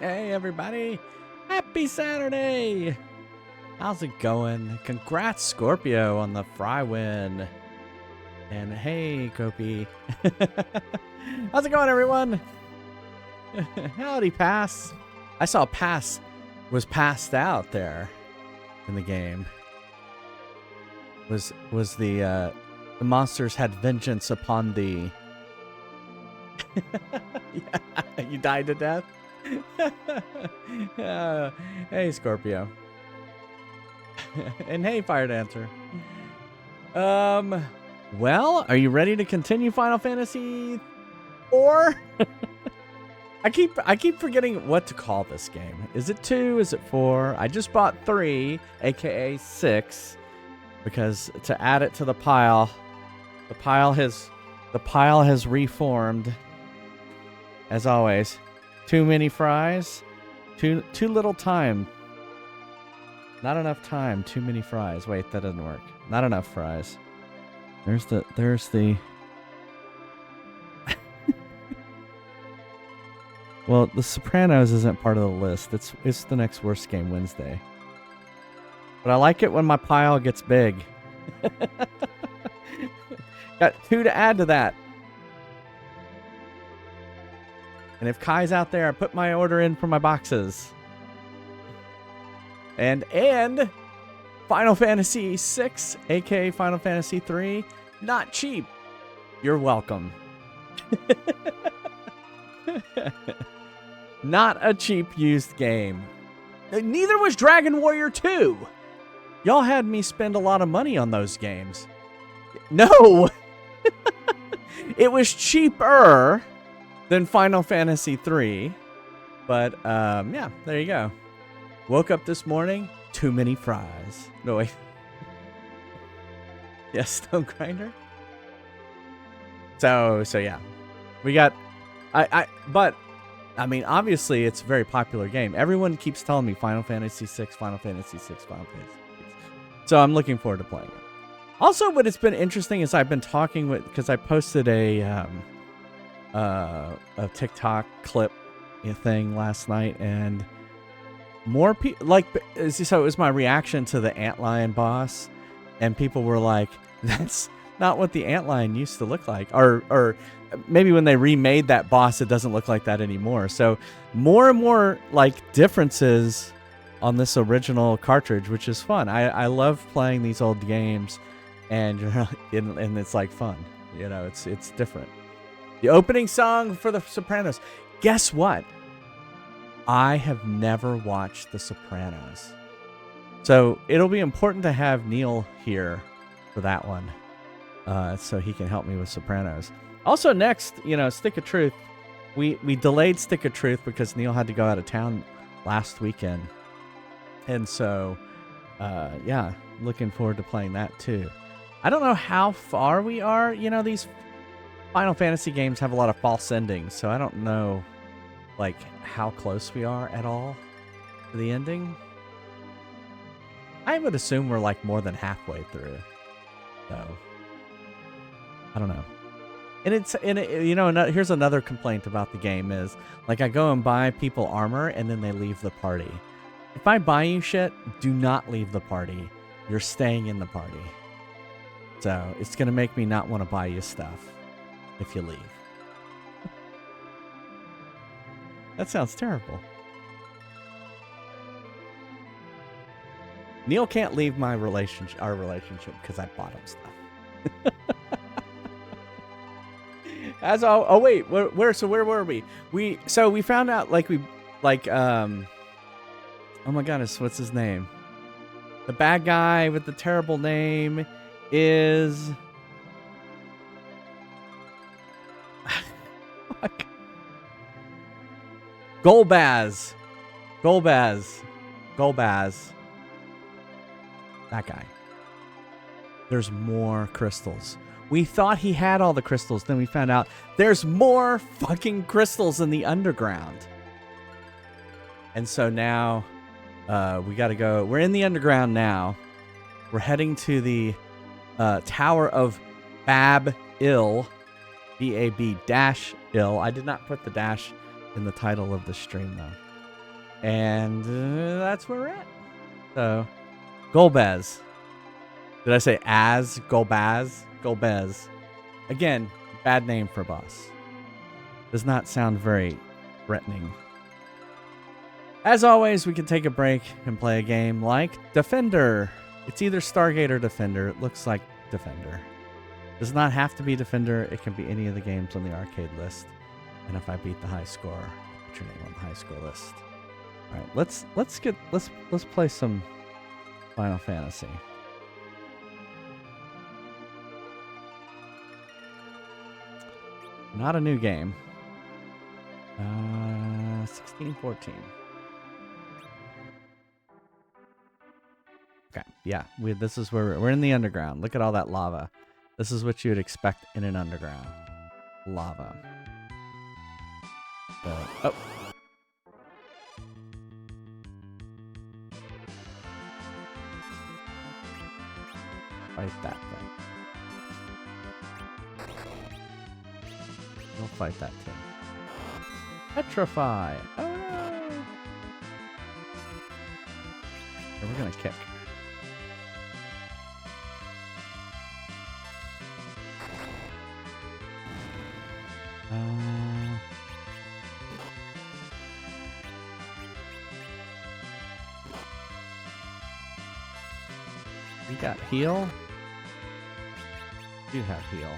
Hey, everybody. Happy Saturday. How's it going? Congrats, Scorpio, on the Fry win. And hey, Kopi. How's it going, everyone? Howdy, Pass. I saw Pass was passed out there in the game. Was the monsters had vengeance upon thee. Yeah, you died to death? Hey, Scorpio. And hey, Fire Dancer. Well, are you ready to continue Final Fantasy 4? I keep forgetting what to call this game. Is it 2? Is it 4? I just bought 3, aka 6, because to add it to the pile has reformed. As always, too many fries, too little time. Not enough time, too many fries. Wait, that doesn't work. Not enough fries. There's the Well, The Sopranos isn't part of the list. It's the next worst game Wednesday. But I like it when my pile gets big. Got 2 to add to that. And if Kai's out there, I put my order in for my boxes. And Final Fantasy 6, aka Final Fantasy 3, not cheap. You're welcome. Not a cheap used game. Neither was Dragon Warrior 2. Y'all had me spend a lot of money on those games. No. It was cheaper than Final Fantasy 3. But, yeah, there you go. Woke up this morning, too many fries. No, wait. Yes, Stone Grinder. So yeah. We got... But, I mean, obviously, it's a very popular game. Everyone keeps telling me Final Fantasy 6, Final Fantasy 6, Final Fantasy 6. So I'm looking forward to playing it. Also, what it's been interesting is I've been talking with... Because I posted a TikTok clip thing last night, and more people so it was my reaction to the antlion boss, and people were like, that's not what the antlion used to look like, or maybe when they remade that boss it doesn't look like that anymore. So more and more like differences on this original cartridge, which is fun. I love playing these old games, and it's like fun, it's different. The opening song for The Sopranos. Guess what? I have never watched The Sopranos. So it'll be important to have Neil here for that one. So he can help me with Sopranos. Also next, Stick of Truth. We delayed Stick of Truth because Neil had to go out of town last weekend. And so, yeah, looking forward to playing that too. I don't know how far we are. These Final Fantasy games have a lot of false endings, so I don't know, how close we are at all to the ending. I would assume we're, more than halfway through, though. I don't know. And here's another complaint about the game is, I go and buy people armor, and then they leave the party. If I buy you shit, do not leave the party. You're staying in the party. So, it's going to make me not want to buy you stuff if you leave. That sounds terrible. Neil can't leave our relationship because I bought him stuff. Wait, where were we? We found out oh my goodness, what's his name? The bad guy with the terrible name is Golbaz. That guy. There's more crystals. We thought he had all the crystals, then we found out there's more fucking crystals in the underground. And so now we gotta go. We're in the underground now. We're heading to the Tower of Babil. B-A-B-ill. I did not put the dash in the title of the stream, though. And that's where we're at. So, Golbez. Did I say as? Golbaz? Golbez. Again, bad name for a boss. Does not sound very threatening. As always, we can take a break and play a game like Defender. It's either Stargate or Defender. It looks like Defender. Does not have to be Defender. It can be any of the games on the arcade list. And if I beat the high score, I'll put your name on the high score list. All right, let's play some Final Fantasy. Not a new game. 1614. Okay, yeah, this is where we're in the underground. Look at all that lava. This is what you would expect in an underground. Lava. Oh. Fight that thing. We'll fight that thing. Petrify. Oh no! And we're gonna kick. We got heal. You have heal.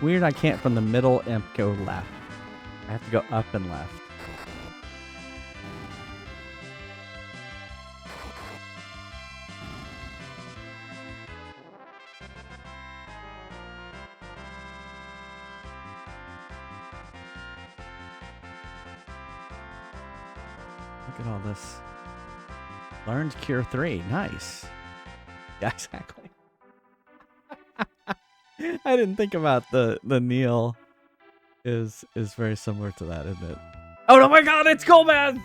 Weird, I can't from the middle imp go left. I have to go up and left. Look at all this. Learned Cure 3. Nice. Yeah, exactly. I didn't think about the Neil is very similar to that, isn't it? Oh no, my god, it's Golbez!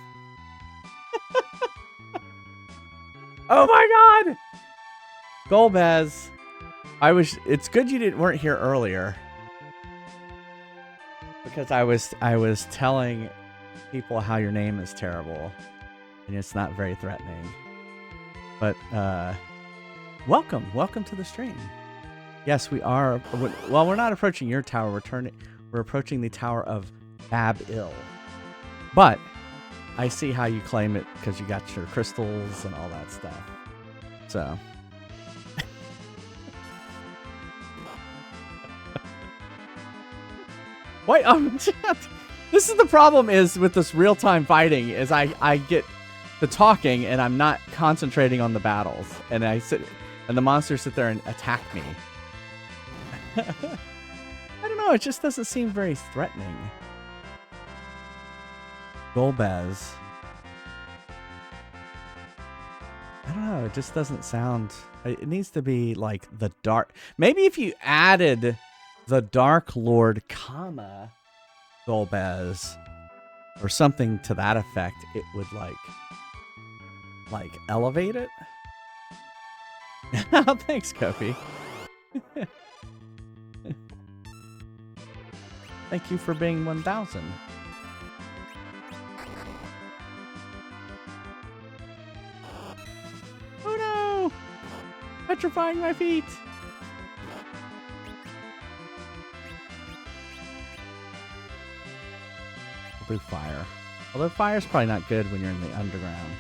Oh my god! Golbez. It's good you weren't here earlier. Because I was telling people how your name is terrible. And it's not very threatening. But welcome to the stream. Yes, we are. Well, we're not approaching your tower. We're approaching the Tower of Babil. But I see how you claim it because you got your crystals and all that stuff. So. Wait, this is the problem is with this real-time fighting is I get to talking and I'm not concentrating on the battles. And the monsters sit there and attack me. I don't know, it just doesn't seem very threatening. Golbez. I don't know, it just doesn't sound... It needs to be like the dark... Maybe if you added the Dark Lord, Golbez, or something to that effect, it would like elevate it? Thanks, Kofi. Thank you for being 1,000. Oh no! Petrifying my feet! I'll do fire. Although fire's probably not good when you're in the underground.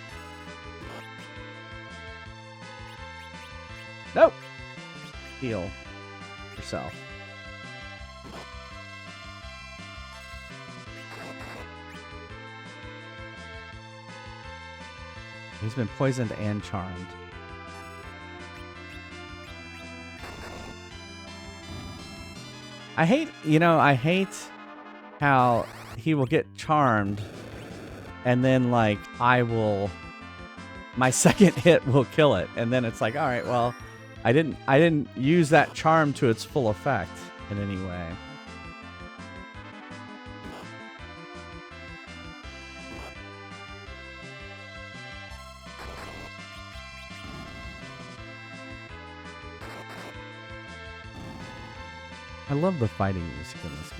Nope! Heal yourself. He's been poisoned and charmed. I hate how he will get charmed and then my second hit will kill it. And then it's like, all right, well, I didn't use that charm to its full effect in any way. I love the fighting music in this game.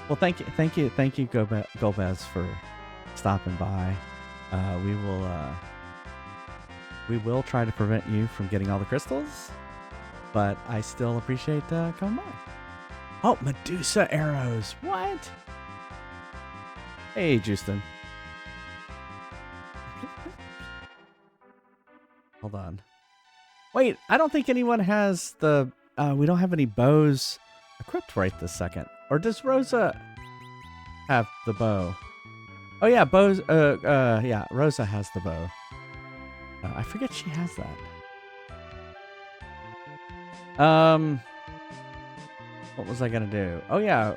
Well, thank you, Gomez, for stopping by. We will try to prevent you from getting all the crystals, but I still appreciate coming by. Oh, Medusa arrows! What? Hey, Justin. Hold on. Wait, I don't think anyone has the. We don't have any bows equipped right this second. Or does Rosa have the bow? Oh yeah, bows. Yeah, Rosa has the bow. I forget she has that. What was I gonna do? Oh yeah,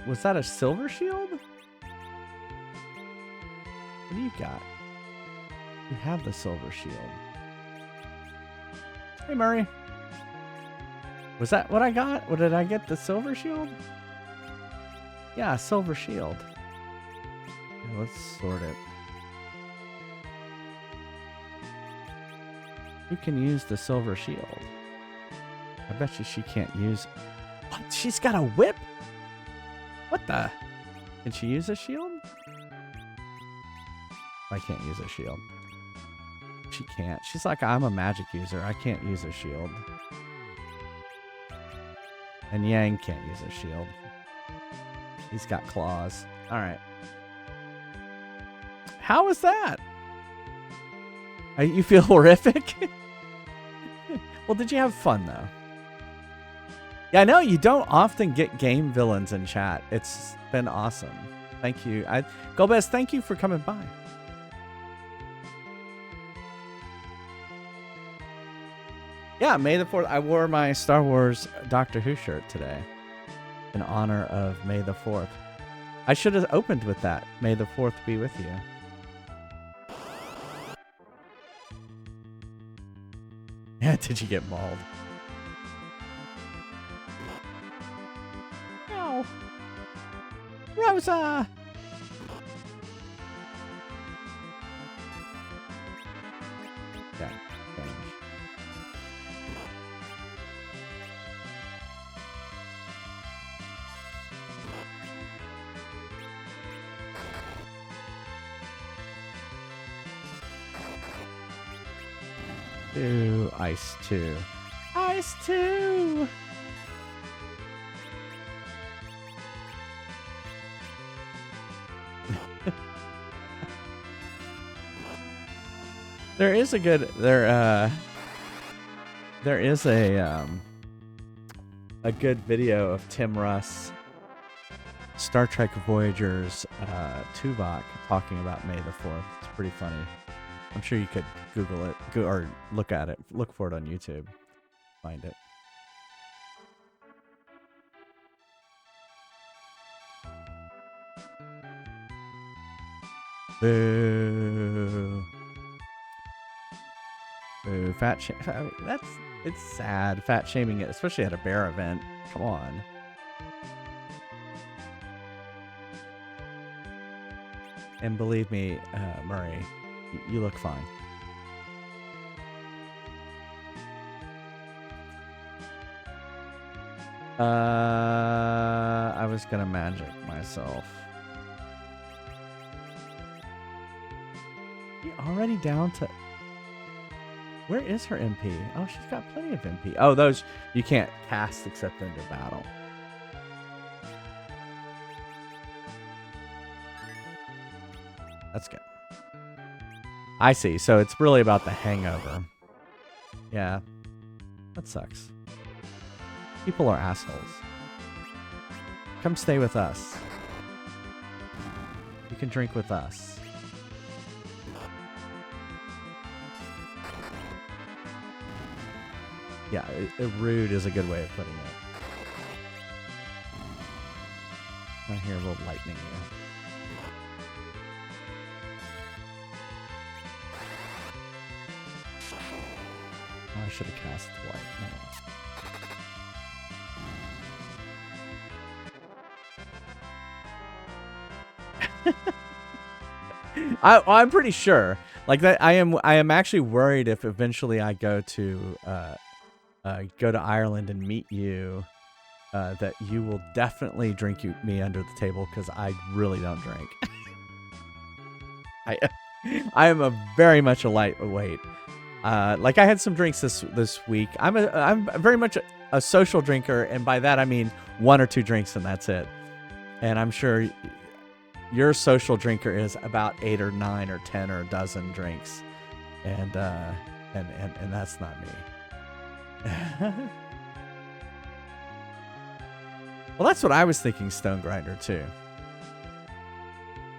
was that a silver shield? What do you got? You have the silver shield. Hey, Murray. Was that what I got? What did I get? The silver shield? Yeah, silver shield. Yeah, let's sort it. Who can use the silver shield? I bet you she can't use... What? She's got a whip? What the? Can she use a shield? I can't use a shield. She can't. She's like, I'm a magic user. I can't use a shield. And Yang can't use a shield. He's got claws. All right. How is that? You feel horrific? Well, did you have fun, though? Yeah, I know you don't often get game villains in chat. It's been awesome. Thank you. Gomez, thank you for coming by. Yeah, May the 4th. I wore my Star Wars Doctor Who shirt today in honor of May the 4th. I should have opened with that. May the 4th be with you. Yeah, did you get mauled? No. Rosa! Okay, change. Ice 2. Ice 2! There is a good there is a good video of Tim Russ, Star Trek Voyager's Tuvok, talking about May the 4th. It's pretty funny. I'm sure you could Google it or look at it. Look for it on YouTube. Find it. Boo. Boo. Fat shame. I mean, it's sad. Fat shaming it, especially at a bear event. Come on. And believe me, Murray, you look fine. I was gonna magic myself. You already down to... Where is her MP? Oh, she's got plenty of MP. Oh, those you can't cast except into battle. That's good. I see. So it's really about the hangover. Yeah. That sucks. People are assholes. Come stay with us. You can drink with us. Yeah, rude is a good way of putting it. I hear a little lightning here. Oh, I should have cast white. No. I'm pretty sure. Like that, I am actually worried if eventually I go to Ireland and meet you, that you will definitely drink me under the table because I really don't drink. I am a very much a lightweight. Like I had some drinks this week. I'm very much a social drinker, and by that I mean 1 or 2 drinks and that's it. And I'm sure your social drinker is about 8 or 9 or 10 or a dozen drinks, and that's not me. Well, that's what I was thinking, Stone Grinder too.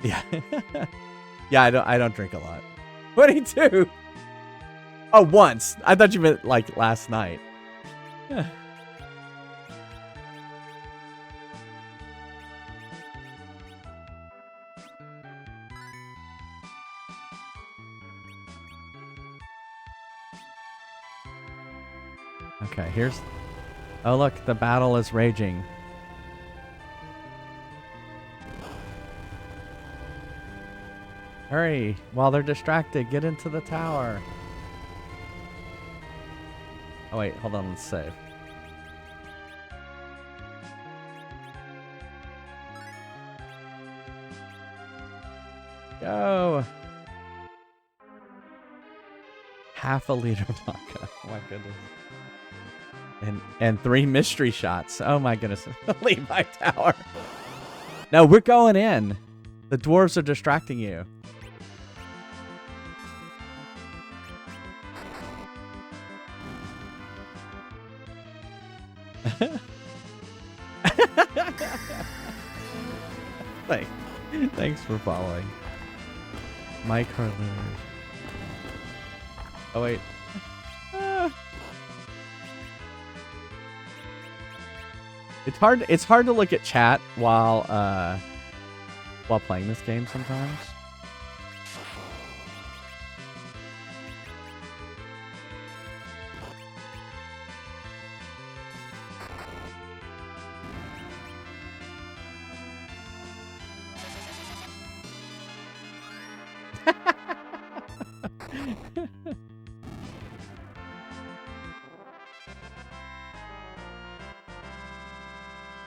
Yeah, yeah. I don't drink a lot. 22. Oh, once. I thought you meant like last night. Yeah. Okay, here's... Oh, look, the battle is raging. Hurry, while they're distracted, get into the tower. Oh, wait, hold on, let's save. Go! Half a liter vodka. Oh my goodness. And 3 mystery shots. Oh my goodness. Leave my tower. No, we're going in. The dwarves are distracting you. Thanks for following. Mike Harler. Oh wait. It's hard to look at chat while playing this game sometimes.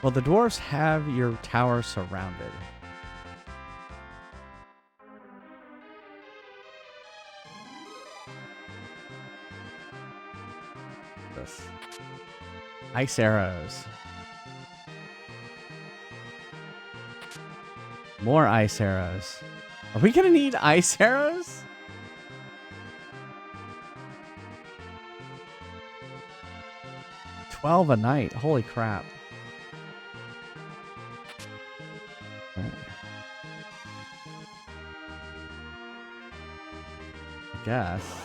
Well, the dwarves have your tower surrounded. This. Ice arrows. More ice arrows. Are we gonna need ice arrows? $12 a night. Holy crap. Guess.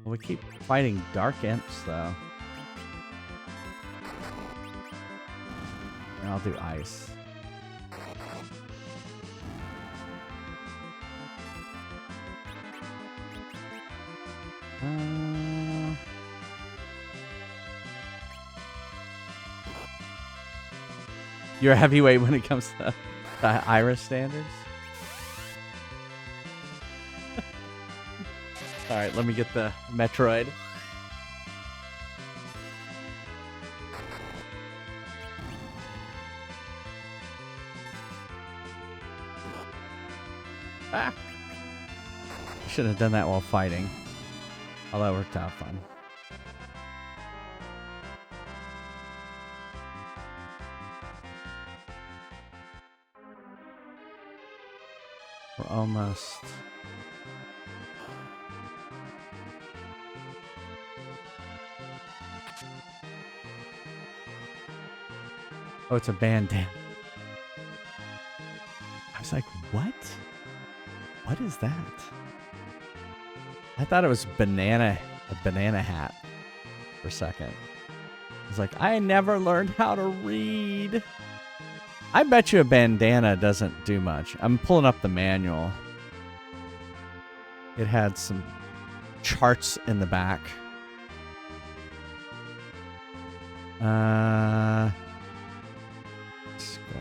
Well, we keep fighting dark imps, though. And I'll do ice. You're a heavyweight when it comes to the Irish standards? Alright, let me get the Metroid. Ah! Should have done that while fighting. Oh, that worked out fun. We're almost... Oh, it's a bandana. I was like, what? What is that? I thought it was a banana hat for a second. He's like, I never learned how to read. I bet you a bandana doesn't do much. I'm pulling up the manual. It had some charts in the back. Let's go.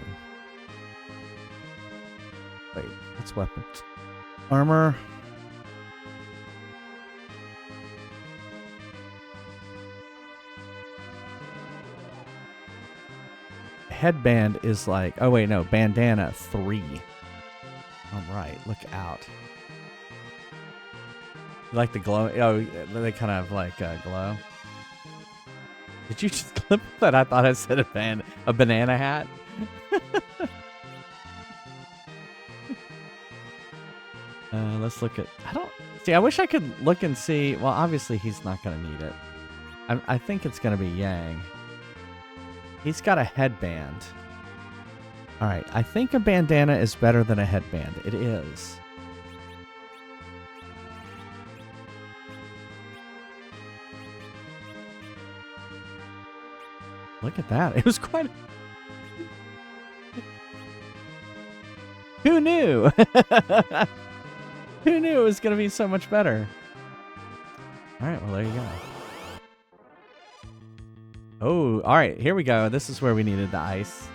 Wait, what's weapons? Armor. Headband is like, oh wait, no, bandana 3. All right, look out. You like the glow? Oh, they kind of like glow. Did you just clip that? I thought I said a banana hat. Let's look at. I don't see. I wish I could look and see. Well, obviously he's not gonna need it. I think it's gonna be Yang. He's got a headband. All right, I think a bandana is better than a headband. It is. Look at that. It was quite... Who knew? Who knew it was going to be so much better? All right, well, there you go. Oh, all right, here we go. This is where we needed the ice.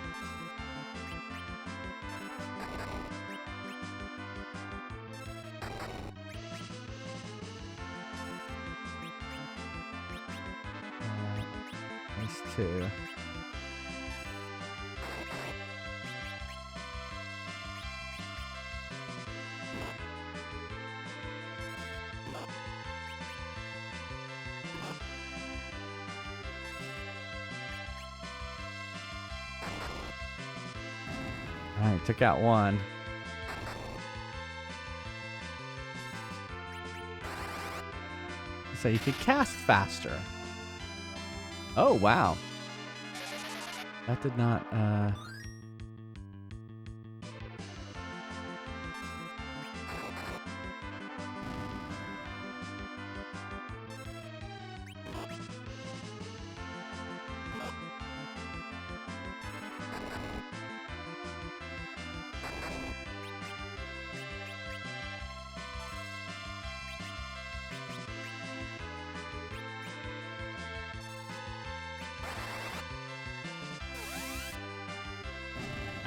Ice 2. All right, took out one. So you could cast faster. Oh, wow. That did not,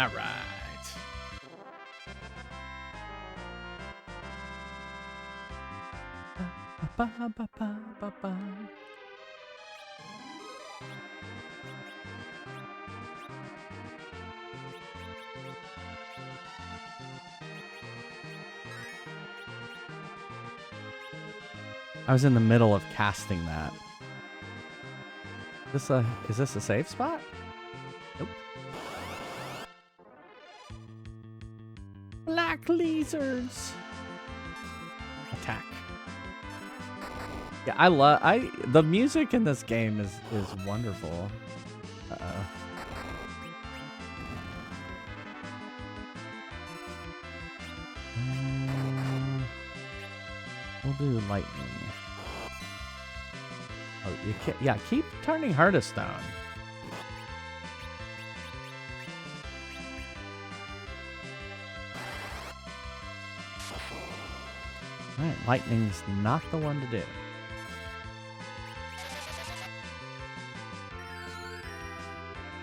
all right. I was in the middle of casting that. Is this a safe spot? Nope. Black lizards. Attack. Yeah, the music in this game is wonderful. Uh-oh. We'll do lightning. Oh, you can't. Yeah, keep turning Heart of Stone. All right, lightning's not the one to do.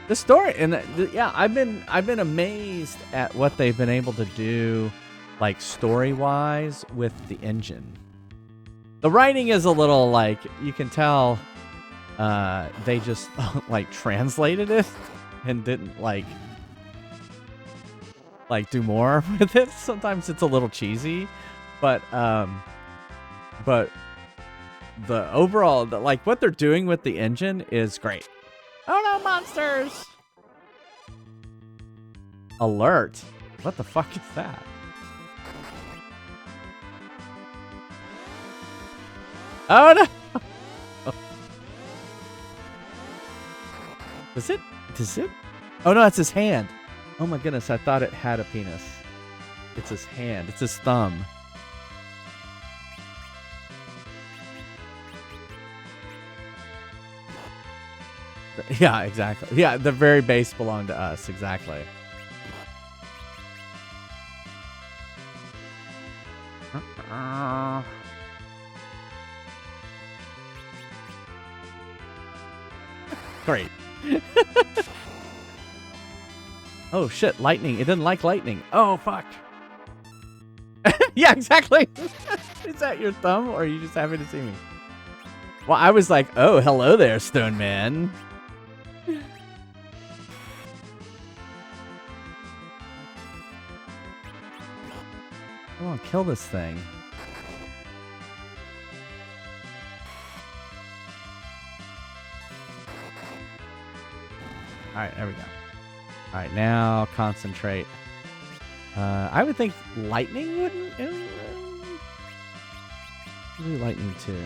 The story and yeah, I've been amazed at what they've been able to do, like story-wise, with the engine. The writing is a little like you can tell they just like translated it and didn't like do more with it. Sometimes it's a little cheesy, but the overall like what they're doing with the engine is great. Oh no, monsters! Alert. What the fuck is that? Oh no! Does it? Oh no, it's his hand. Oh my goodness, I thought it had a penis. It's his hand. It's his thumb. Yeah, exactly. Yeah, the very base belonged to us. Exactly. Great. Oh, shit. Lightning. It didn't like lightning. Oh, fuck. Yeah, exactly. Is that your thumb, or are you just happy to see me? Well, I was like, oh, hello there, Stone Man. Come on, kill this thing. All right, there we go. All right, now concentrate. I would think lightning wouldn't. Maybe lightning too.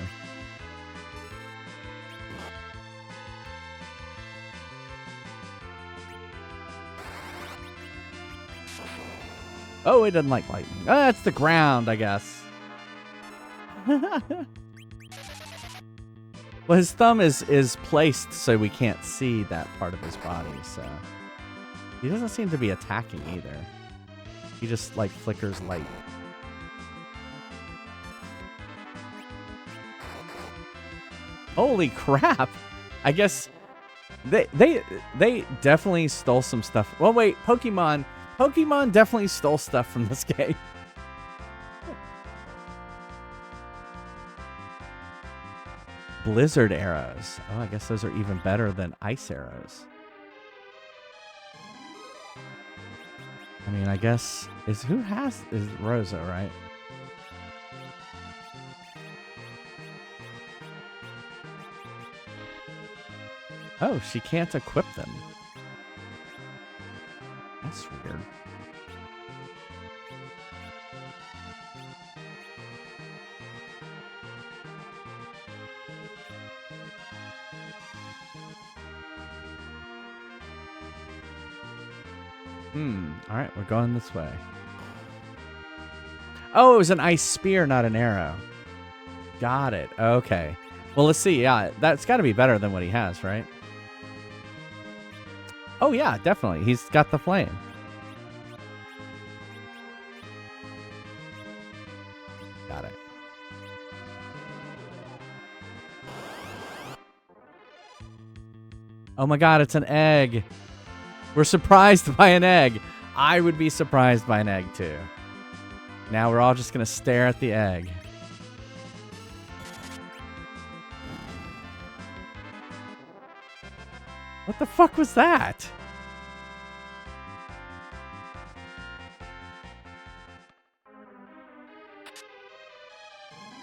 Oh, it doesn't like lightning. Oh, that's the ground, I guess. Well, his thumb is placed so we can't see that part of his body, so he doesn't seem to be attacking either. He just like flickers light. Holy crap! I guess they definitely stole some stuff. Well, wait, Pokemon definitely stole stuff from this game. Blizzard arrows. Oh, I guess those are even better than ice arrows. I mean, I guess is Rosa, right? Oh, she can't equip them. That's weird. All right, we're going this way. Oh, it was an ice spear, not an arrow. Got it. Okay. Well, let's see. Yeah, that's got to be better than what he has, right? Oh, yeah, definitely. He's got the flame. Got it. Oh my god, it's an egg. We're surprised by an egg. I would be surprised by an egg too. Now we're all just going to stare at the egg. What the fuck was that?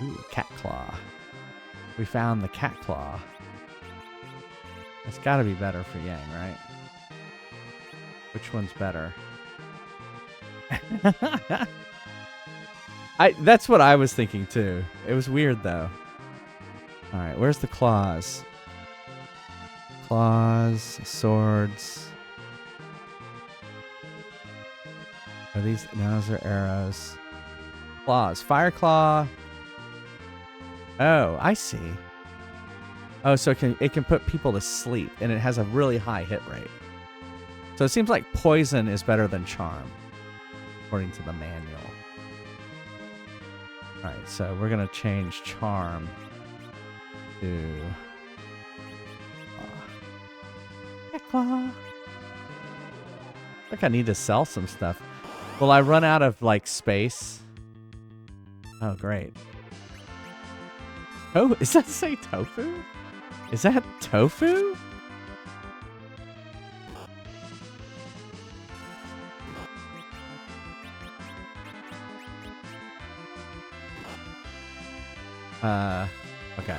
Ooh, cat claw. We found the cat claw. That's got to be better for Yang, right? Which one's better? That's what I was thinking too. It was weird though. All right, where's the claws? Claws, swords. Are these? No, those are arrows. Claws, fire claw. Oh, I see. Oh, so it can put people to sleep, and it has a really high hit rate. So it seems like poison is better than charm, according to the manual. All right, so we're gonna change charm to claw. I think I need to sell some stuff. Will I run out of like space? Oh, great. Oh, does that say tofu? Is that tofu? Okay.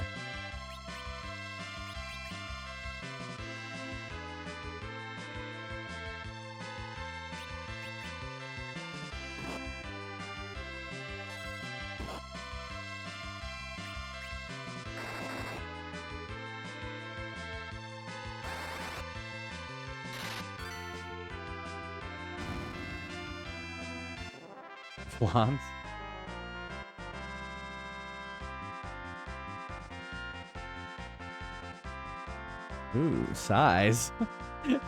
Flans? Ooh, size. Alright,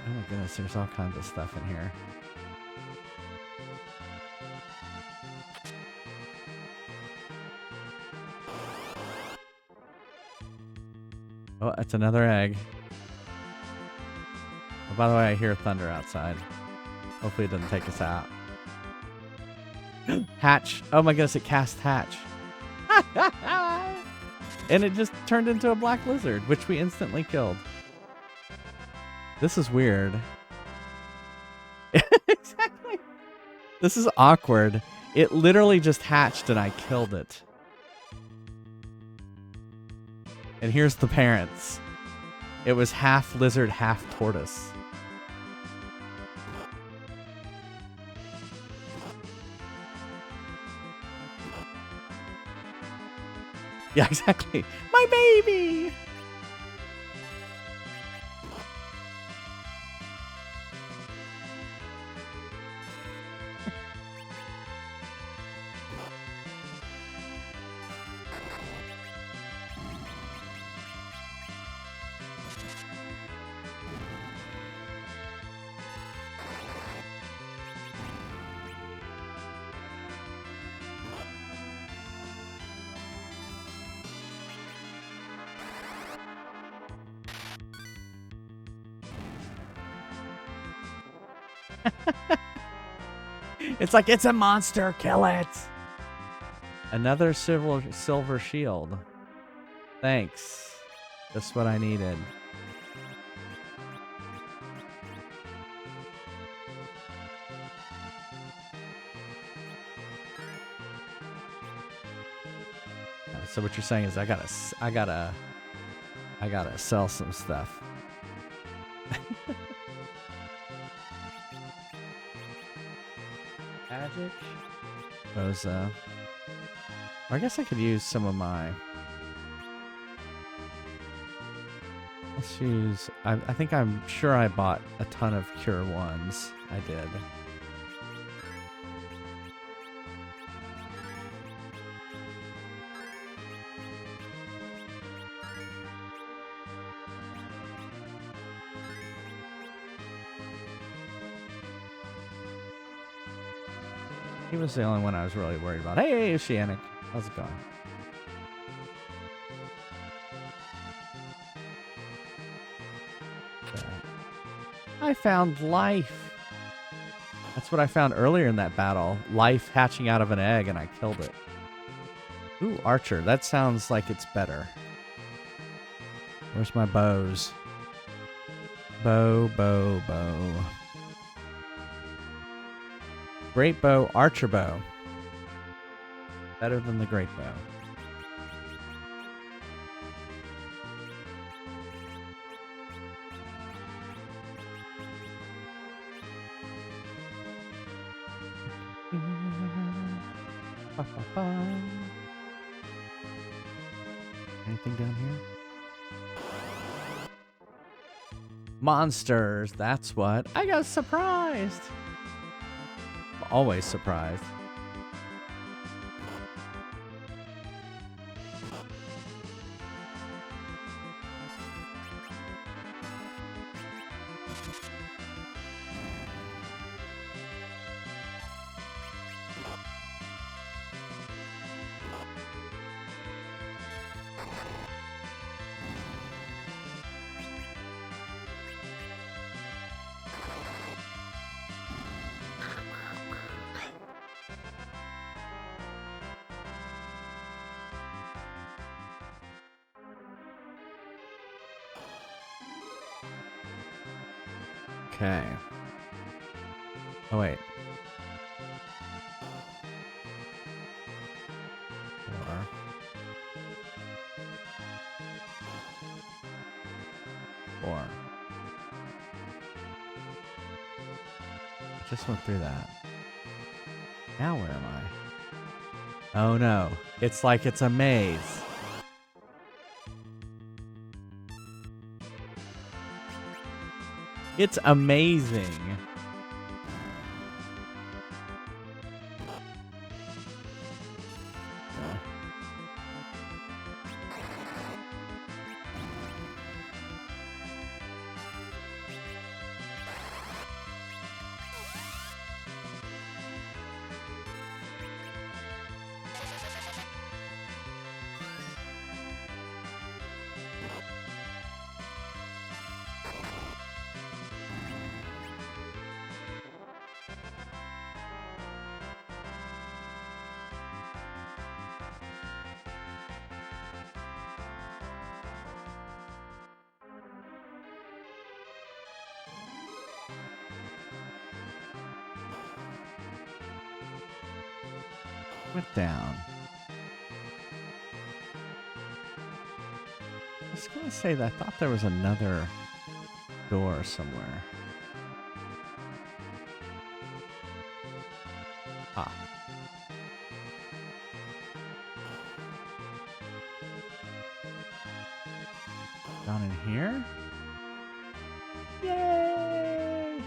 oh my goodness, there's all kinds of stuff in here. Oh, that's another egg. Oh, by the way, I hear thunder outside. Hopefully it doesn't take us out. Hatch. Oh my goodness, it cast Hatch. And it just turned into a black lizard, which we instantly killed. This is weird. Exactly. This is awkward. It literally just hatched and I killed it. And here's the parents. It was half lizard, half tortoise. Yeah, exactly. My baby! It's like, it's a monster, kill it! Another silver shield. Thanks. Just what I needed. So what you're saying is I gotta sell some stuff. Magic. Rosa. I guess I could use some of my... Let's use... I think I'm sure I bought a ton of Cure 1s. I did. He was the only one I was really worried about. Hey, Oceanic. How's it going? Okay. I found life. That's what I found earlier in that battle. Life hatching out of an egg, and I killed it. Ooh, Archer. That sounds like it's better. Where's my bows? Bow. Great bow, archer bow. Better than the great bow. Anything down here? Monsters, that's what. I got surprised. Always surprised. Okay. Oh, wait. 4. I just went through that. Now where am I? Oh no. It's like it's a maze. It's amazing. Went down. I was gonna say that I thought there was another door somewhere. Ah. Down in here? Yay!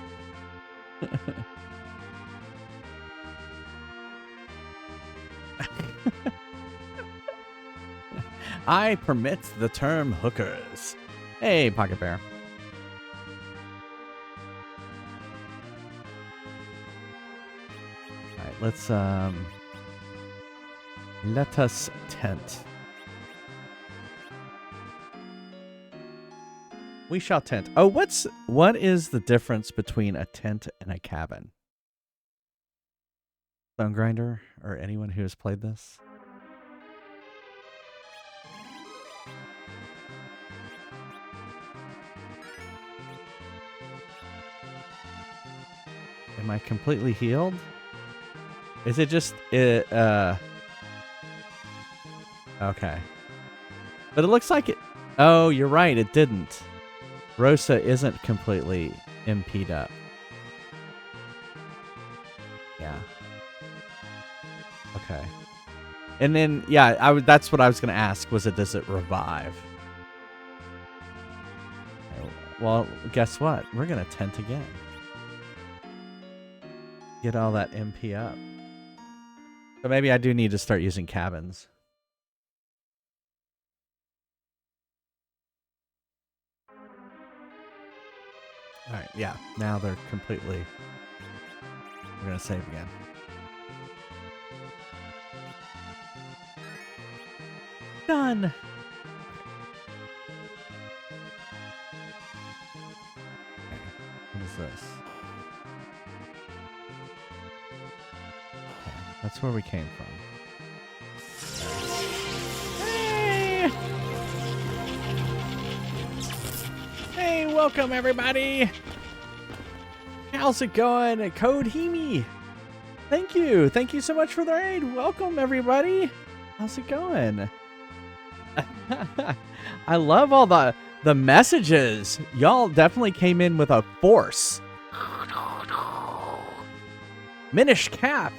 I permit the term hookers. Hey, Pocket Bear. Alright, let us tent. We shall tent. Oh, what is the difference between a tent and a cabin? Stone Grinder or anyone who has played this? Am I completely healed? Is it just okay. But it looks like it. Oh, you're right, it didn't. Rosa isn't completely MP'd up. Yeah. Okay. And then yeah, that's what I was going to ask, was does it revive? Well, guess what? We're going to tent again. Get all that MP up. So maybe I do need to start using cabins. Alright, yeah. Now they're completely... We're going to save again. Done! Okay. What is this? Okay, that's where we came from. Hey! Hey, welcome everybody! How's it going? Code Hemi! Thank you! Thank you so much for the raid! Welcome everybody! How's it going? I love all the messages. Y'all definitely came in with a force. Minish Cap.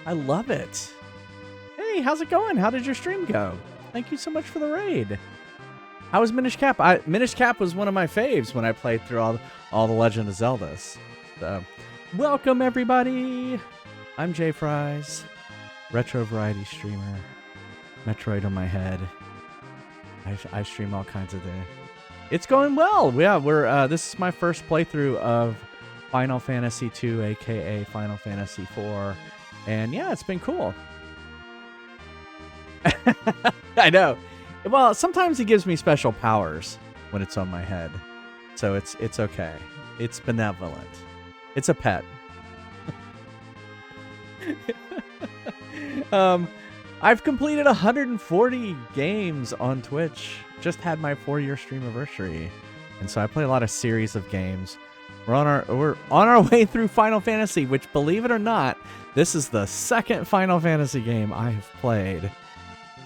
I love it. Hey, how's it going? How did your stream go? Thank you so much for the raid. How was Minish Cap? Minish Cap was one of my faves when I played through all the Legend of Zeldas. So, welcome everybody. I'm Jay Fries, retro variety streamer. Metroid on my head. I stream all kinds of things. It's going well. Yeah, we're this is my first playthrough of Final Fantasy II, aka Final Fantasy IV, and yeah, it's been cool. I know. Well, sometimes it gives me special powers when it's on my head, so it's okay. It's benevolent. It's a pet. I've completed 140 games on Twitch. Just had my 4-year stream anniversary, and so I play a lot of series of games. We're on our way through Final Fantasy, which, believe it or not, this is the second Final Fantasy game I have played.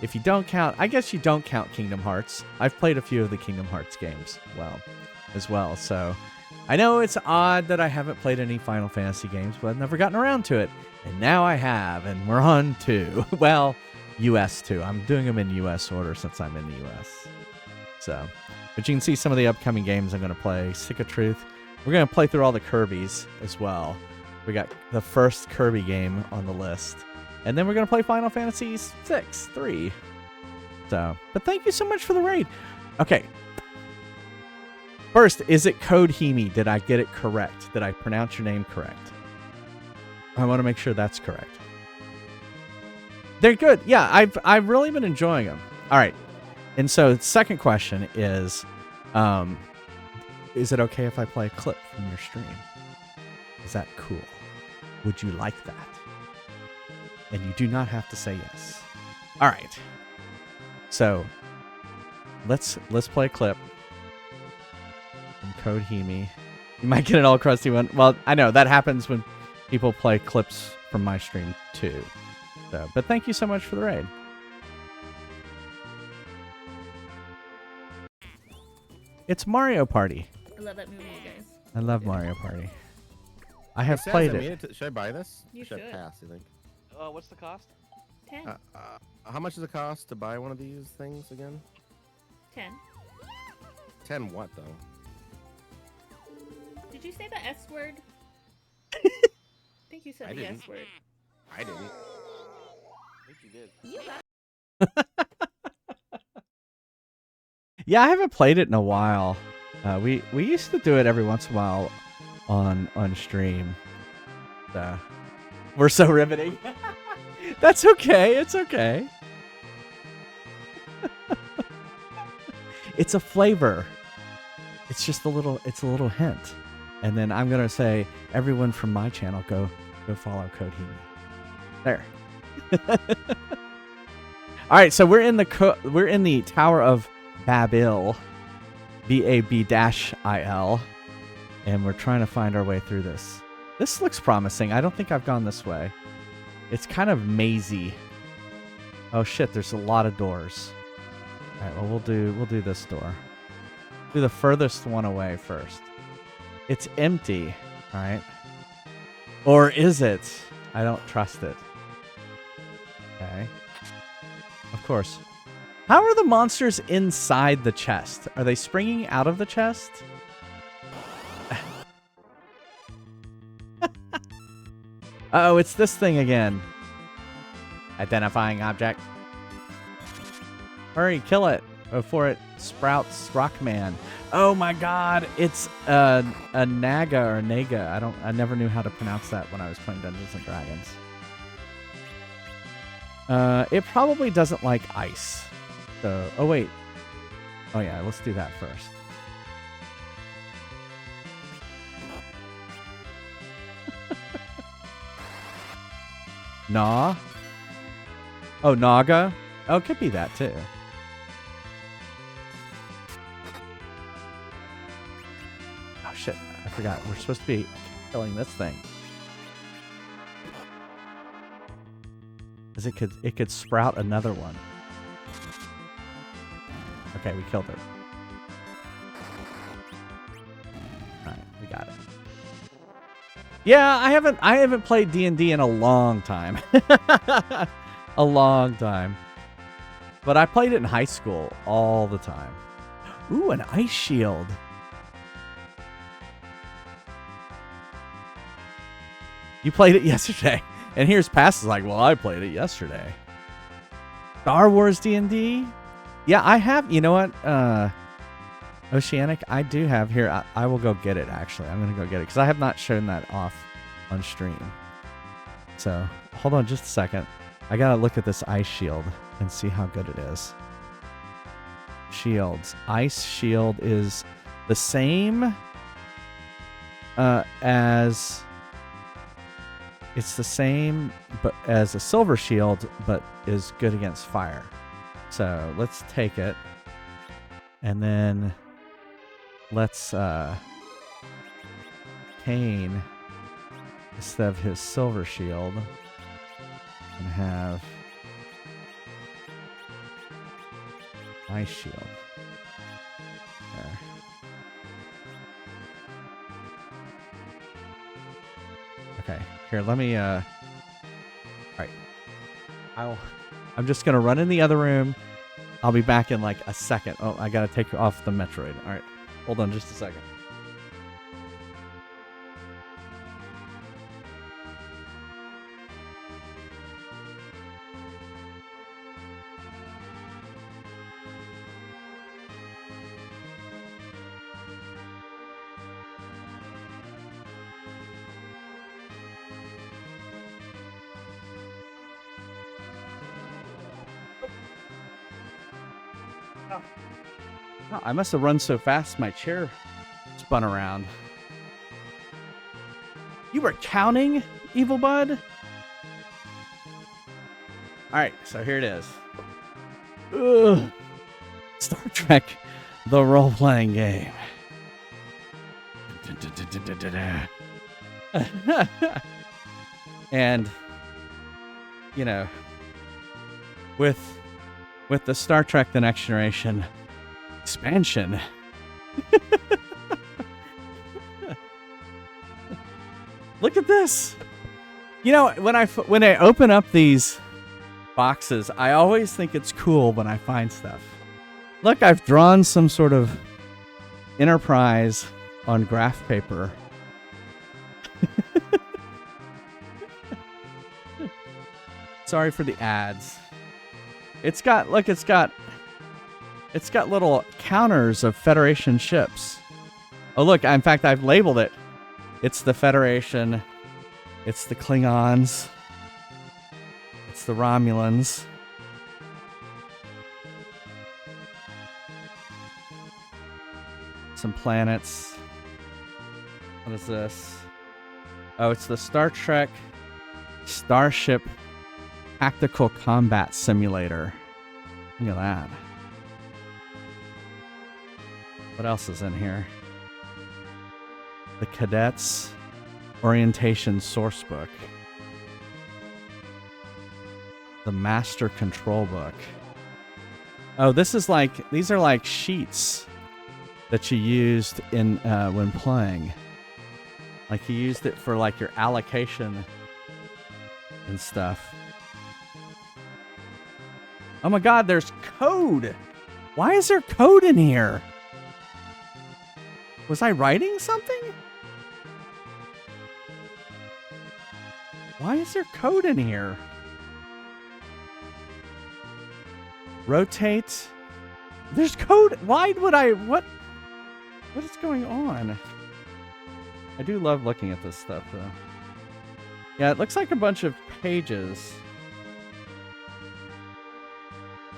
If you don't count, I guess you don't count Kingdom Hearts. I've played a few of the Kingdom Hearts games as well. So I know it's odd that I haven't played any Final Fantasy games, but I've never gotten around to it. And now I have, and we're on to, well, US 2. I'm doing them in US order since I'm in the US. So, but you can see some of the upcoming games I'm going to play. Stick of Truth. We're going to play through all the Kirbys as well. We got the first Kirby game on the list. And then we're going to play Final Fantasy 3. So, but thank you so much for the raid. Okay. First, is it Code Hemi? Did I get it correct? Did I pronounce your name correct? I want to make sure that's correct. They're good. Yeah, I've really been enjoying them. All right. And so the second question is it okay if I play a clip from your stream? Is that cool? Would you like that? And you do not have to say yes. All right. So let's play a clip from Code Hemi. You might get an all crusty one. Well, I know that happens when people play clips from my stream too. So, but thank you so much for the raid. It's Mario Party. I love that movie, you guys. I love Mario Party. I have Hey, Saz, played I it. mean should I buy this? You Or should I should. pass, you think? What's the cost? 10. How much does it cost to buy one of these things again? 10. 10 what, though? Did you say the S word? I think you said I the didn't. S word. I didn't. I think you did. You got Yeah, I haven't played it in a while. We used to do it every once in a while on stream. We're so riveting. That's okay. It's okay. It's a flavor. It's just a little hint. And then I'm gonna say, everyone from my channel, go follow Code Himi. There. All right, so we're in the Tower of Babil, Babil, and we're trying to find our way through this. This looks promising. I don't think I've gone this way. It's kind of mazy. Oh shit, there's a lot of doors. All right, well we'll do this door. Do the furthest one away first. It's empty, all right? Or is it? I don't trust it. Okay. Of course. How are the monsters inside the chest? Are they springing out of the chest? Uh-oh, it's this thing again. Identifying object. Hurry, kill it before it sprouts Rockman. Oh my god, it's a Naga or Naga. I never knew how to pronounce that when I was playing Dungeons and Dragons. It probably doesn't like ice. So, oh wait. Oh yeah, let's do that first. Nah. Oh, Naga. Oh, it could be that too. Oh shit, I forgot. We're supposed to be killing this thing. Because it could sprout another one. Okay, we killed it. Alright, we got it. Yeah, I haven't played D&D in a long time. A long time. But I played it in high school all the time. Ooh, an ice shield. You played it yesterday. And here's Pass is like, well, I played it yesterday. Star Wars D&D? Yeah, I have. You know what? Oceanic, I do have here. I will go get it, actually. I'm going to go get it because I have not shown that off on stream. So, hold on just a second. I got to look at this ice shield and see how good it is. Shields. Ice shield is the same as... It's the same but as a silver shield, but is good against fire. So let's take it. And then let's Kane, instead of his silver shield, and have ice shield. There. Okay, here, let me, all right. I'm just going to run in the other room. I'll be back in like a second. Oh, I got to take off the Metroid. All right, hold on just a second. Oh, I must have run so fast my chair spun around. You were counting, Evil Bud? Alright, so here it is. Ugh. Star Trek, the role-playing game. And you know, with the Star Trek: The Next Generation expansion. Look at this. You know, when I open up these boxes, I always think it's cool when I find stuff. Look, I've drawn some sort of Enterprise on graph paper. Sorry for the ads. It's got little counters of Federation ships. Oh, look, in fact, I've labeled it. It's the Federation. It's the Klingons. It's the Romulans. Some planets. What is this? Oh, it's the Star Trek Starship Tactical Combat Simulator. Look at that. What else is in here? The Cadets Orientation Sourcebook. The Master Control Book. Oh, these are like sheets that you used in when playing. Like you used it for like your allocation and stuff. Oh my God, there's code. Why is there code in here? Was I writing something? Why is there code in here? Rotate. There's code. Why would I? What is going on? I do love looking at this stuff, though. Yeah, it looks like a bunch of pages.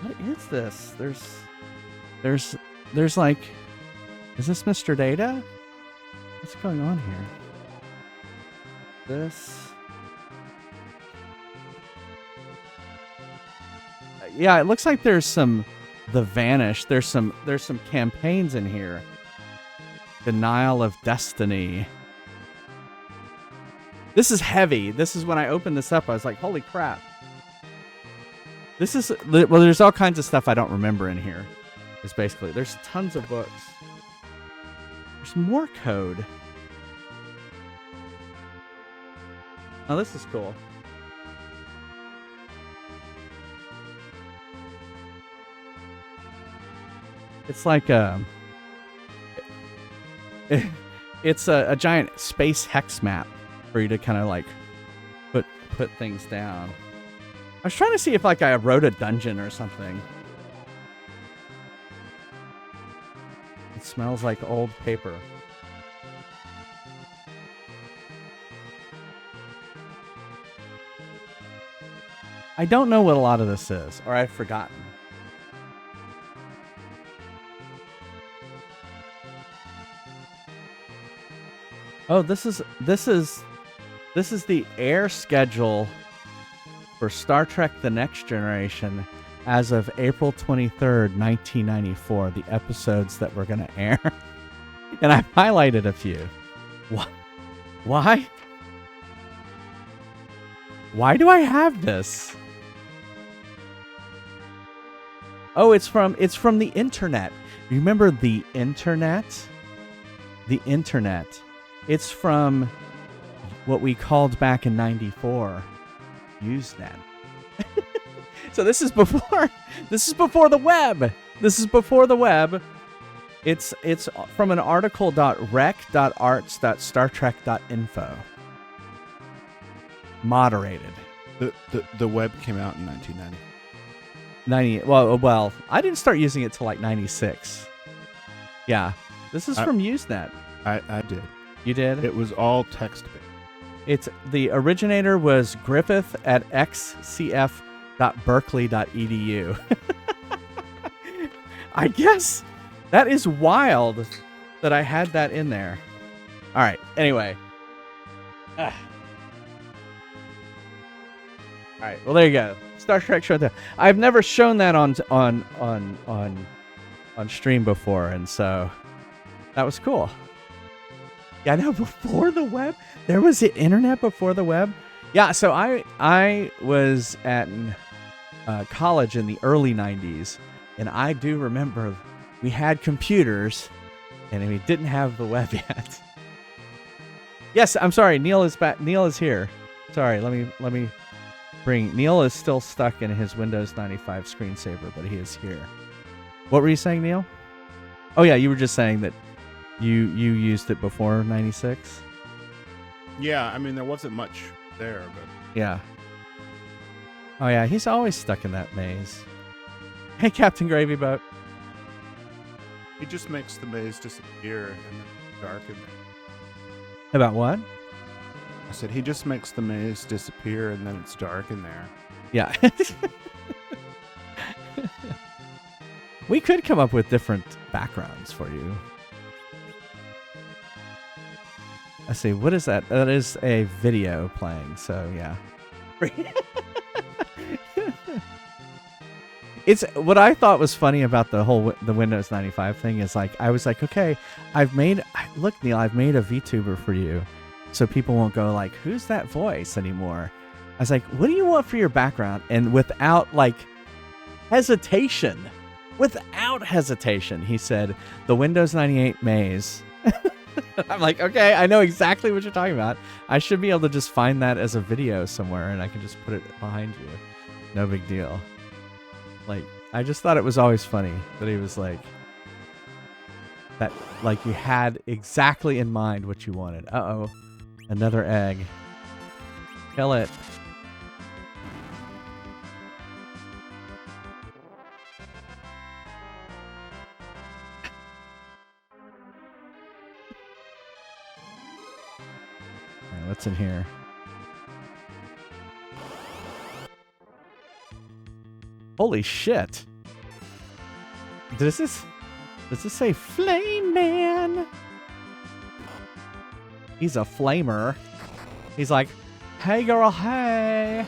What is this? There's like, is this Mr. Data? What's going on here? This. Yeah, it looks like there's some The Vanish. There's some campaigns in here. Denial of Destiny. This is heavy. This is when I opened this up, I was like, holy crap. This is, well, there's all kinds of stuff I don't remember in here. It's basically, there's tons of books. There's more code. Oh, this is cool. It's like it's a giant space hex map for you to kind of like put things down. I was trying to see if like I wrote a dungeon or something. It smells like old paper. I don't know what a lot of this is, or I've forgotten. Oh, this is the air schedule for Star Trek: The Next Generation as of April 23rd, 1994, the episodes that were going to air. And I've highlighted a few. Why? Why do I have this? Oh, it's from the internet. Remember the internet? The internet. It's from what we called back in 94 Usenet. So this is before the web. This is before the web. It's from an article.rec.arts.startrek.info. Moderated. The web came out in 1990. Well, I didn't start using it till like 96. Yeah. This is from Usenet. I did. You did? It was all text-based. The originator was Griffith at xcf.berkeley.edu. I guess that is wild that I had that in there. All right. Anyway. All right. Well, there you go. Star Trek Showdown. I've never shown that on stream before, and so that was cool. Yeah, I know, before the web? There was the internet before the web? Yeah, so I was at college in the early 90s, and I do remember we had computers, and we didn't have the web yet. Yes, I'm sorry. Neil is back. Neil is here. Sorry, let me bring. Neil is still stuck in his Windows 95 screensaver, but he is here. What were you saying, Neil? Oh yeah, you were just saying that you used it before 96. Yeah, I mean, there wasn't much there, but Yeah. Oh yeah, he's always stuck in that maze. Hey, Captain Gravy Boat. he just makes the maze disappear and then it's dark in there. About what? I said he just makes the maze disappear and then it's dark in there. Yeah. We could come up with different backgrounds for you. Let's see, what is that? That is a video playing, so yeah. It's what I thought was funny about the Windows 95 thing is like I was like, okay, look, Neil, I've made a VTuber for you, so people won't go like, who's that voice anymore? I was like, what do you want for your background? And without like hesitation, he said, the Windows 98 maze. I'm like, okay, I know exactly what you're talking about. I should be able to just find that as a video somewhere, and I can just put it behind you. No big deal. Like, I just thought it was always funny that he was like, that, like, you had exactly in mind what you wanted. Uh-oh. Another egg. Kill it. All right, what's in here? Holy shit. Does this say Flame Man? He's a flamer. He's like, hey girl, hey.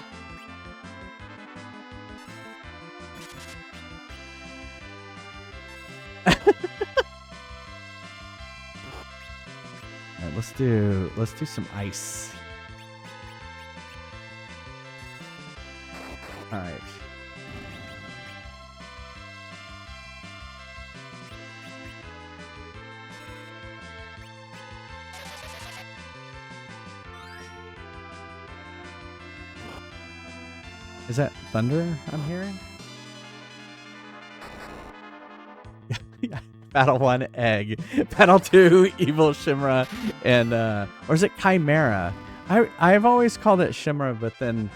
Alright, let's do some ice. Alright. Is that thunder I'm hearing? Yeah. Battle 1, egg. Battle 2, evil Shimra. And, or is it Chimera? I've always called it Shimra, but then,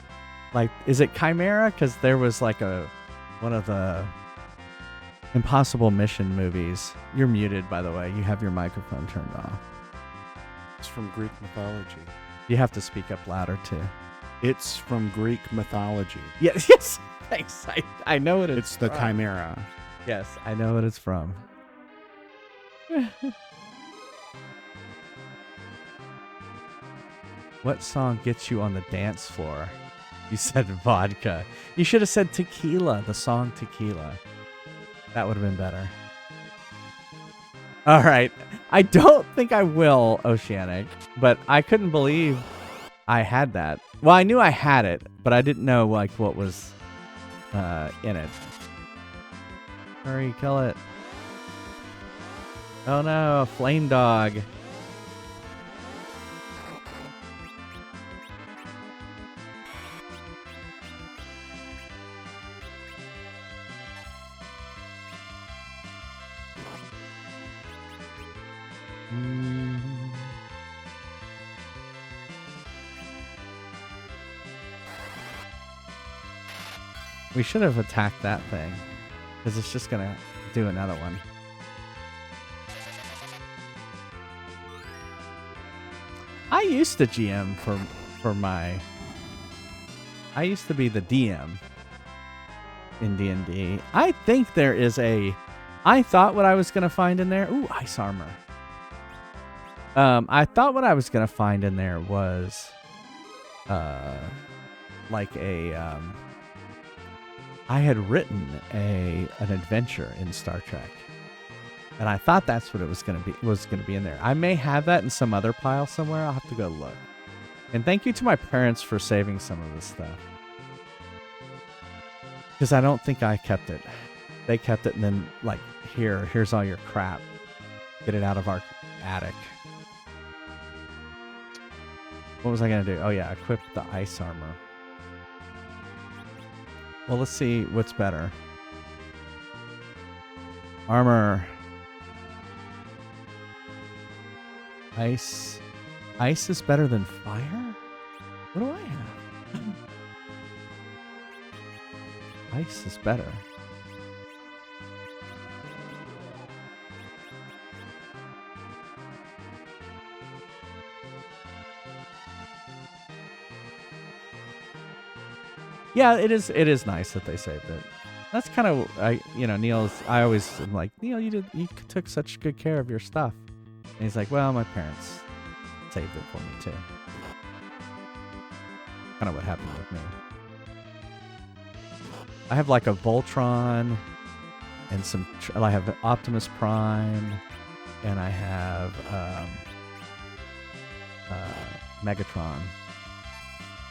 like, is it Chimera? Because there was, like, one of the Impossible Mission movies. You're muted, by the way. You have your microphone turned off. It's from Greek mythology. You have to speak up louder, too. It's from Greek mythology. Yes, yes. Thanks. I know what It's the from. Chimera. Yes, I know what it's from. What song gets you on the dance floor? You said vodka. You should have said tequila, the song Tequila. That would have been better. All right. I don't think I will, Oceanic, but I couldn't believe I had that. Well, I knew I had it, but I didn't know like what was in it. Hurry, kill it. Oh no, a flame dog. We should have attacked that thing, because it's just gonna do another one. I used to GM for my. I used to be the DM in D&D. I think there is a. I thought what I was gonna find in there. Ooh, ice armor. I thought what I was gonna find in there was, like a I had written an adventure in Star Trek, and I thought that's what it was gonna be. Was gonna be in there. I may have that in some other pile somewhere. I'll have to go look. And thank you to my parents for saving some of this stuff. Because I don't think I kept it. They kept it and then, like, here's all your crap. Get it out of our attic. What was I going to do? Oh, yeah, equip the ice armor. Well, let's see what's better. Armor. Ice. Ice is better than fire? What do I have? Ice is better. Yeah, it is nice that they saved it. That's kind of I always am like, Neil, you took such good care of your stuff. And he's like, well, my parents saved it for me too. Kind of what happened with me. I have like a Voltron and some I have Optimus Prime and I have Megatron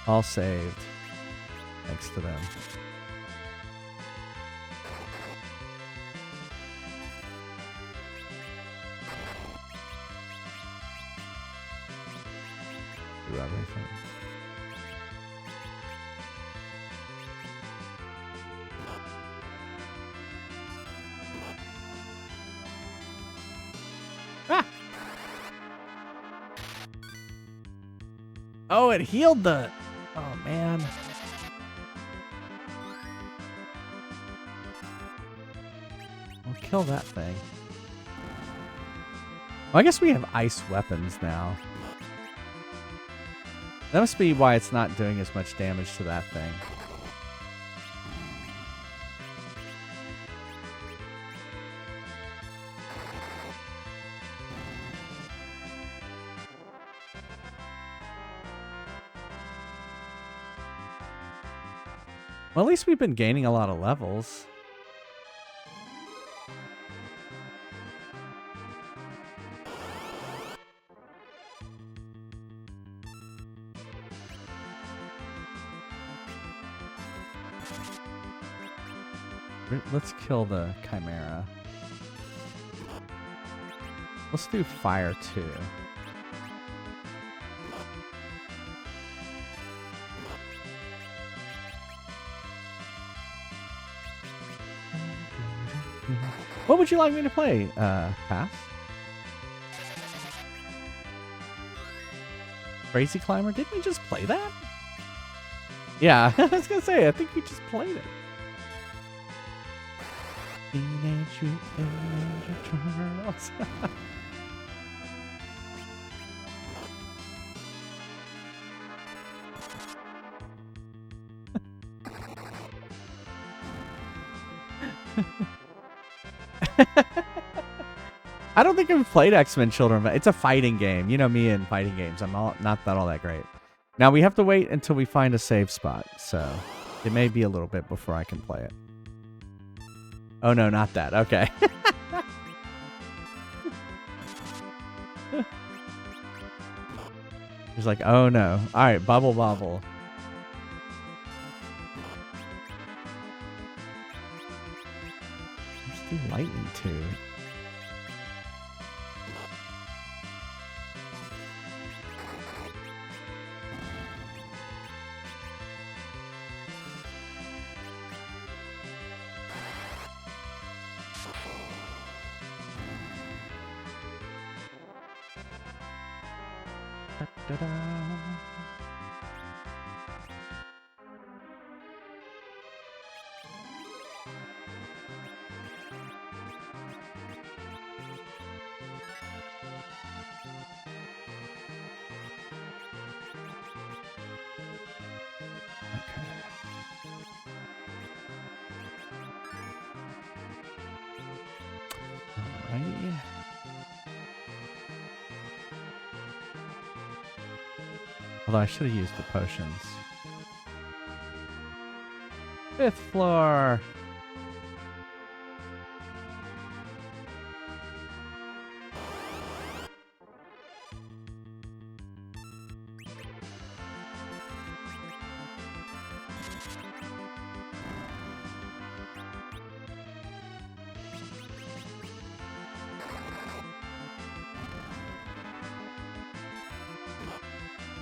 all saved. Thanks to them. Do everything. Ah! Oh, it healed the... Oh, man. We'll kill that thing. Well, I guess we have ice weapons now. That must be why it's not doing as much damage to that thing. Well, at least we've been gaining a lot of levels. Let's kill the Chimera. Let's do fire too. What would you like me to play, Pass? Crazy Climber? Didn't we just play that? Yeah, I was gonna say, I think we just played it. Teenage Mutant Ninja Turtles. I don't think I've played X-Men Children, but it's a fighting game. You know me and fighting games. I'm not all that great. Now we have to wait until we find a save spot, so it may be a little bit before I can play it. Oh no, not that. Okay. He's like, oh no. All right, bubble bobble. Let's do lightning too. Da-da. Alrighty. Although I should have used the potions. 5th floor.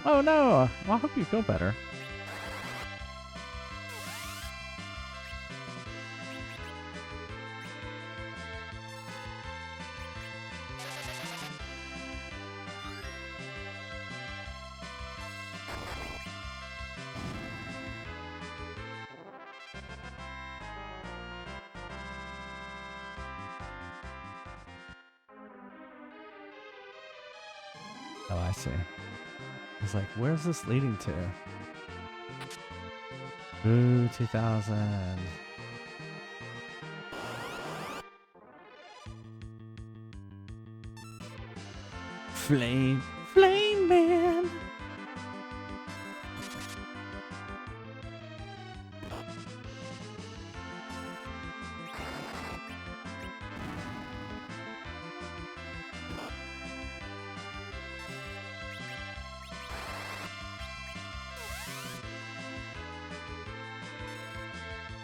Oh no! Well, I hope you feel better. Oh, I see. I was like, where's this leading to? Ooh, 2000. Flame man.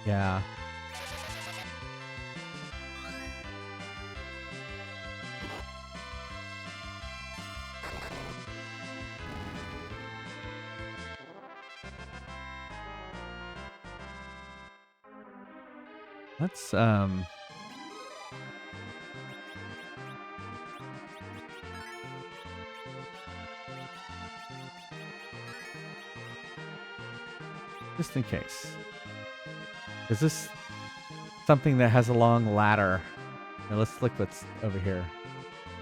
Yeah. Let's just in case. Is this something that has a long ladder? Now let's look what's over here.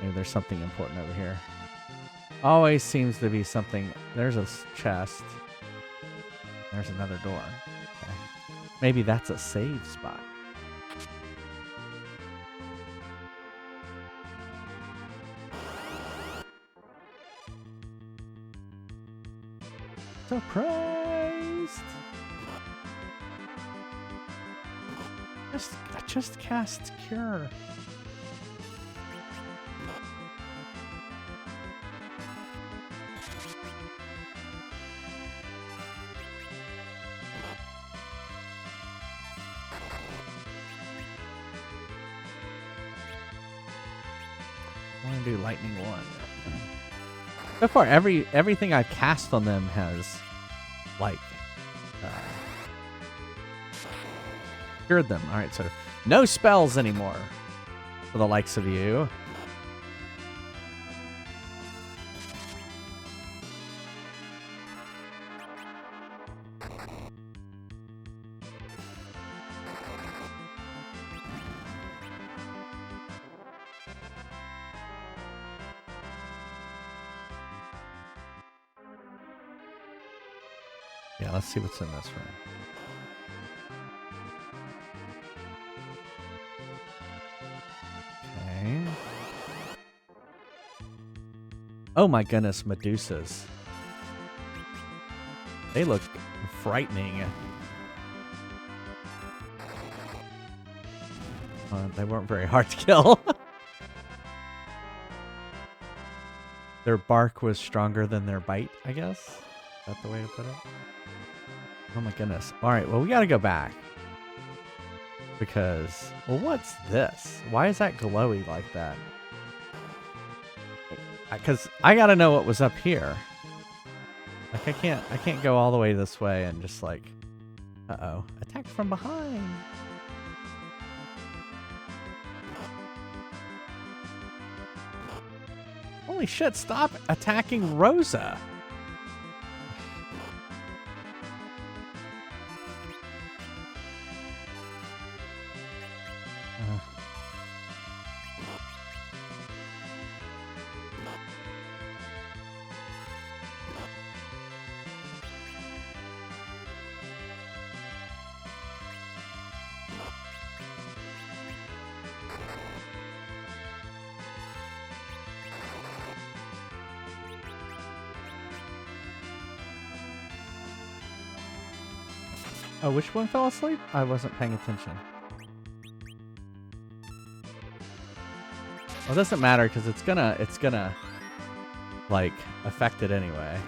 Maybe there's something important over here. Always seems to be something. There's a chest. There's another door. Okay. Maybe that's a save spot. Surprised! I just cast Cure. I want to do Lightning 1. So far, everything I've cast on them has, like, cured them. All right, so no spells anymore for the likes of you. Yeah, let's see what's in this room. Okay. Oh my goodness, Medusas. They look frightening. They weren't very hard to kill. Their bark was stronger than their bite, I guess. Is that the way to put it? Oh my goodness. All right, well, we got to go back. Because, well, what's this? Why is that glowy like that? Because I got to know what was up here. Like, I can't go all the way this way and just like, uh-oh. Attack from behind. Holy shit, stop attacking Rosa. Oh, which one fell asleep? I wasn't paying attention. Well, it doesn't matter because it's gonna like affect it anyway.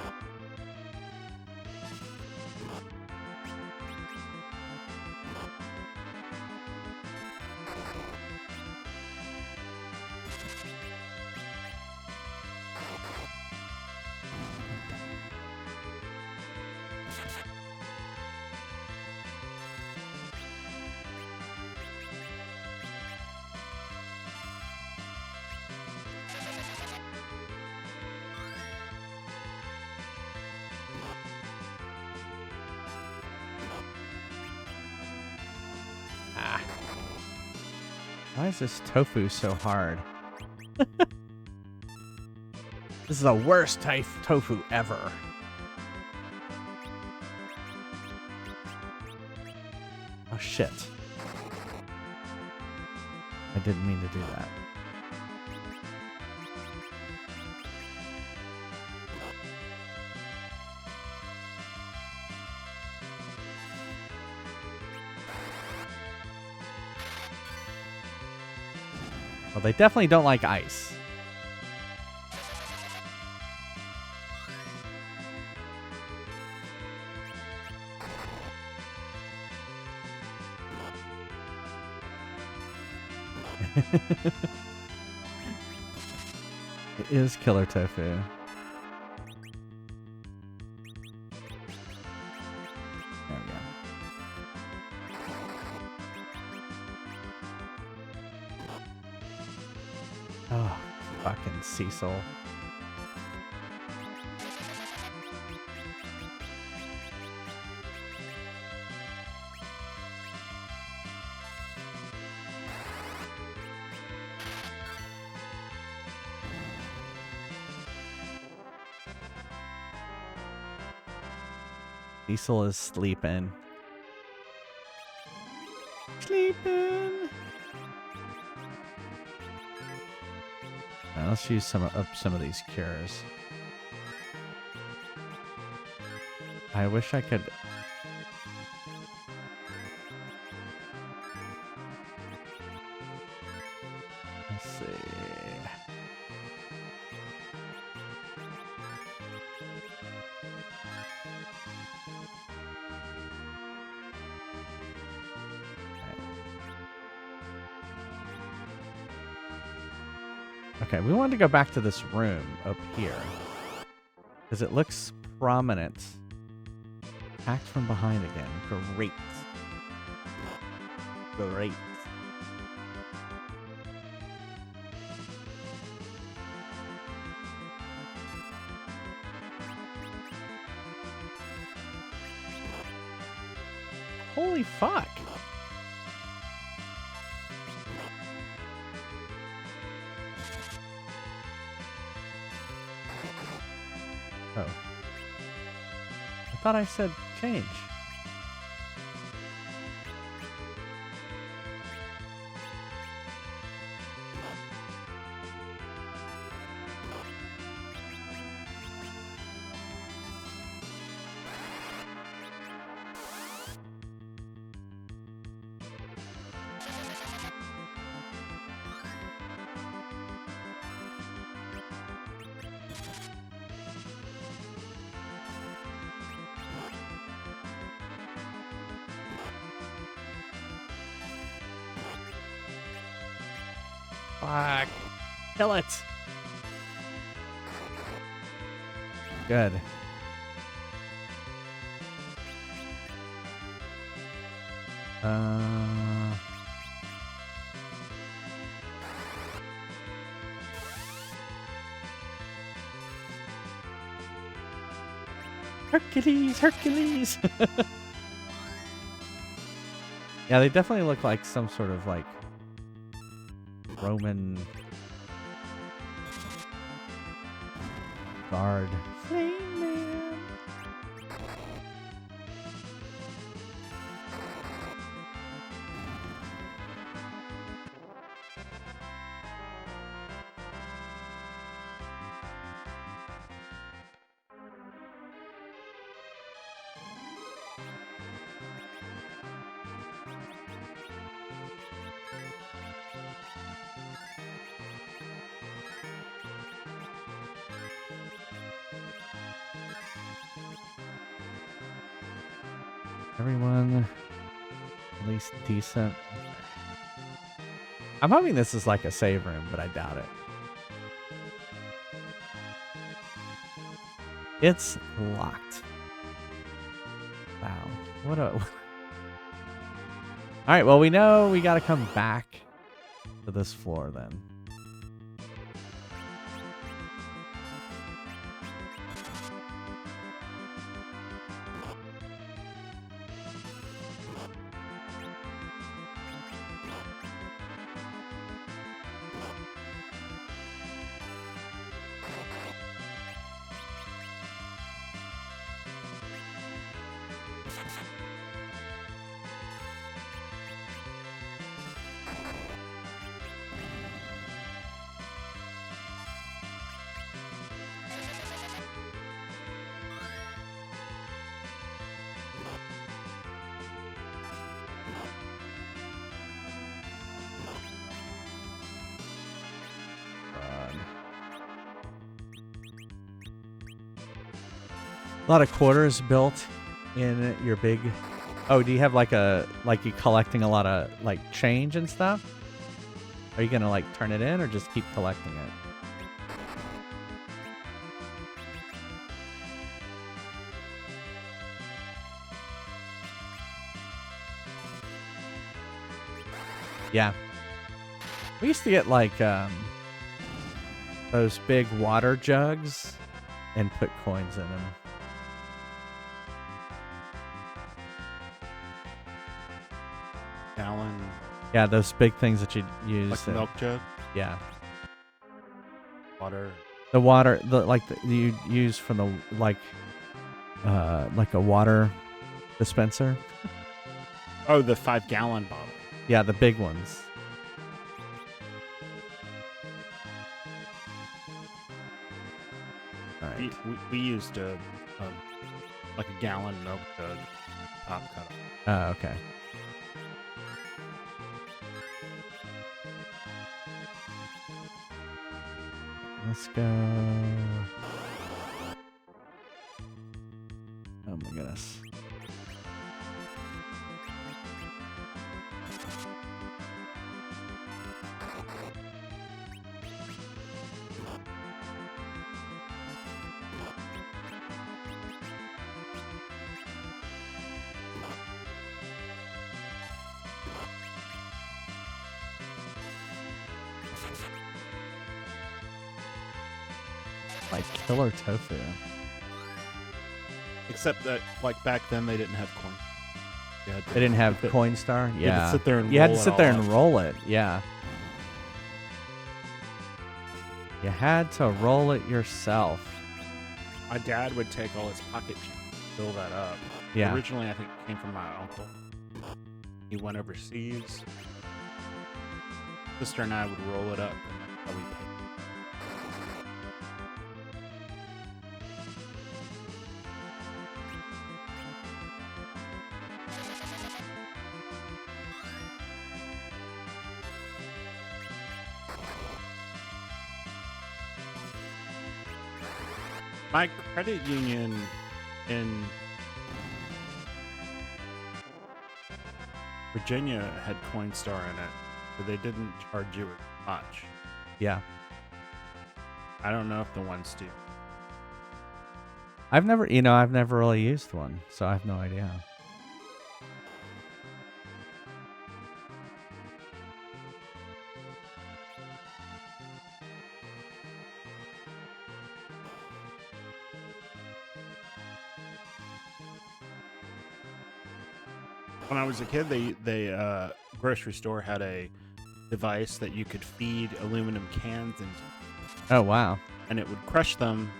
Why is this tofu so hard? This is the worst tofu ever. Oh shit. I didn't mean to do that. Well, they definitely don't like ice. It is killer tofu. There we go. Oh, fucking Cecil. Cecil is sleeping. Sleeping. Right, let's use some of these cures. I wish I could. Let's see. Okay, we wanted to go back to this room up here. Because it looks prominent. Attacked from behind again. Great. Great. Holy fuck. Oh. I thought I said change. Fuck. Kill it. Good. Hercules, Hercules. Yeah, they definitely look like some sort of like Roman guard. Flame Man. Everyone at least decent. I'm hoping this is like a save room, but I doubt it. It's locked. Wow. What a... Alright, well, we know we gotta come back to this floor then. A lot of quarters built in your big. Oh, do you have like you collecting a lot of like change and stuff? Are you gonna like turn it in or just keep collecting it? Yeah. We used to get like those big water jugs and put coins in them. Gallon, Yeah, those big things that you use. like a milk jug, Yeah. water. The water, you use from the like a water dispenser. Oh, the 5-gallon bottle. Yeah, the big ones. All right. We used like a gallon milk jug, top cut off. Oh, okay. Let's go. Oh my goodness. Like killer tofu. Except that, like back then, they didn't have coin. They didn't have But- Coinstar? You had to Yeah. sit there and You had to roll it sit there all and up. roll it. Yeah. You had to roll it yourself. My dad would take all his pocket change, fill that up. Yeah. Originally, I think it came from my uncle. He went overseas. Sister and I would roll it up, and that's how we paid. My credit union in Virginia had Coinstar in it, but they didn't charge you as much. Yeah. I don't know if the ones do. I've never really used one, so I have no idea. When I was a kid, they grocery store had a device that you could feed aluminum cans into, Oh, wow. and it would crush them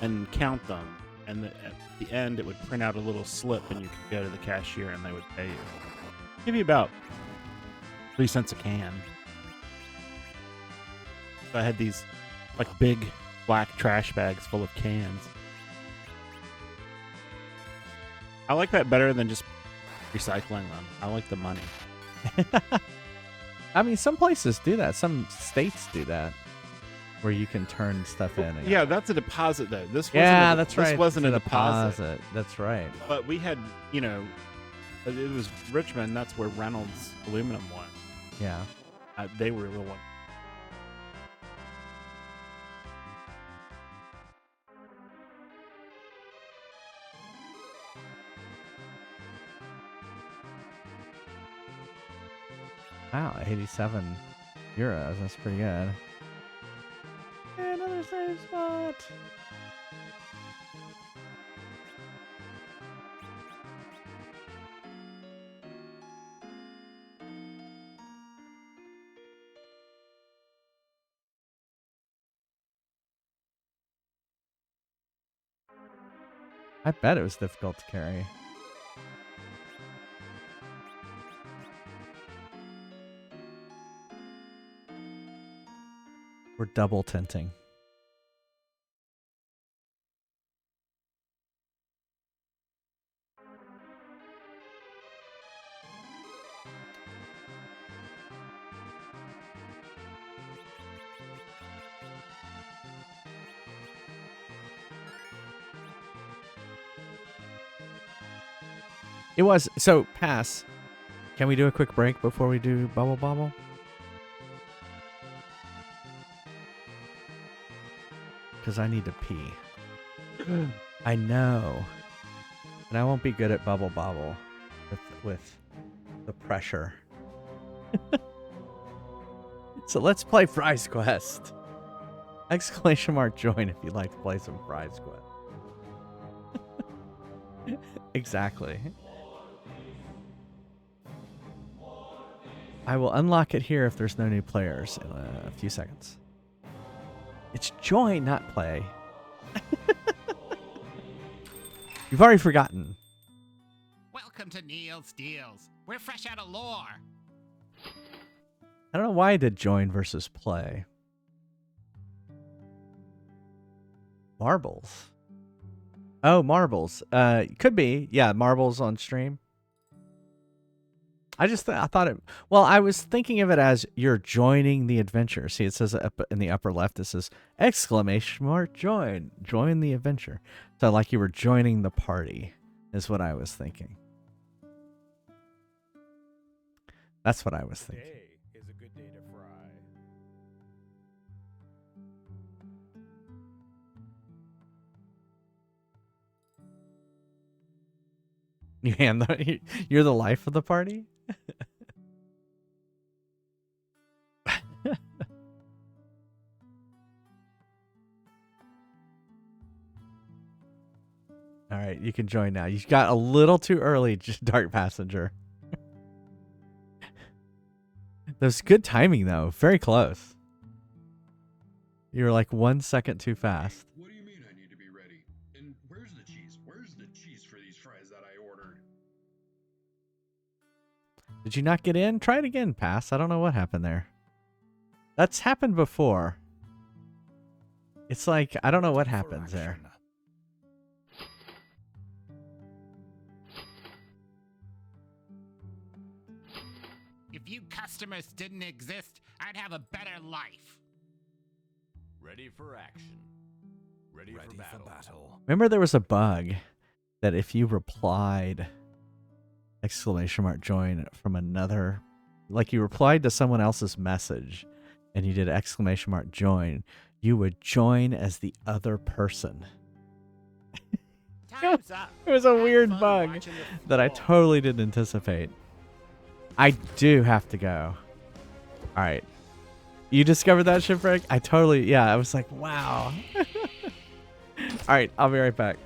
and count them. And at the end, it would print out a little slip, and you could go to the cashier, and they would pay you. Give you about 3 cents a can. So I had these like big black trash bags full of cans. I like that better than just recycling them. I like the money. I mean, some places do that. Some states do that, where you can turn stuff in. And Yeah, that's a deposit though. This wasn't yeah, a, that's this right. wasn't It's a deposit. That's right. But we had, it was Richmond. That's where Reynolds Aluminum was. Yeah. They were the one. Wow, 87 euros. That's pretty good. Another save spot. I bet it was difficult to carry. We're double tinting. It was. So, pass. Can we do a quick break before we do Bubble Bobble? Because I need to pee. I know. And I won't be good at Bubble Bobble with the pressure. So let's play Fries Quest. Exclamation mark join if you'd like to play some Fries Quest. Exactly. I will unlock it here if there's no new players in a few seconds. It's join, not play. You've already forgotten. Welcome to Neil's Deals. We're fresh out of lore. I don't know why I did join versus play. Marbles. Oh, marbles. Could be. Yeah, marbles on stream. I thought it. Well, I was thinking of it as you're joining the adventure. See, it says up in the upper left. It says exclamation mark join. Join the adventure. So like you were joining the party, is what I was thinking. That's what I was thinking. Today is a good day to fry. You hand you're the life of the party. All right, you can join now. You got a little too early, Dark Passenger. That was good timing, though. Very close. You were like 1 second too fast. What do you mean I need to be ready? And where's the cheese? Where's the cheese for these fries that I ordered? Did you not get in? Try it again, Pass. I don't know what happened there. That's happened before. It's like, I don't know what happens there. If you customers didn't exist, I'd have a better life. Ready for action. Ready for battle. Remember there was a bug that if you replied exclamation mark join from another, like you replied to someone else's message and you did exclamation mark join, you would join as the other person. Time's up. It was a Have weird fun bug watching the that I football. totally didn't anticipate. I do have to go. All right. You discovered that, Shipwreck? I totally, yeah, I was like, wow. All right, I'll be right back.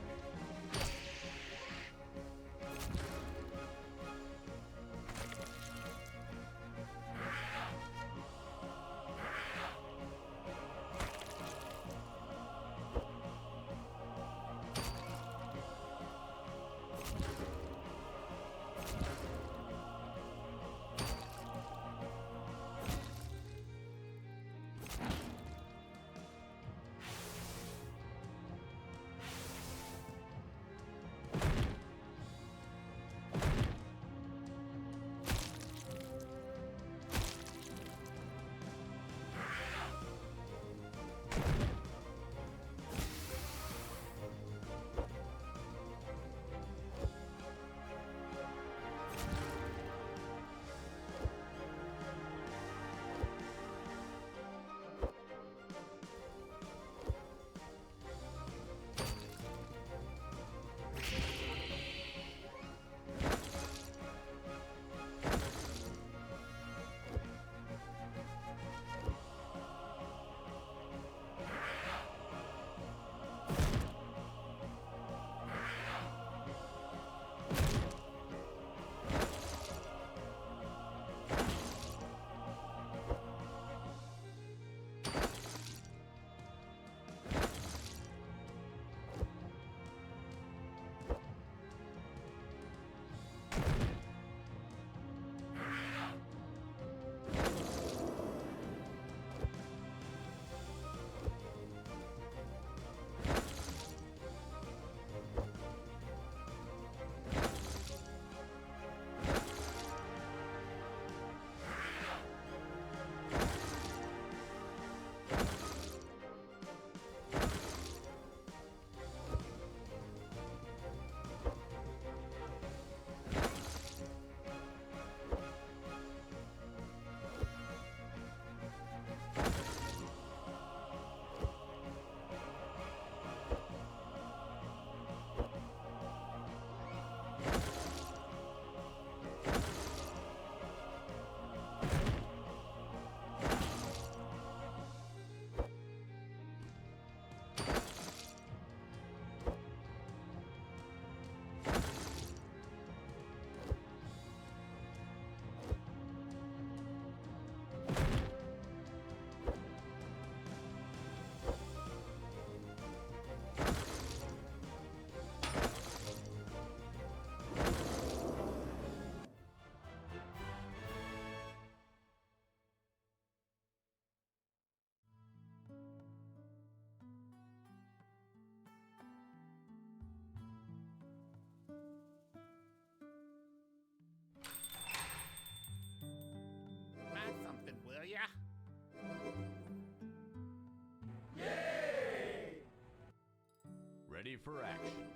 for action.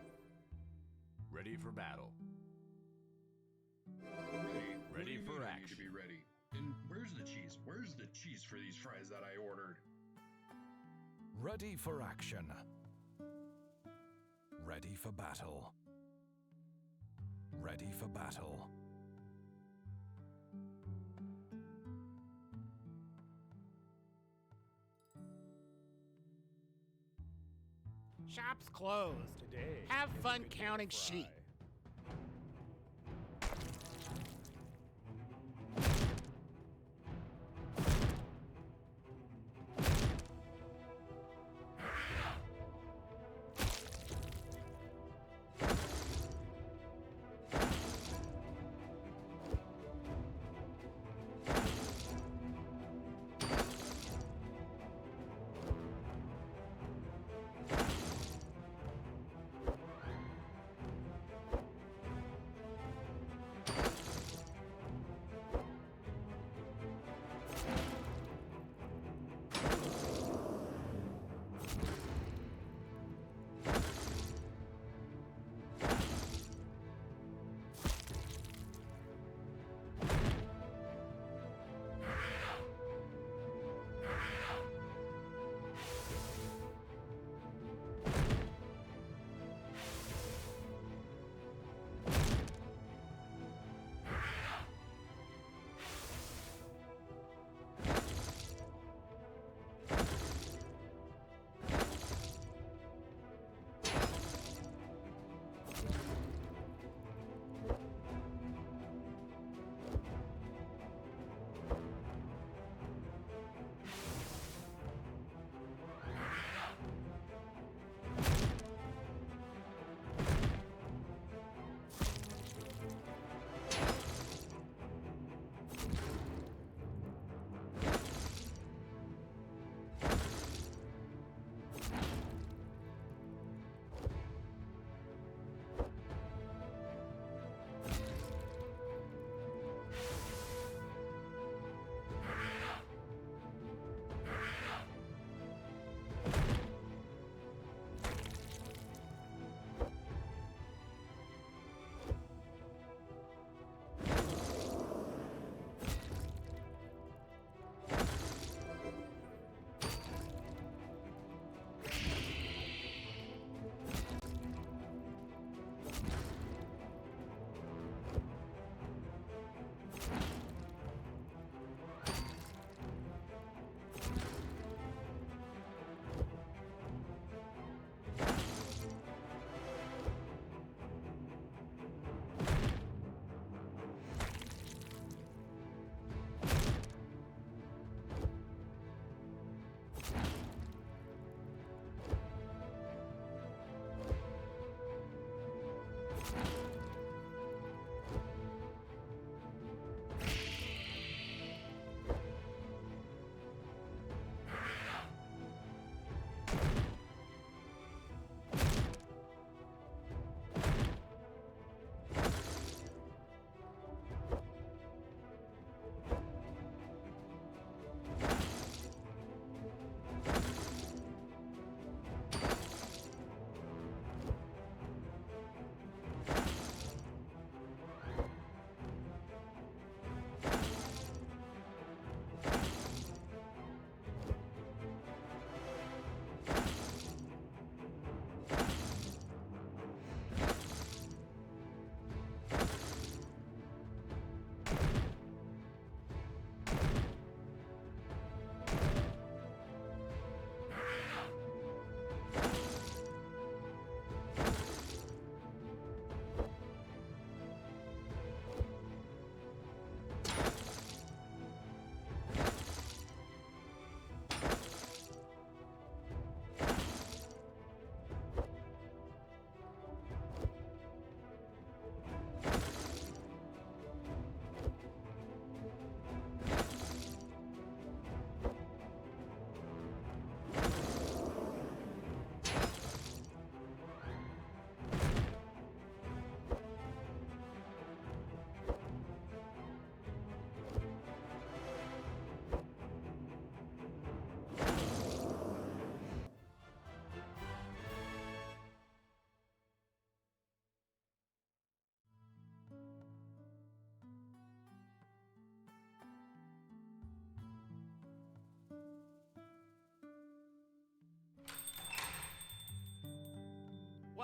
Ready for battle. Ready. Ready What do you for mean I need action. to be ready. And where's the cheese? Where's the cheese for these fries that I ordered? Ready for action. Ready for battle. Ready for battle. Shop's closed. Today. Have is a fun good day to counting fry. sheep.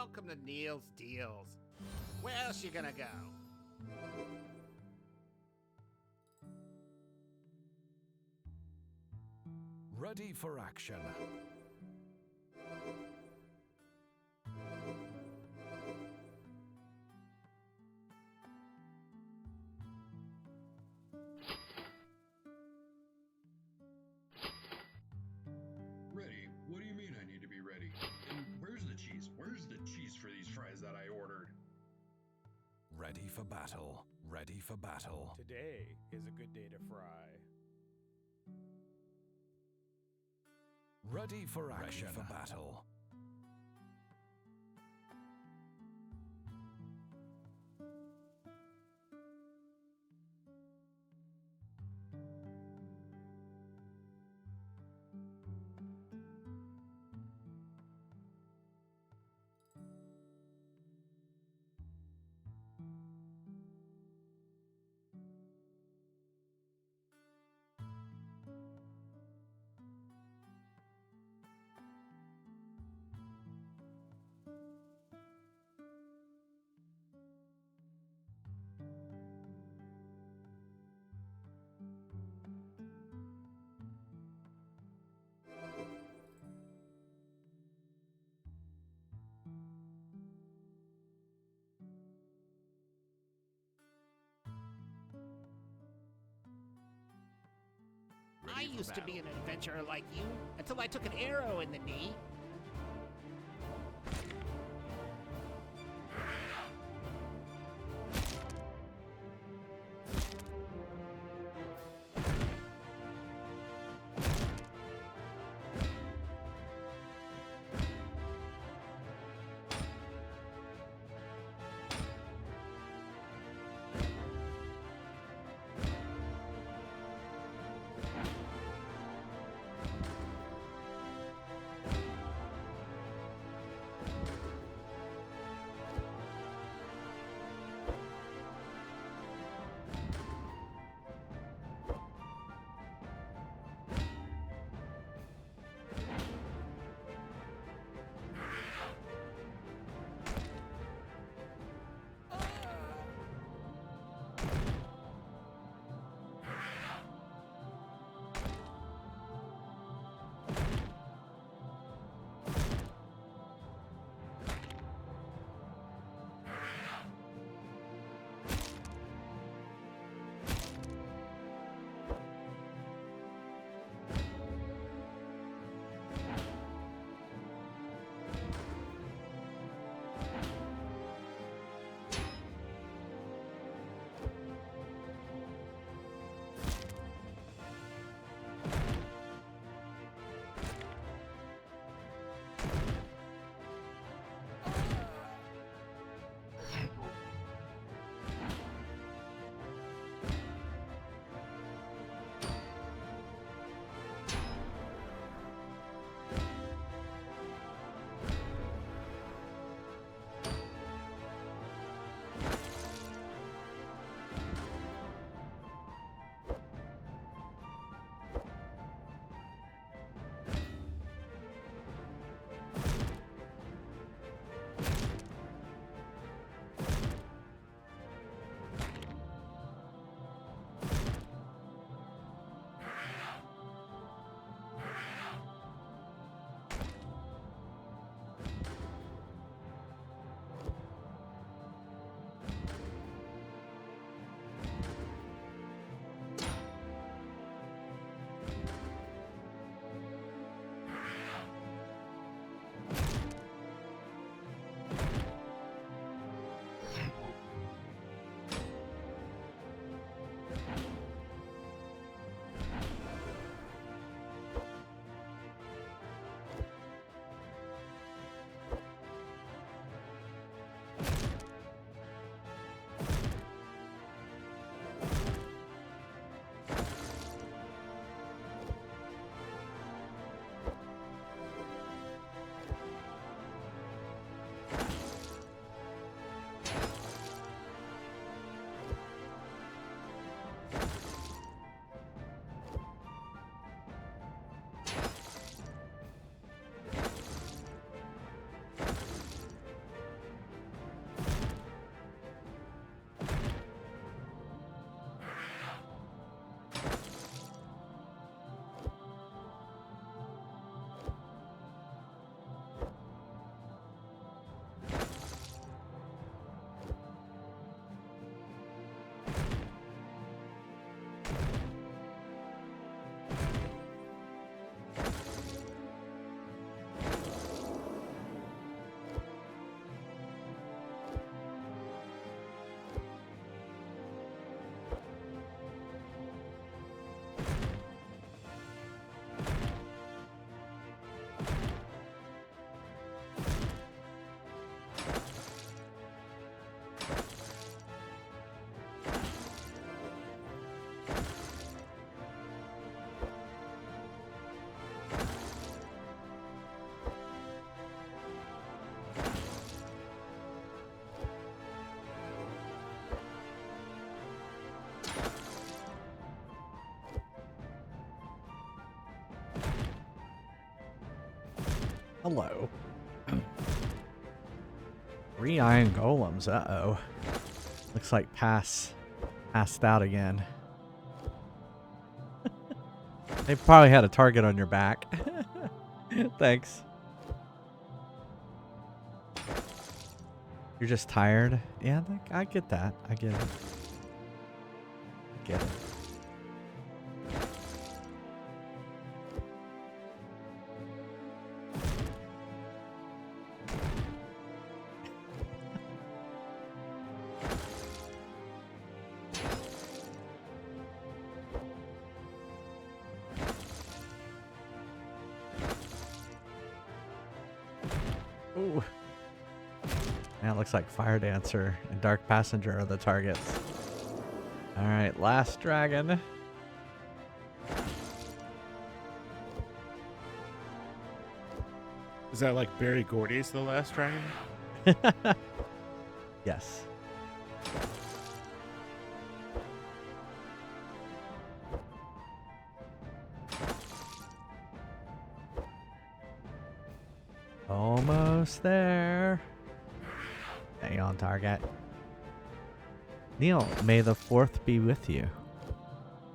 Welcome to Neil's Deals. Where else you gonna go? Ready for action. Ready? What do you mean I need to be ready? And where's the cheese? Where's the cheese for these fries that I ordered? Ready for battle. Ready for battle. Today is a good day to fry. Ready for action. Ready for battle. I used to be an adventurer like you until I took an arrow in the knee. Hello. 3 iron golems. Uh-oh. Looks like passed out again. They probably had a target on your back. Thanks. You're just tired? Yeah, I get that. I get it. I get it. Ooh. Man, it looks like Fire Dancer and Dark Passenger are the targets. Alright, last dragon. Is that like Barry Gordy's The Last Dragon? Yes. Almost there. Stay on target. Neil, may the 4th be with you.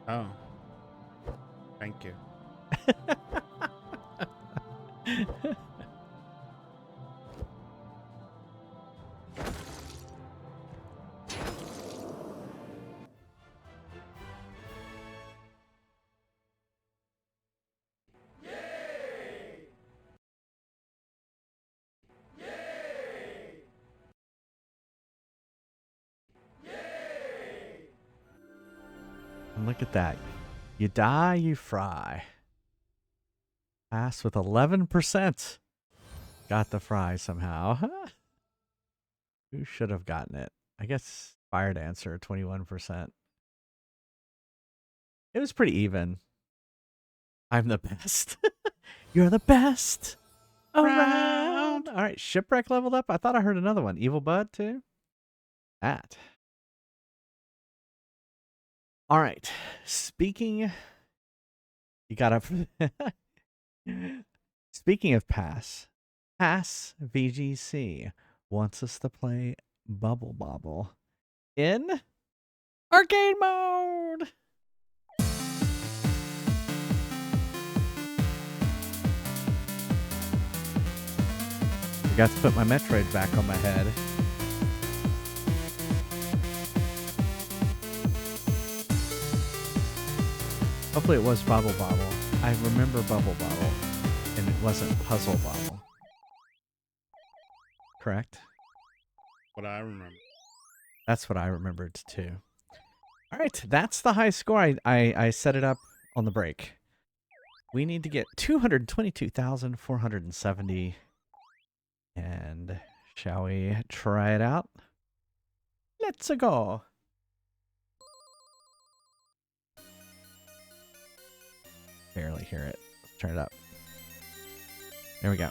Oh. Thank you. And look at that. You die, you fry. Pass with 11%. Got the fry somehow. Who should have gotten it? I guess Fire Dancer, 21%. It was pretty even. I'm the best. You're the best around. All right, Shipwreck leveled up. I thought I heard another one. Evil Bud too. That. All right. Speaking, you got up. Speaking of Pass VGC wants us to play Bubble Bobble in arcade mode. I got to put my Metroid back on my head. Hopefully it was Bubble Bobble. I remember Bubble Bobble, and it wasn't Puzzle Bobble. Correct? What I remember. That's what I remembered too. All right, that's the high score. I set it up on the break. We need to get 222,470. And shall we try it out? Let's go. Barely hear it. Let's turn it up. There we go.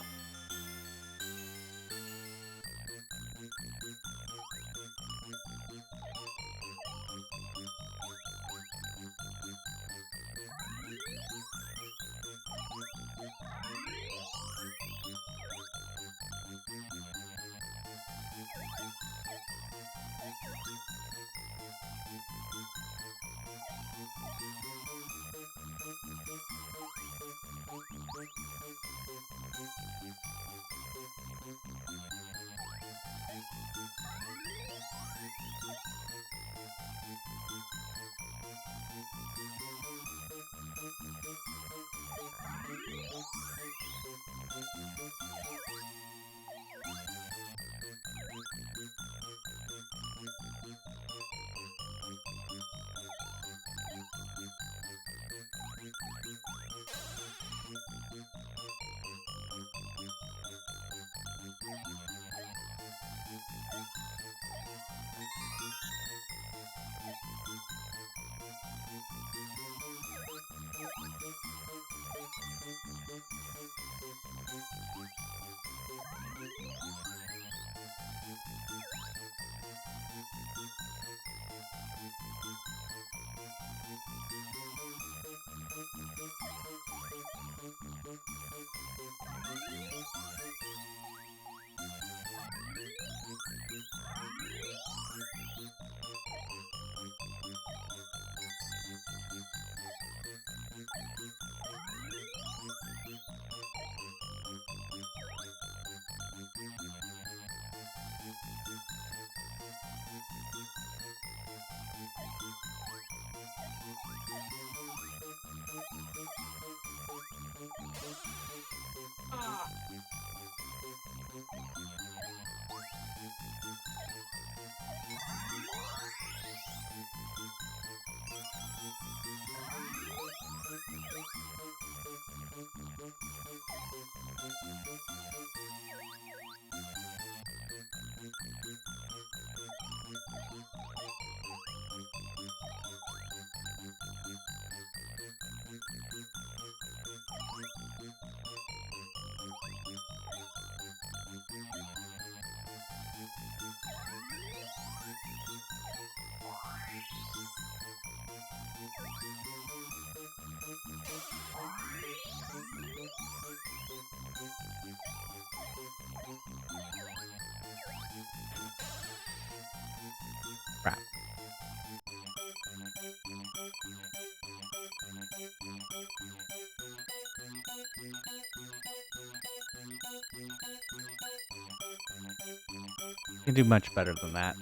can do much better than that.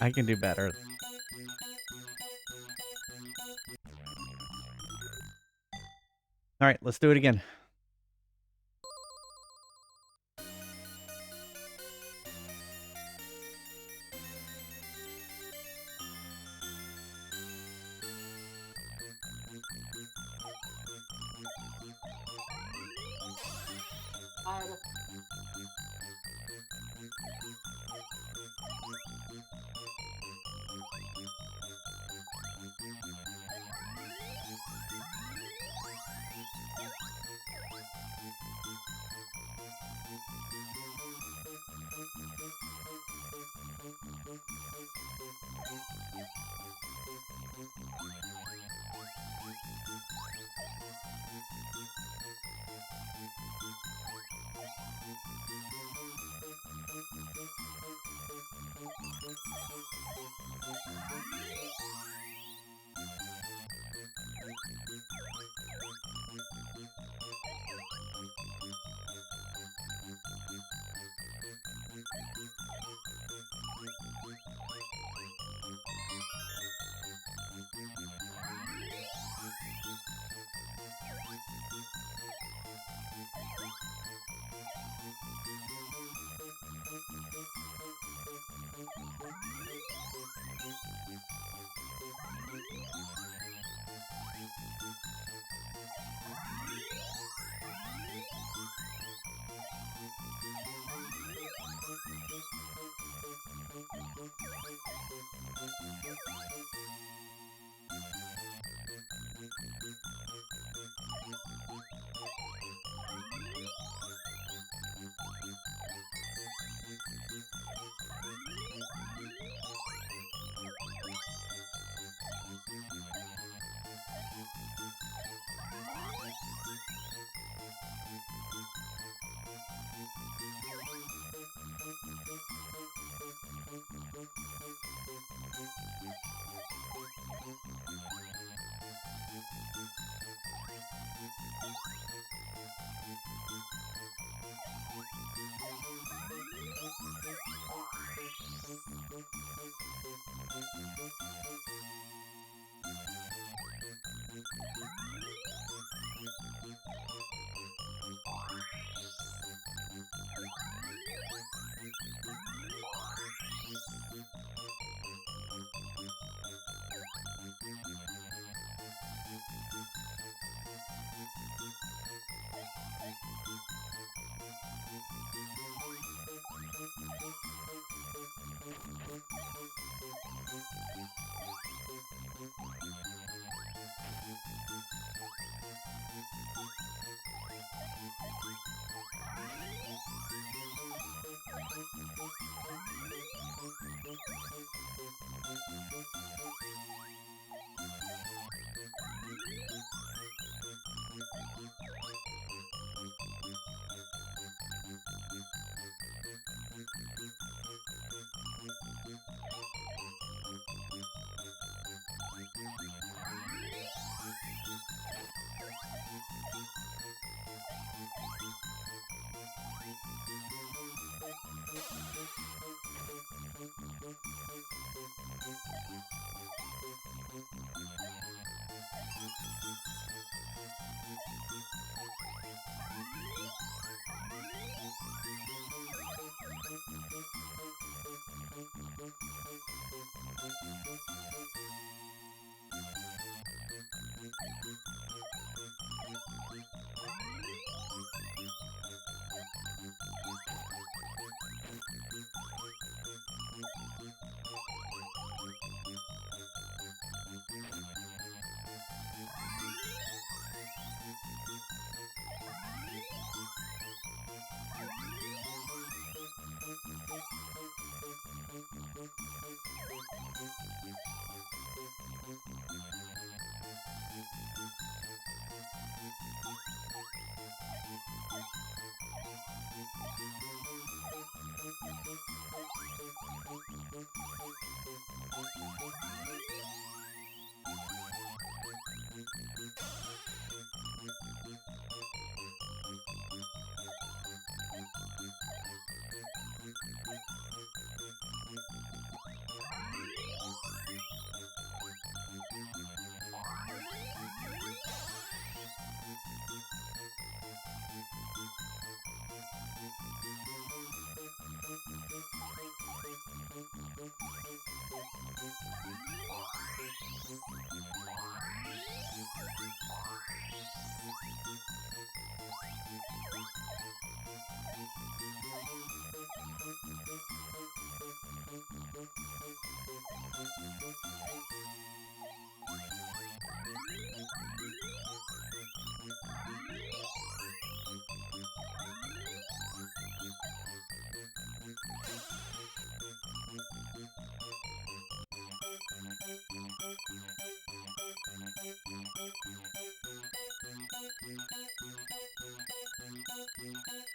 I can do better. All right, let's do it again.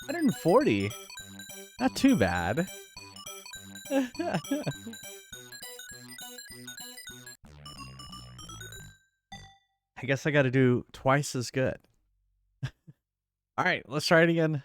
$140. Not too bad. I guess I got to do twice as good. All right, let's try it again.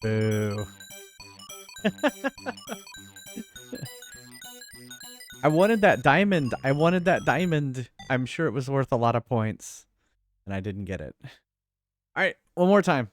Boo. I wanted that diamond. I wanted that diamond. I'm sure it was worth a lot of points. And I didn't get it. All right, one more time.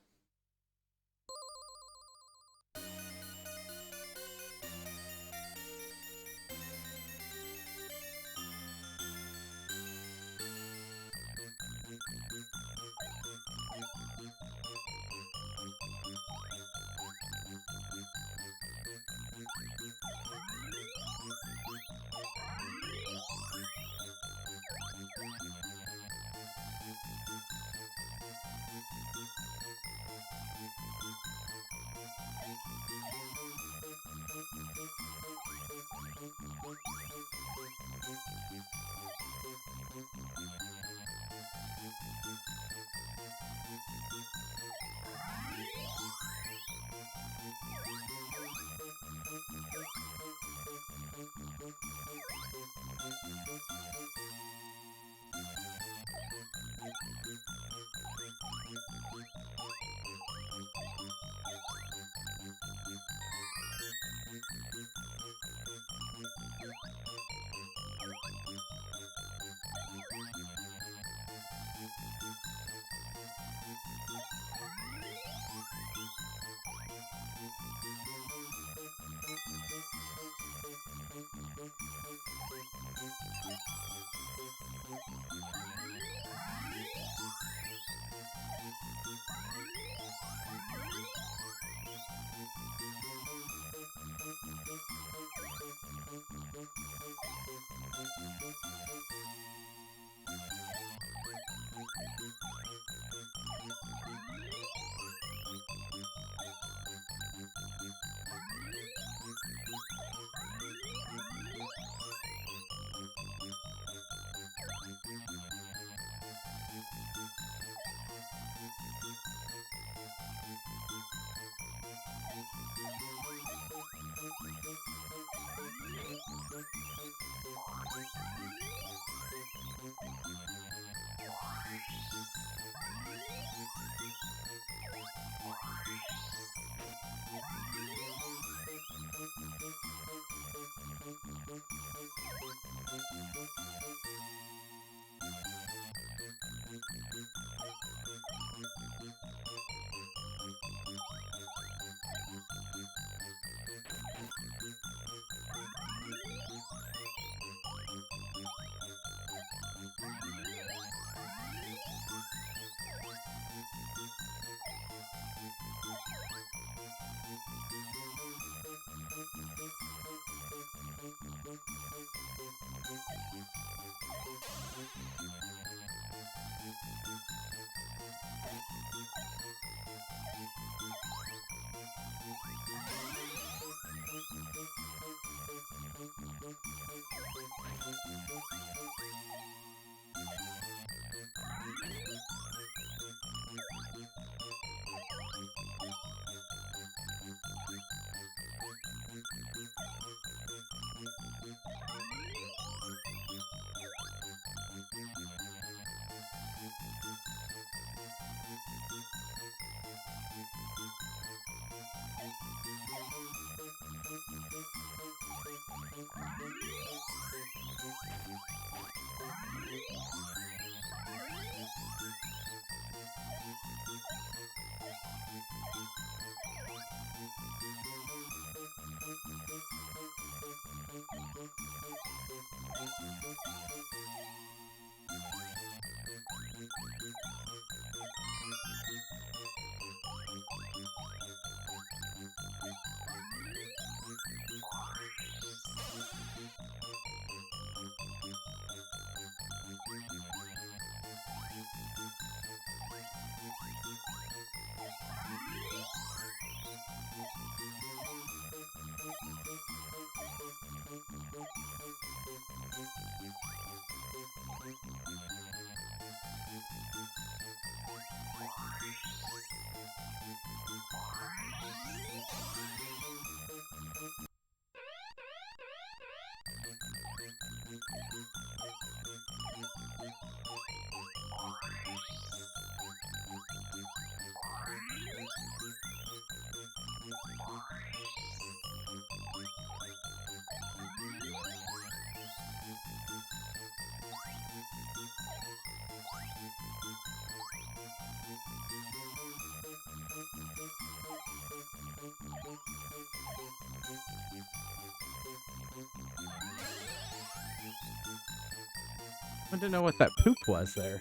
I didn't know what that poop was there.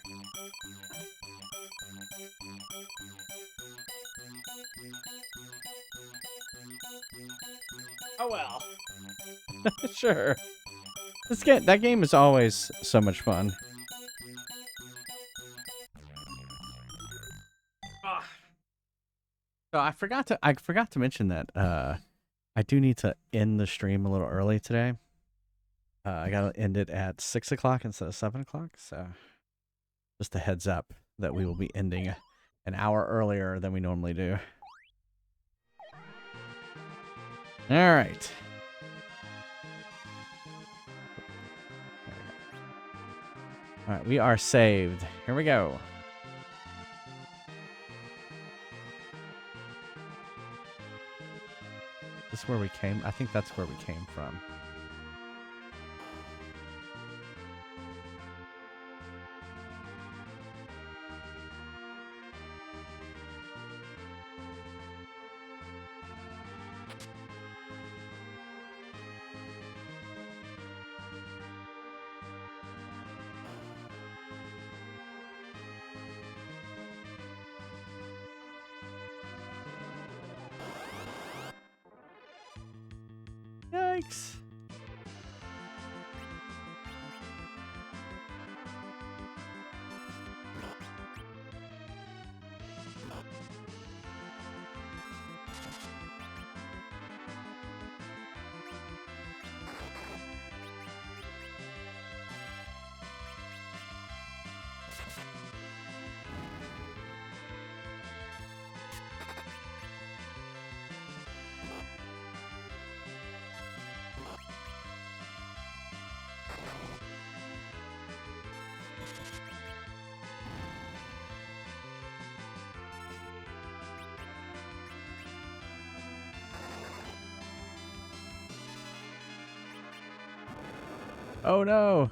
Oh well. Sure. That game is always so much fun. So I forgot to mention that I do need to end the stream a little early today. I gotta end it at 6 o'clock instead of 7 o'clock. So just a heads up that we will be ending an hour earlier than we normally do. All right. All right, we are saved. Here we go. Is this where we came? I think that's where we came from. Yikes. Oh no.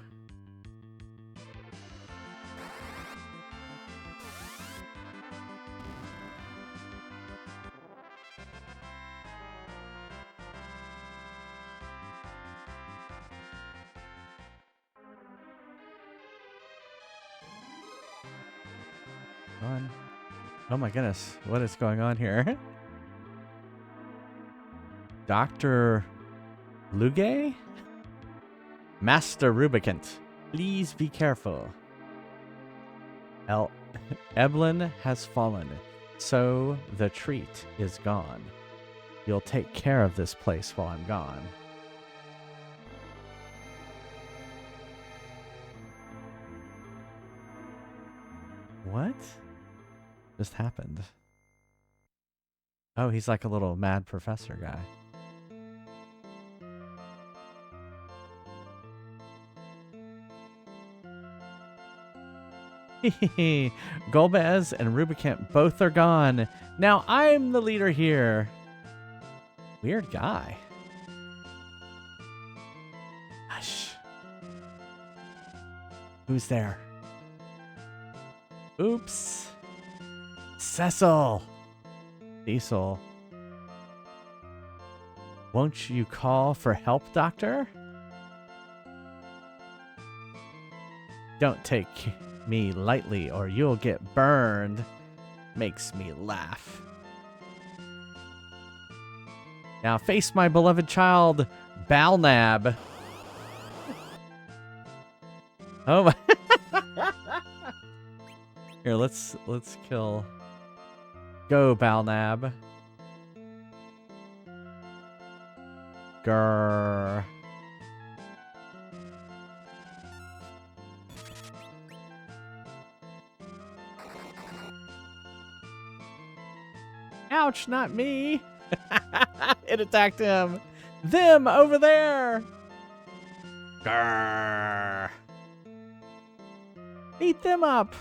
On. Oh my goodness. What is going on here? Dr. Lugay? Master Rubicant, please be careful. Eblin has fallen, so the treat is gone. You'll take care of this place while I'm gone. What just happened? Oh, he's like a little mad professor guy. Golbez and Rubicant both are gone. Now I'm the leader here. Weird guy. Hush. Who's there? Oops. Cecil. Cecil. Won't you call for help, Doctor? Don't take me lightly or you'll get burned. Makes me laugh. Now face my beloved child, Balnab. Oh my. Here, let's kill. Go, Balnab. Grrr. Ouch, not me. It attacked him. Them over there. Grrr. Beat them up.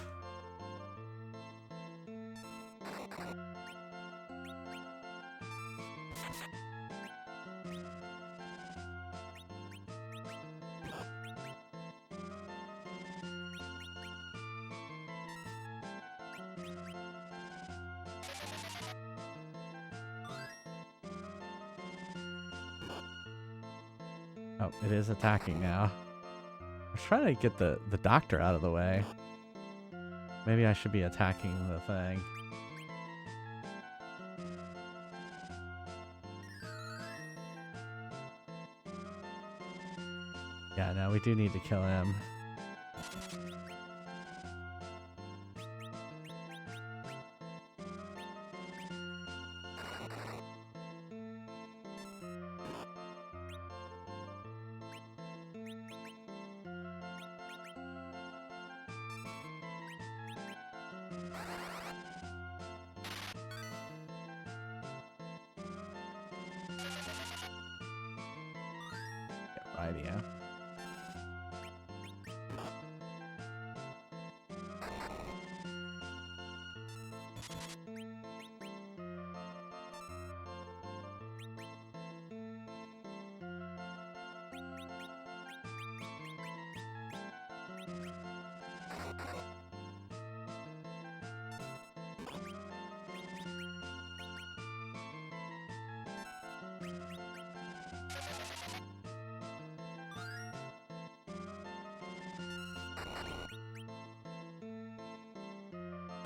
Oh, it is attacking now. I was trying to get the doctor out of the way. Maybe I should be attacking the thing. Yeah, no, we do need to kill him. Right, yeah.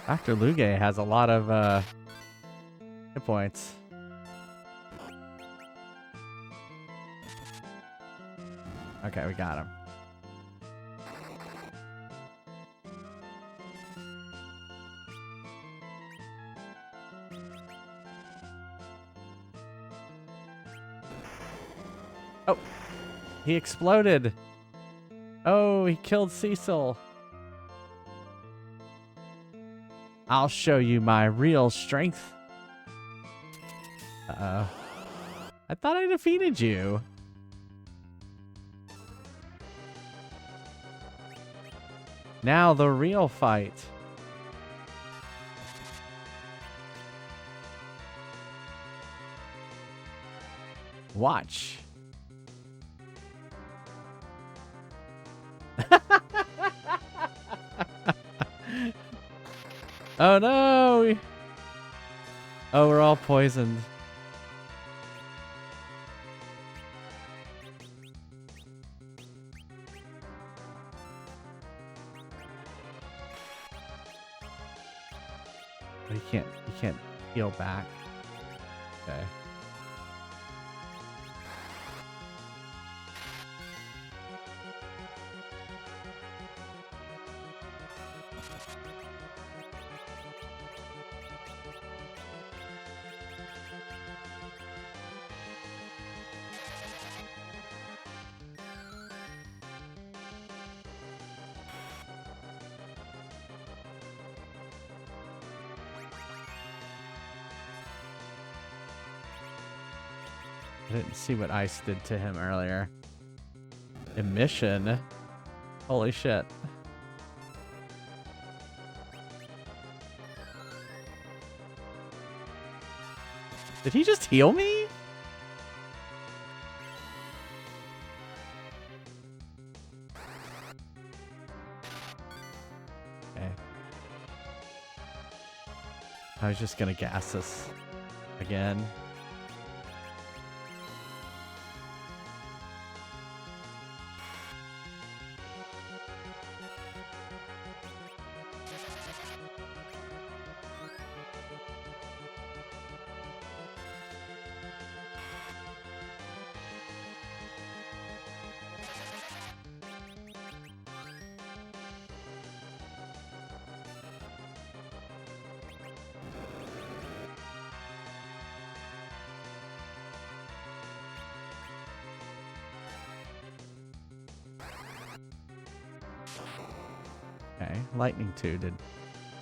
Dr. Luge has a lot of hit points. Okay, we got him. Oh, he exploded. Oh, he killed Cecil. I'll show you my real strength. Uh-oh. I thought I defeated you. Now the real fight. Watch. Oh no! Oh, we're all poisoned. You can't heal back. Okay. I didn't see what ice did to him earlier. Emission? Holy shit. Did he just heal me? Okay. I was just gonna gas us again. Okay, lightning 2 did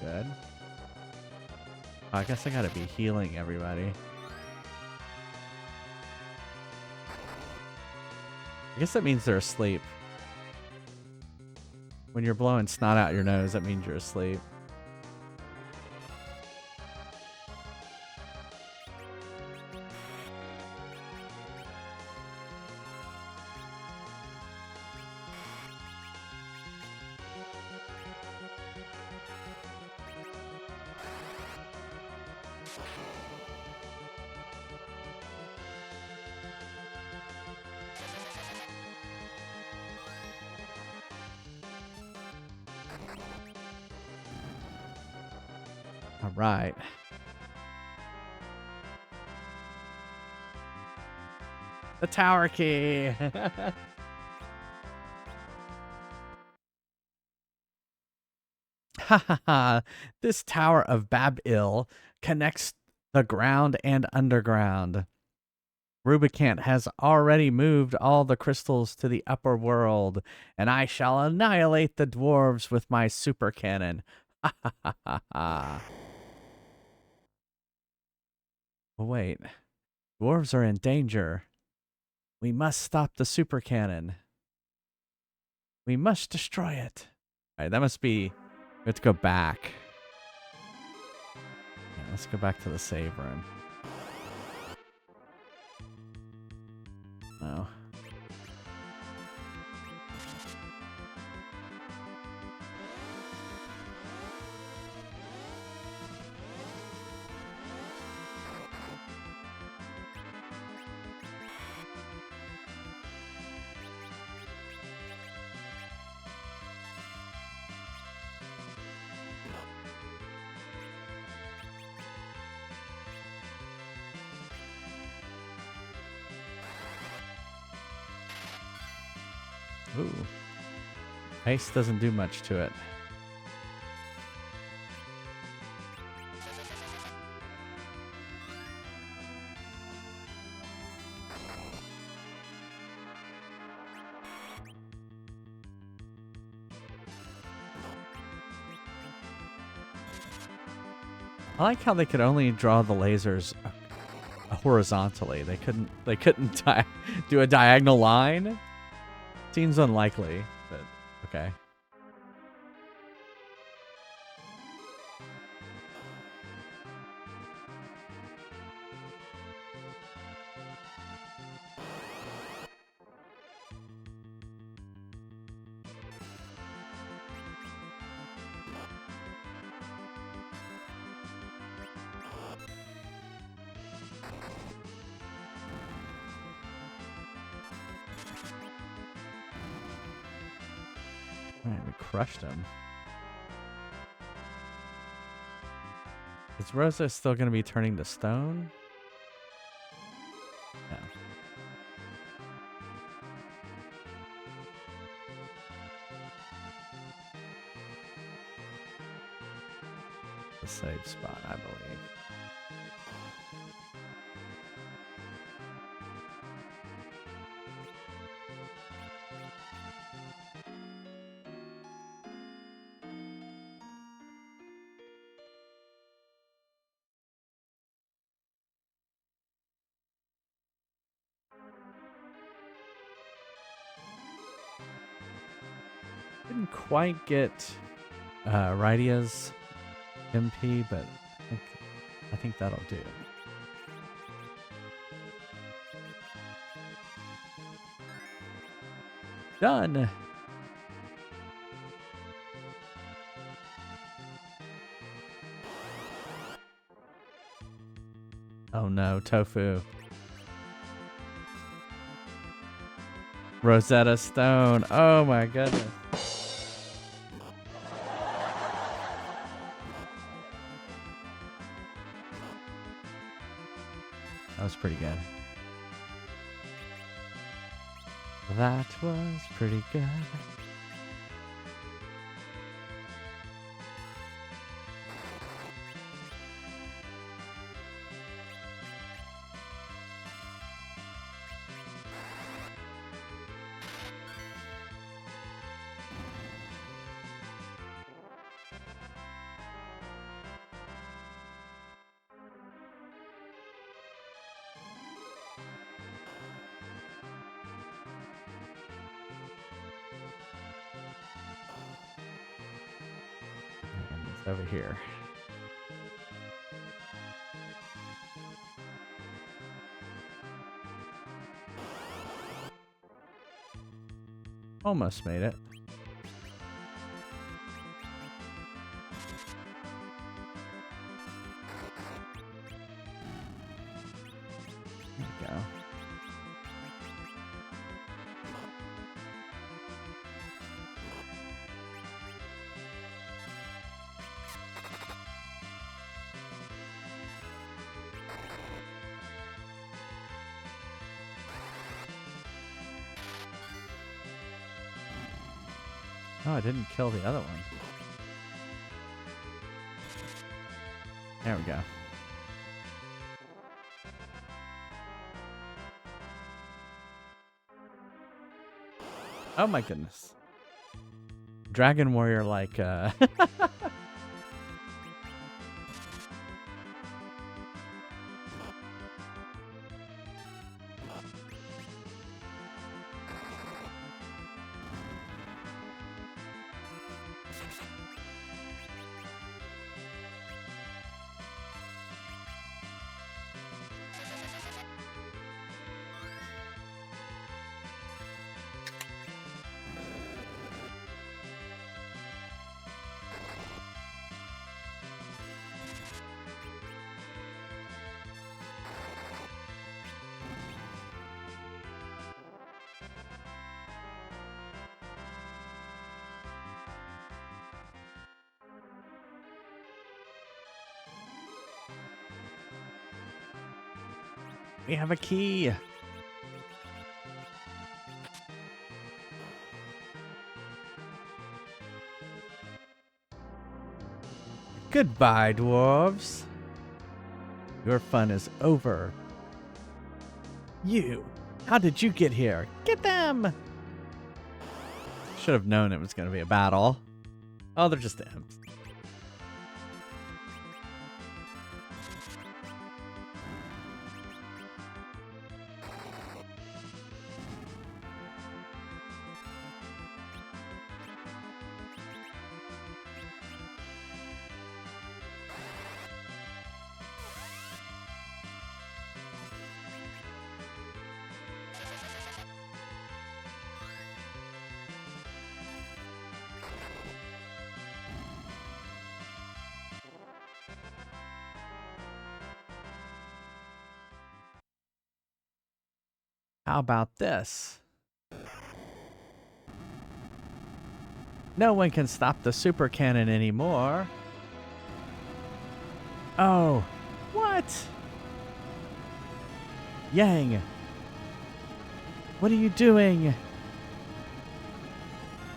good. Oh, I guess I gotta be healing everybody. I guess that means they're asleep. When you're blowing snot out your nose, that means you're asleep. right. The tower key. Ha ha ha. This Tower of Babil connects the ground and underground. Rubicant has already moved all the crystals to the upper world, and I shall annihilate the dwarves with my super cannon. Ha ha ha ha ha. Oh, wait. Dwarves are in danger. We must stop the super cannon. We must destroy it. All right, that must be... We have to go back. Yeah, let's go back to the save room. No. Ooh. Haste doesn't do much to it. I like how they could only draw the lasers horizontally. They couldn't do a diagonal line. Seems unlikely, but okay. Alright, we crushed him. Is Rosa still going to be turning to stone? No. The save spot, I believe. Didn't quite get Rydia's MP, but I think that'll do. Done. Oh no, Tofu. Rosetta Stone. Oh my goodness. That was pretty good. That was pretty good. And it's over here. Almost made it. There we go. Oh, I didn't kill the other one. There we go. Oh my goodness. Dragon Warrior like we have a key. Goodbye, dwarves. Your fun is over. You, how did you get here? Get them! Should have known it was going to be a battle. Oh, they're just imps. How about this? No one can stop the super cannon anymore. Oh, what? Yang, what are you doing?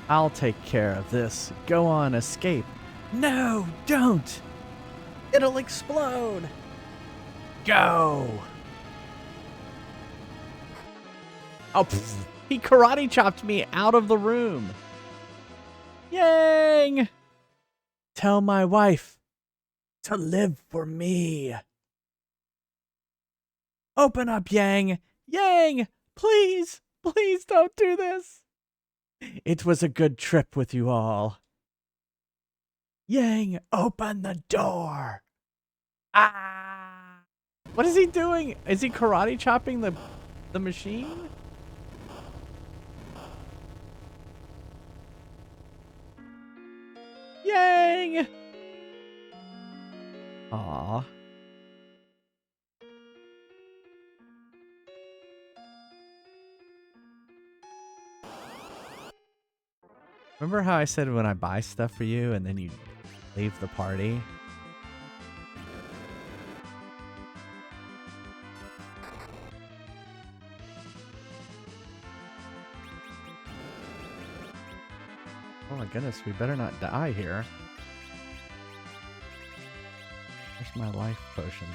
I'll take care of this. Go on, escape. No, don't. It'll explode. Go. Oh, pfft. He karate chopped me out of the room. Yang! Tell my wife to live for me. Open up, Yang. Yang, please, please don't do this. It was a good trip with you all. Yang, open the door. Ah! What is he doing? Is he karate chopping the machine? Yang! Aw. Remember how I said when I buy stuff for you and then you leave the party? Oh my goodness, we better not die here. Where's my life potions?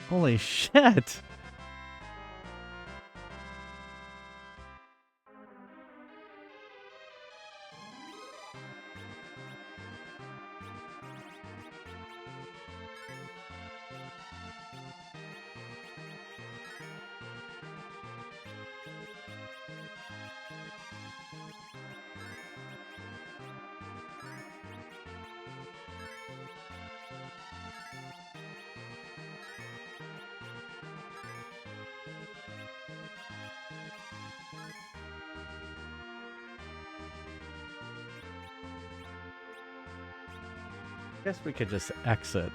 Holy shit! Guess we could just exit.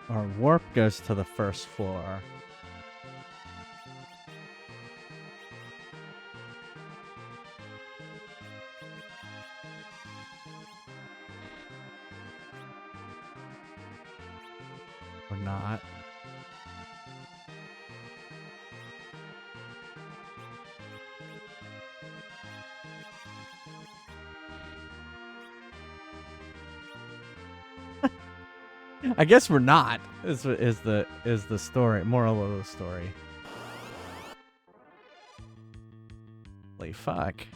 Our warp goes to the first floor. Or not. I guess we're not. Is the story, moral of the story. Holy fuck.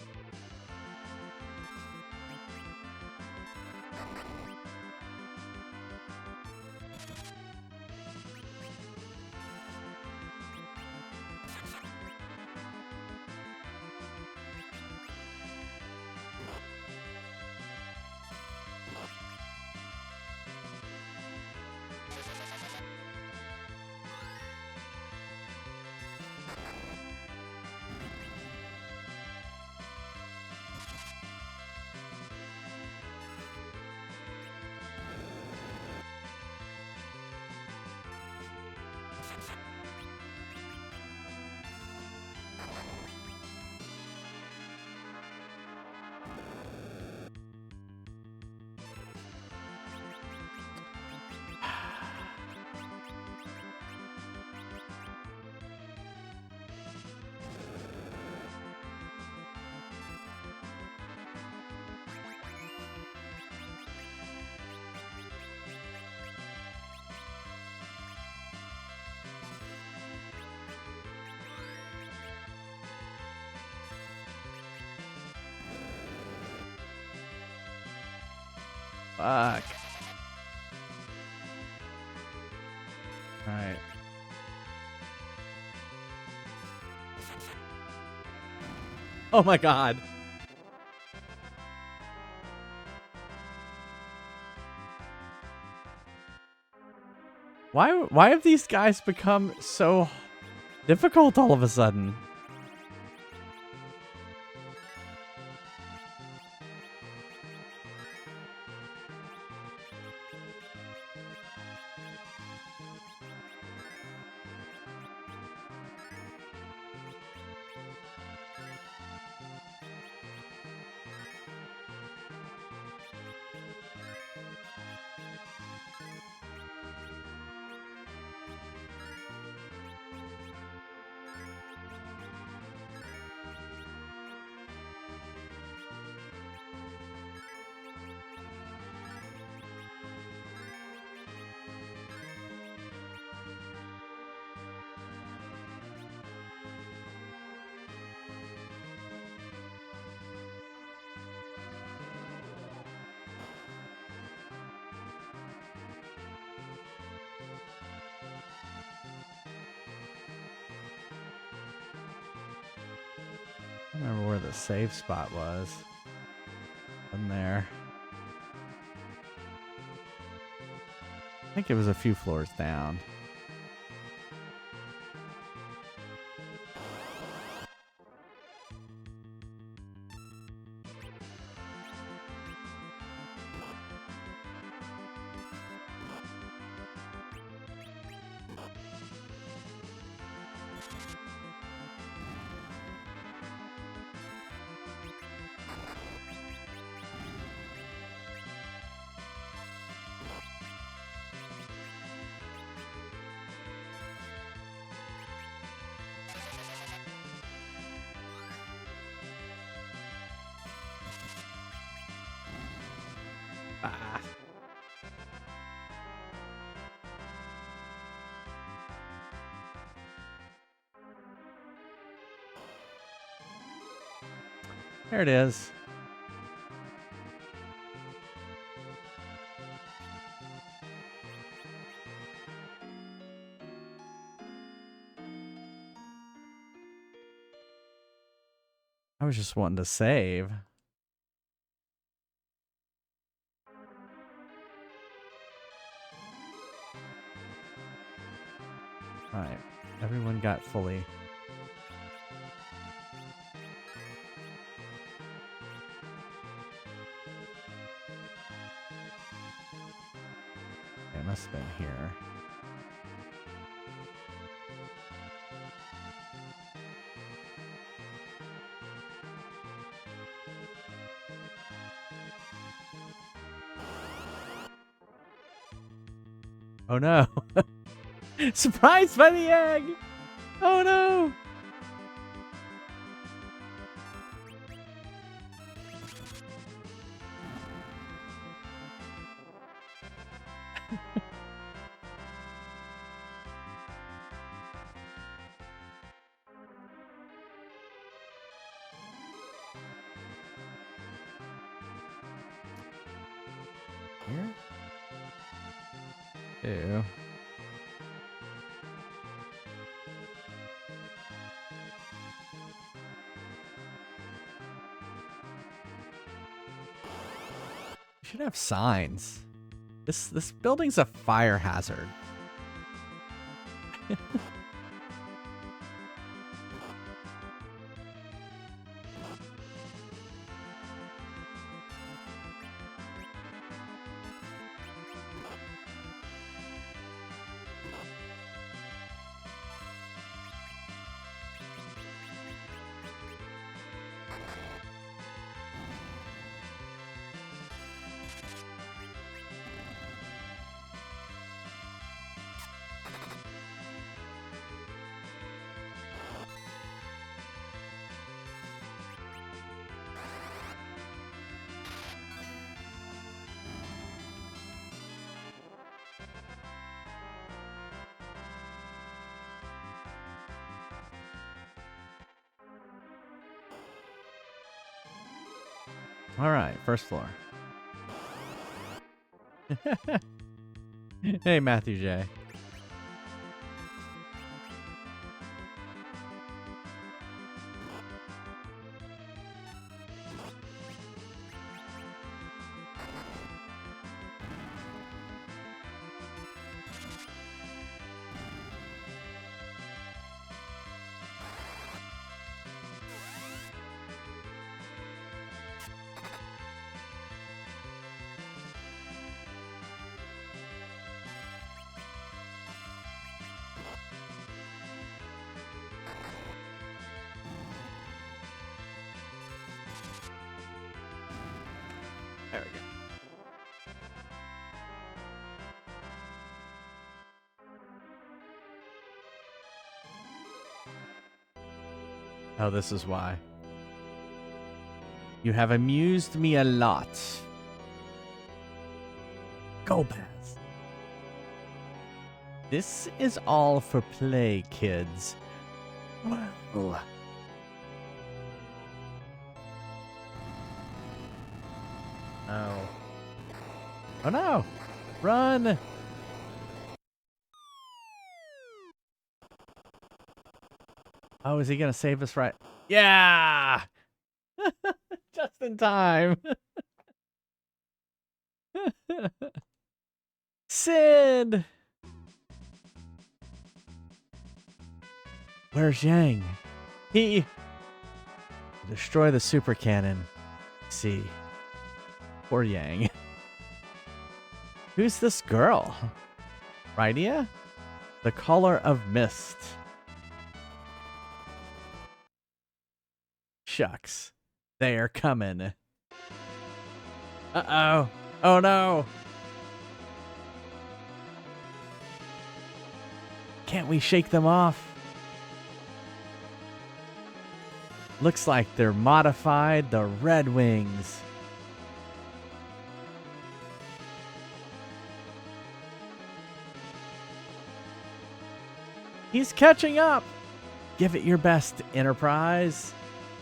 Fuck. Alright. Oh my god. Why have these guys become so difficult all of a sudden? I don't remember where the save spot was. In there. I think it was a few floors down. Ah. There it is. I was just wanting to save. Alright. Everyone got fully. It must have been here. Oh no. Surprised by the egg! Oh no! Here? Ew. We should have signs. This building's a fire hazard. All right, first floor. Hey, Matthew J. There we go. Oh, this is why. You have amused me a lot. Go, Baz. This is all for play, kids. Well. Oh. Oh no! Run! Oh, is he gonna save us right? Yeah! Just in time. Sid! Where's Yang? He... Destroy the super cannon. See. Poor Yang. Who's this girl? Rydia? The Caller of Mist. Shucks. They are coming. Uh-oh. Oh no. Can't we shake them off? Looks like they're modified the Red Wings. He's catching up. Give it your best, Enterprise.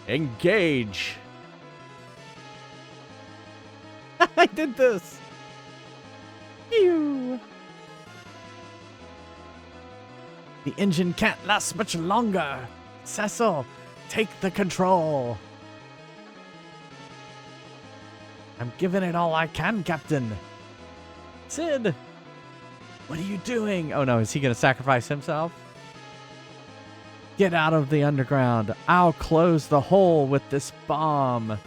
Engage. I did this. Phew. The engine can't last much longer. Cecil, take the control. I'm giving it all I can, Captain. Sid, what are you doing? Oh no, is he going to sacrifice himself? Get out of the underground. I'll close the hole with this bomb.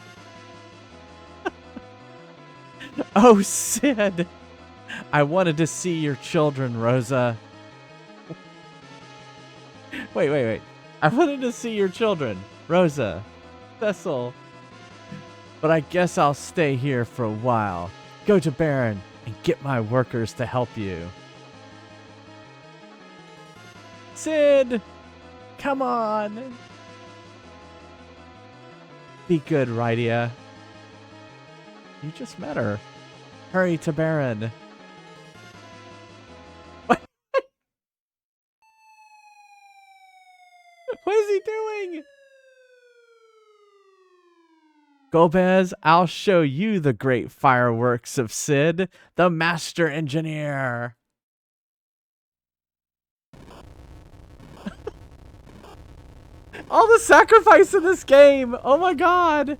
Oh, Sid. I wanted to see your children, Rosa. Wait. I wanted to see your children, Rosa, Cecil. But I guess I'll stay here for a while. Go to Baron and get my workers to help you. Sid, come on. Be good, Rydia. You just met her. Hurry to Baron. What? What is he doing? Gomez, I'll show you the great fireworks of Sid, the master engineer. All the sacrifice in this game. Oh my god.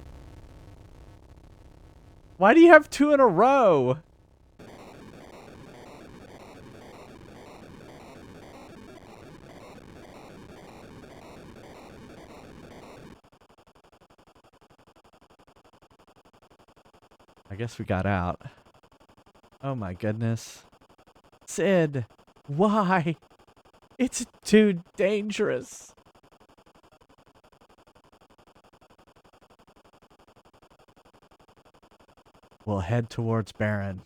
Why do you have 2 in a row? I guess we got out. Oh my goodness. Sid, why? It's too dangerous. We'll head towards Baron.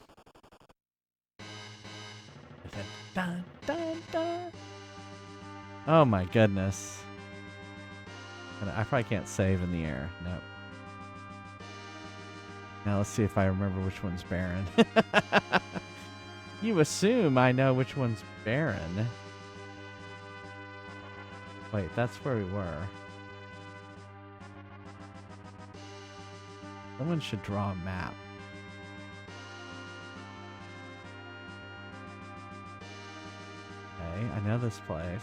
Dun, dun, dun. Oh my goodness. I probably can't save in the air. Nope. Now let's see if I remember which one's Baron. You assume I know which one's Baron. Wait, that's where we were. Someone should draw a map. Okay, I know this place.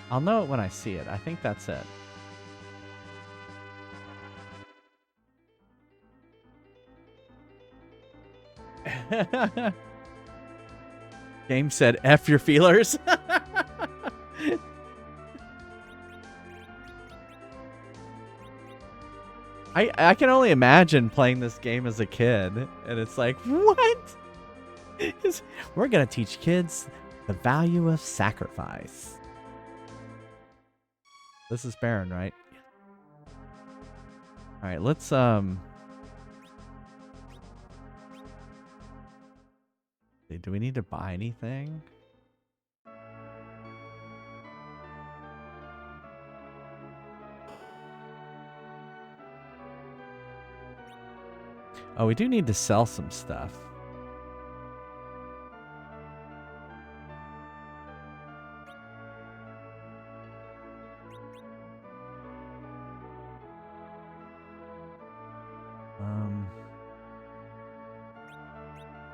I'll know it when I see it. I think that's it. Game said, F your feelers. I can only imagine playing this game as a kid. And it's like, what? We're going to teach kids the value of sacrifice. This is Baron, right? All right, let's do we need to buy anything? Oh, we do need to sell some stuff.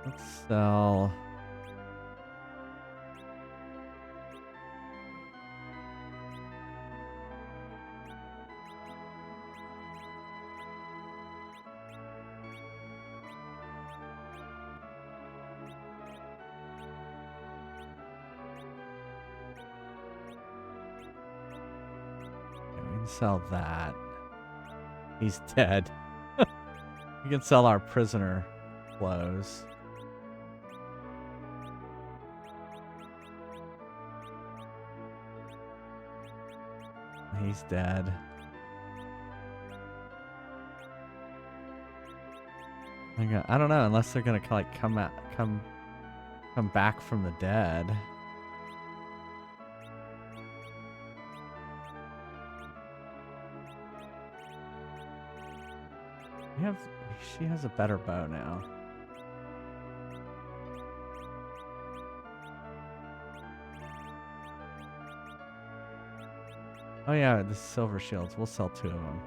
Let's sell. We can sell that. He's dead. We can sell our prisoner clothes. He's dead. I don't know, unless they're gonna like come back from the dead. She has a better bow now. Oh yeah, the silver shields. We'll sell 2 of them.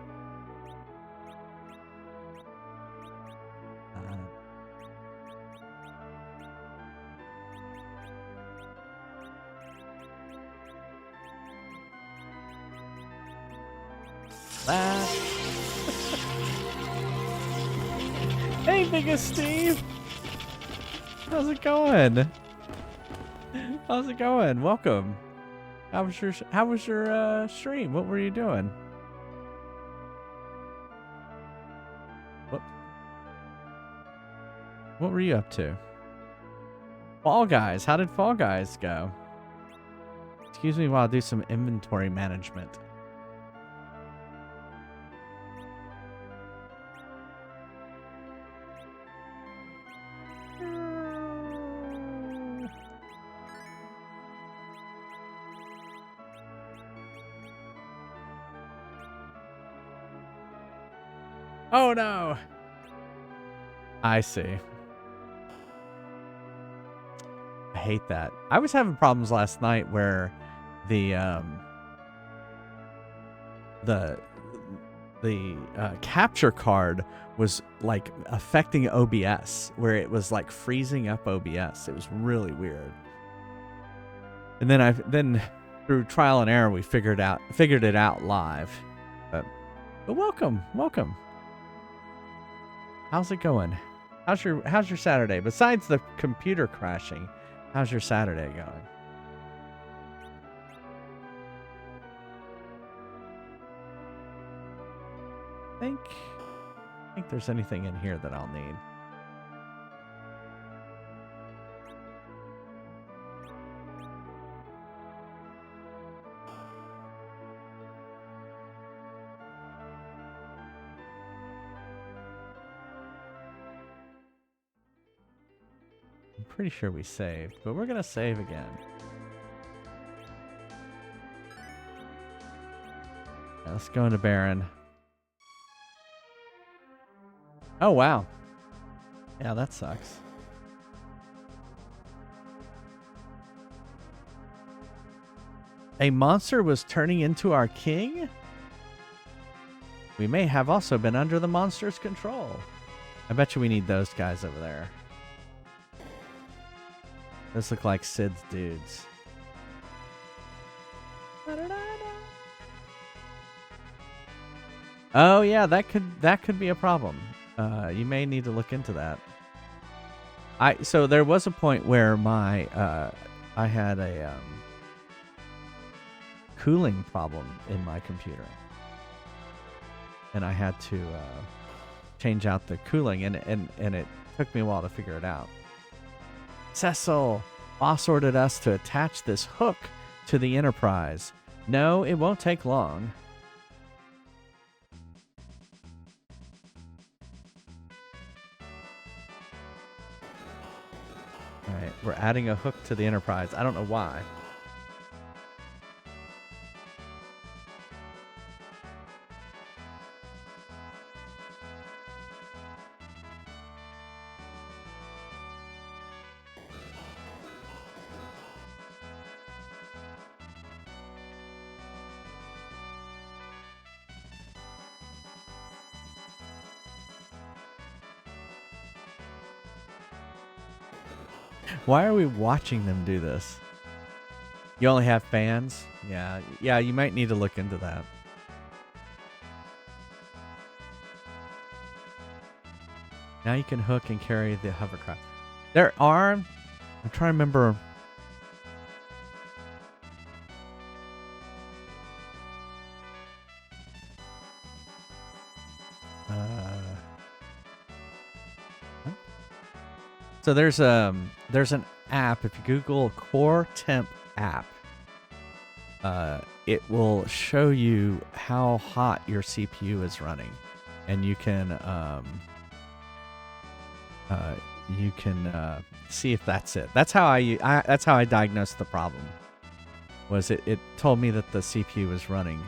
Hey, biggest Steve. How's it going? How's it going? Welcome. How was your stream? What were you doing? What were you up to? Fall Guys. How did Fall Guys go? Excuse me while I do some inventory management. Oh no. I see. I hate that. I was having problems last night where the capture card was like affecting OBS, where it was like freezing up OBS. It was really weird. And then through trial and error we figured it out live. But welcome. How's it going? How's your Saturday? Besides the computer crashing, how's your Saturday going? I think there's anything in here that I'll need. I'm pretty sure we saved, but we're gonna save again. Yeah, let's go into Baron. Oh, wow. Yeah, that sucks. A monster was turning into our king? We may have also been under the monster's control. I bet you we need those guys over there. Those look like Sid's dudes. Oh yeah, that could be a problem. You may need to look into that. So there was a point where my I had a cooling problem in my computer, and I had to change out the cooling, and it took me a while to figure it out. Cecil, boss ordered us to attach this hook to the Enterprise. No, it won't take long. Alright, we're adding a hook to the Enterprise. I don't know why. Why are we watching them do this? You only have fans? Yeah, you might need to look into that. Now you can hook and carry the hovercraft. There are... I'm trying to remember... So there's an app. If you Google Core Temp app, it will show you how hot your CPU is running, and you can see if that's it. That's how I diagnosed the problem. Was it told me that the CPU was running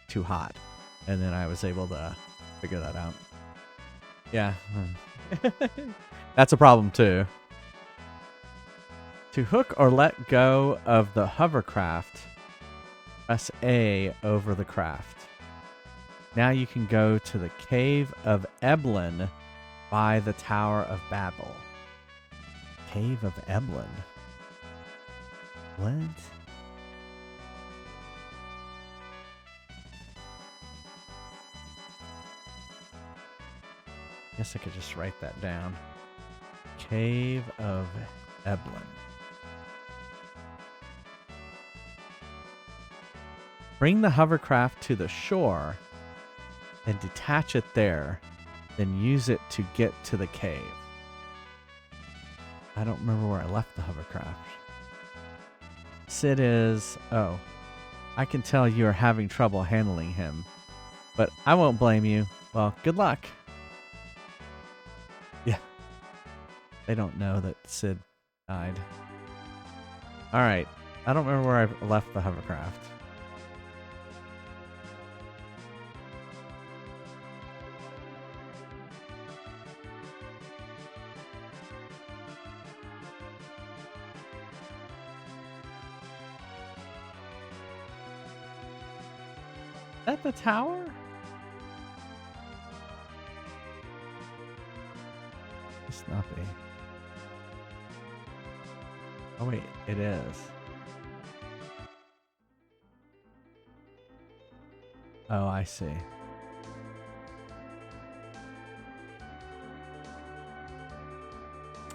too hot, and then I was able to figure that out. Yeah. That's a problem too. To hook or let go of the hovercraft, press A over the craft. Now you can go to the Cave of Eblin by the Tower of Babil. Cave of Eblin. What? Guess I could just write that down. Cave of Eblin. Bring the hovercraft to the shore and detach it there, then use it to get to the cave. I don't remember where I left the hovercraft. Sid is... Oh. I can tell you are having trouble handling him, but I won't blame you. Well, good luck. Yeah. They don't know that Sid died. Alright. I don't remember where I left the hovercraft. Is that the tower? It's not be. Oh wait, it is. Oh, I see.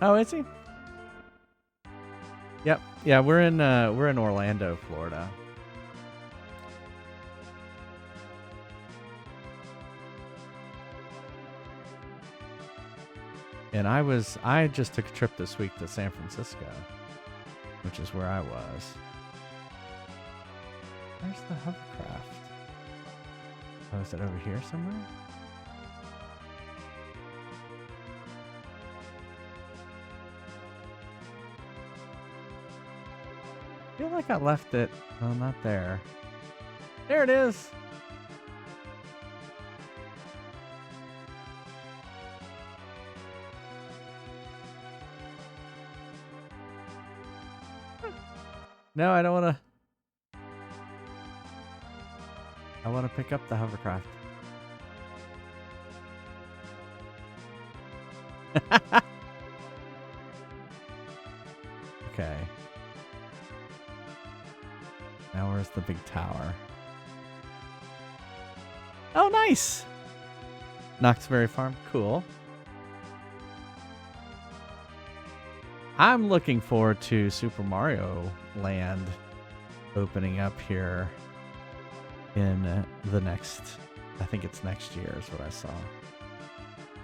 Oh, is he? Yep. Yeah, we're in Orlando, Florida. And I just took a trip this week to San Francisco, which is where I was. Where's the hovercraft? Oh, is it over here somewhere? I feel like I left it. Well, not there. There it is. No, I don't want to. I want to pick up the hovercraft. Okay. Now where's the big tower? Oh, nice! Knoxbury Farm. Cool. I'm looking forward to Super Mario Land opening up here in the next, I think it's next year is what I saw.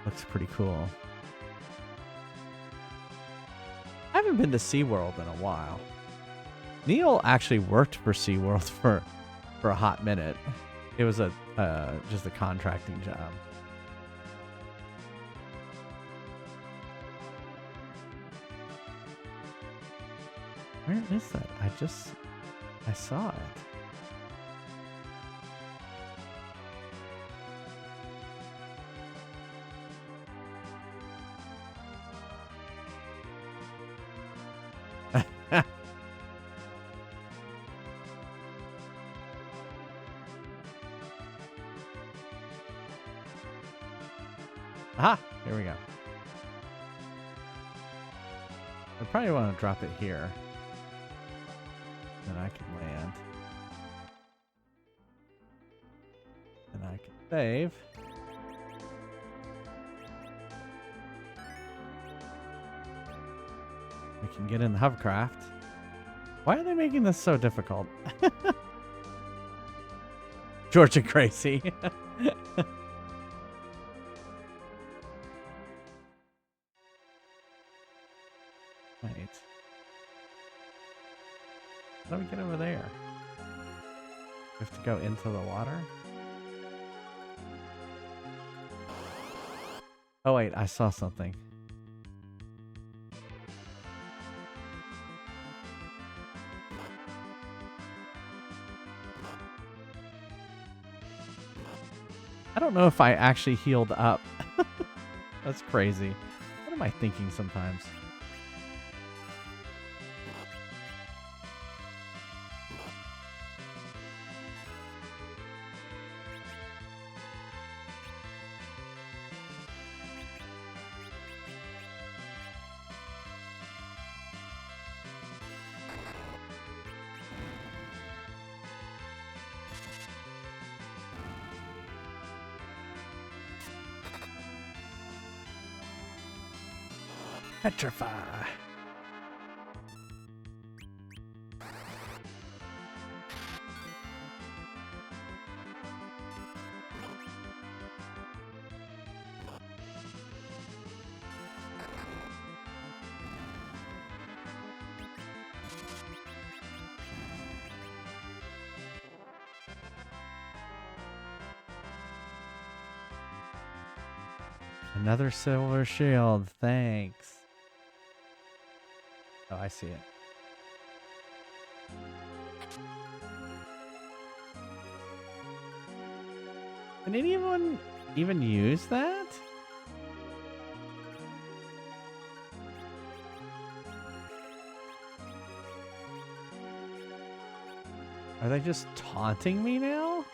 Looks pretty cool. I haven't been to SeaWorld in a while. Neil actually worked for SeaWorld for a hot minute. It was just a contracting job. Where is that? I saw it. Aha! Here we go. I probably want to drop it here. Then I can land. And I can save. We can get in the hovercraft. Why are they making this so difficult? George and Gracie. Wait. How do we get over there? We have to go into the water? Oh wait, I saw something. I don't know if I actually healed up. That's crazy. What am I thinking sometimes? Petrify. Another silver shield, thanks. Oh, I see it. Can anyone even use that? Are they just taunting me now?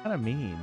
Kind of mean.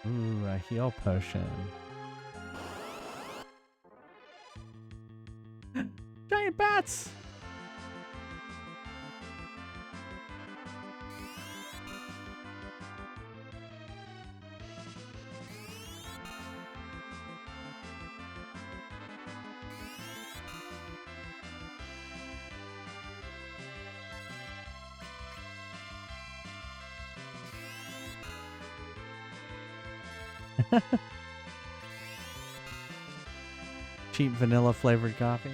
Ooh, a heal potion. Giant bats! Cheap vanilla flavored coffee.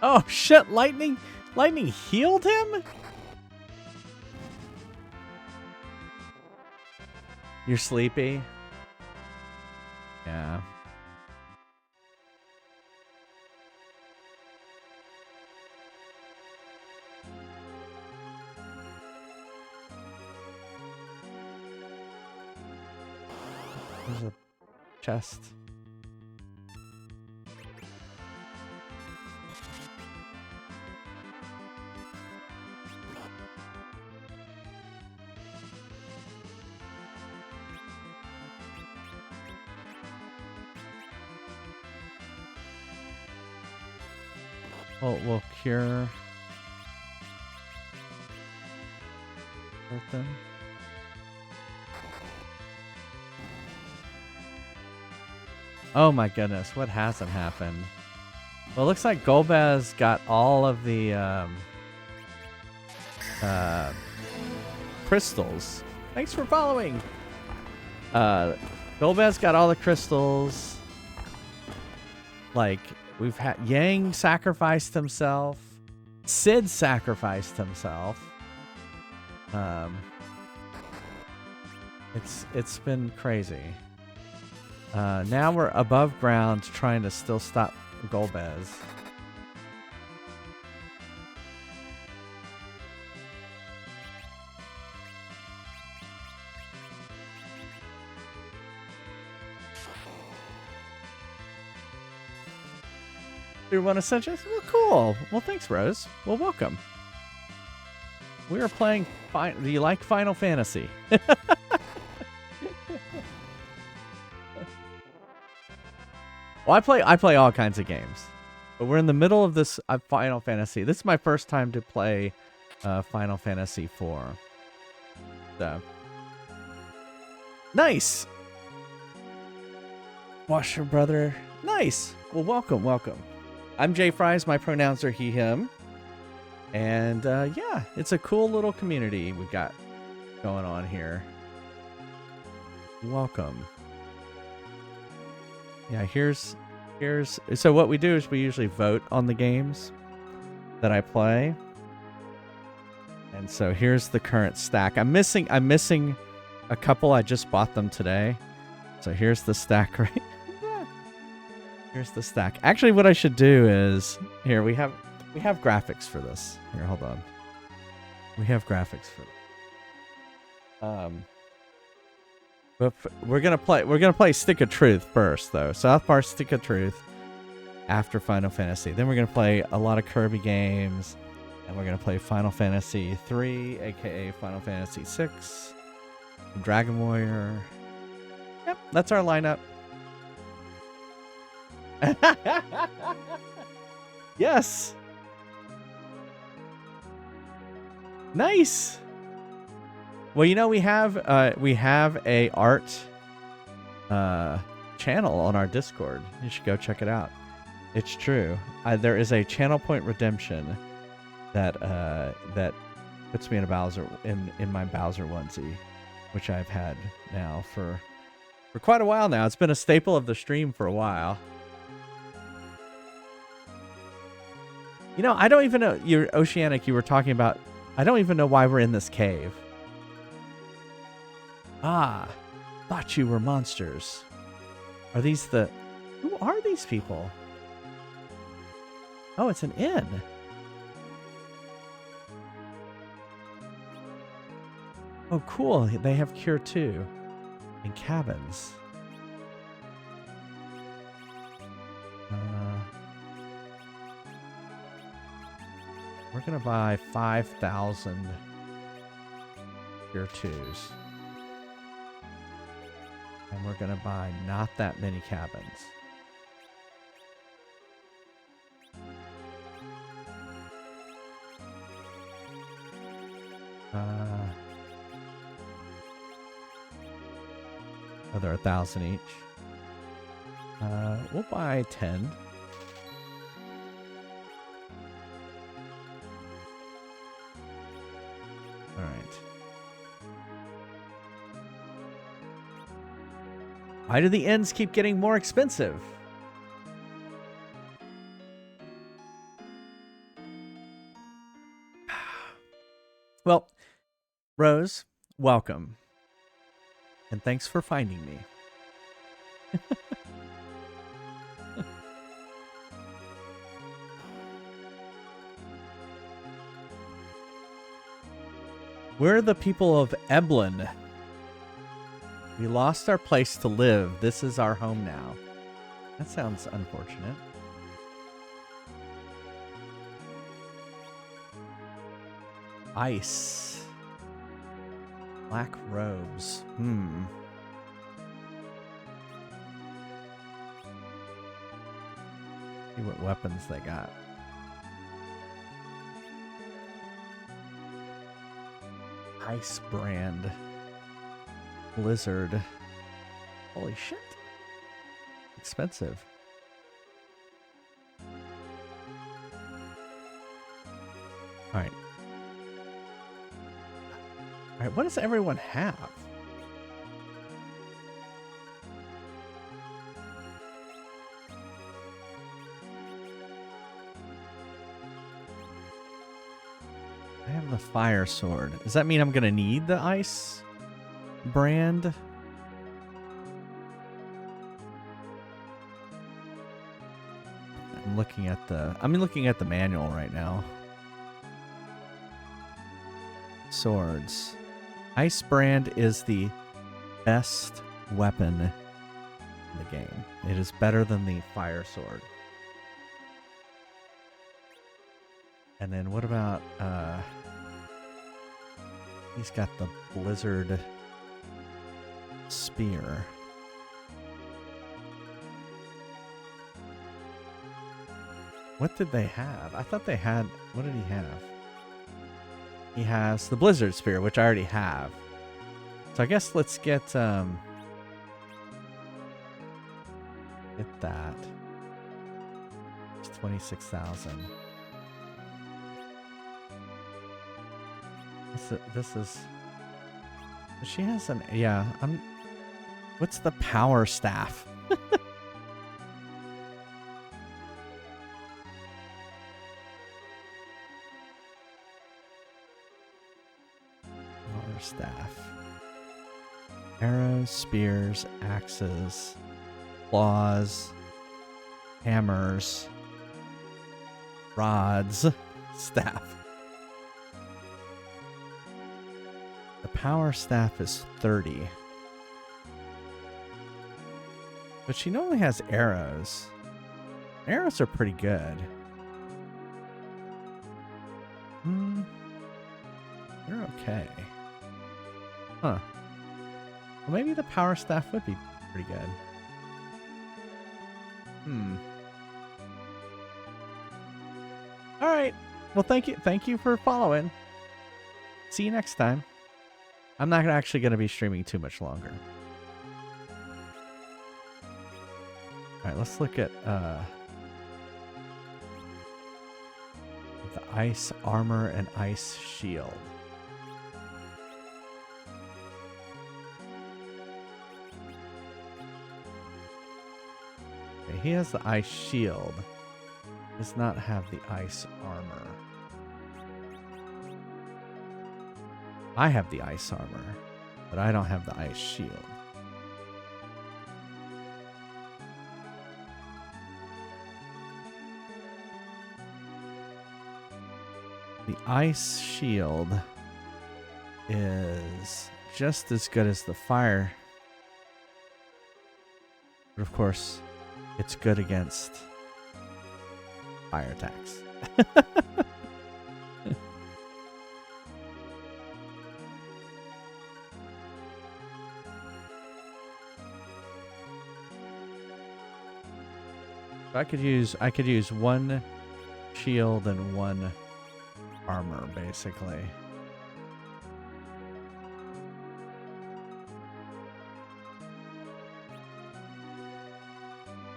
Oh shit, lightning healed him? You're sleepy? Yeah. There's a chest. We'll cure them. Oh my goodness, what hasn't happened? Well, it looks like Golbez got all of the crystals. Thanks for following. Golbez got all the crystals. Like, we've had Yang sacrificed himself. Sid sacrificed himself. It's been crazy. Now we're above ground trying to still stop Golbez. You want to send us? Well, cool. Well, thanks, Rose. Well, welcome. We are playing. Do you like Final Fantasy? Well, I play all kinds of games, but we're in the middle of this Final Fantasy. This is my first time to play Final Fantasy 4. So nice. Washer brother. Nice. Well, welcome, welcome. I'm Jay Fries. My pronouns are he, him. And yeah, it's a cool little community we got going on here. Welcome. Yeah, here's so what we do is we usually vote on the games that I play. And so here's the current stack. I'm missing a couple. I just bought them today. So here's the stack right. Here's the stack. Actually, what I should do is here we have graphics for this. Here, hold on. We have graphics for this. But we're gonna play Stick of Truth first, though. South Park Stick of Truth after Final Fantasy. Then we're gonna play a lot of Kirby games, and we're gonna play Final Fantasy 3, aka Final Fantasy 6, Dragon Warrior. Yep, that's our lineup. Yes. Nice. Well, you know, we have a art channel on our Discord. You should go check it out. It's true. There is a Channel Point Redemption that puts me in a Bowser in my Bowser onesie, which I've had now for quite a while now. It's been a staple of the stream for a while. You know, I don't even know. You're Oceanic. You were talking about. I don't even know why we're in this cave. Ah, thought you were monsters. Are these the... Who are these people? Oh, it's an inn. Oh, cool. They have Cure 2 and cabins. We're going to buy 5,000 Cure 2s. And we're going to buy not that many cabins. Oh, they're 1,000 each. We'll buy 10. All right. Why do the inns keep getting more expensive? Well, Rose, welcome. And thanks for finding me. We're the people of Eblin. We lost our place to live. This is our home now. That sounds unfortunate. Ice. Black robes. See what weapons they got. Ice brand. Blizzard. Holy shit. Expensive. Alright. Alright, what does everyone have? I have the fire sword. Does that mean I'm gonna need the ice brand? I'm looking at the manual right now. Swords. Ice brand is the best weapon in the game. It is better than the fire sword. And then what about he's got the blizzard spear. What did they have? I thought they had... What did he have? He has the Blizzard Spear, which I already have. So I guess let's get that. It's 26,000. This is... She has an... Yeah, what's the power staff? Power staff. Arrows, spears, axes, claws, hammers, rods, staff. The power staff is 30. But she normally has arrows. Arrows are pretty good. They're okay. Huh. Well, maybe the power staff would be pretty good. All right. Well, thank you for following. See you next time. I'm not actually going to be streaming too much longer. All right, let's look at the ice armor and ice shield. Okay, he has the ice shield. Does not have the ice armor. I have the ice armor, but I don't have the ice shield. The ice shield is just as good as the fire. But of course, it's good against fire attacks. I could use one shield and one armor, basically.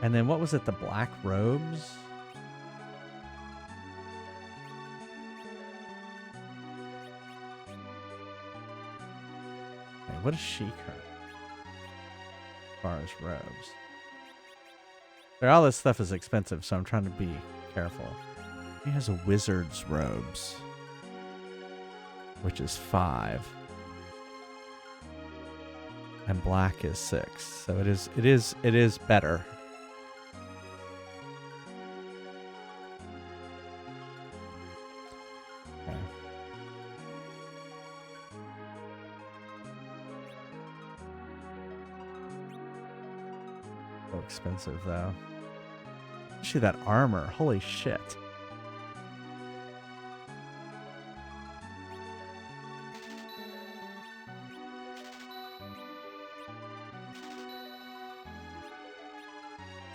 And then what was it? The black robes? Okay, what does she carry? As far as robes. All this stuff is expensive, so I'm trying to be careful. He has a wizard's robes, which is 5, and black is 6. So it is better. Okay. So expensive though. Especially that armor. Holy shit.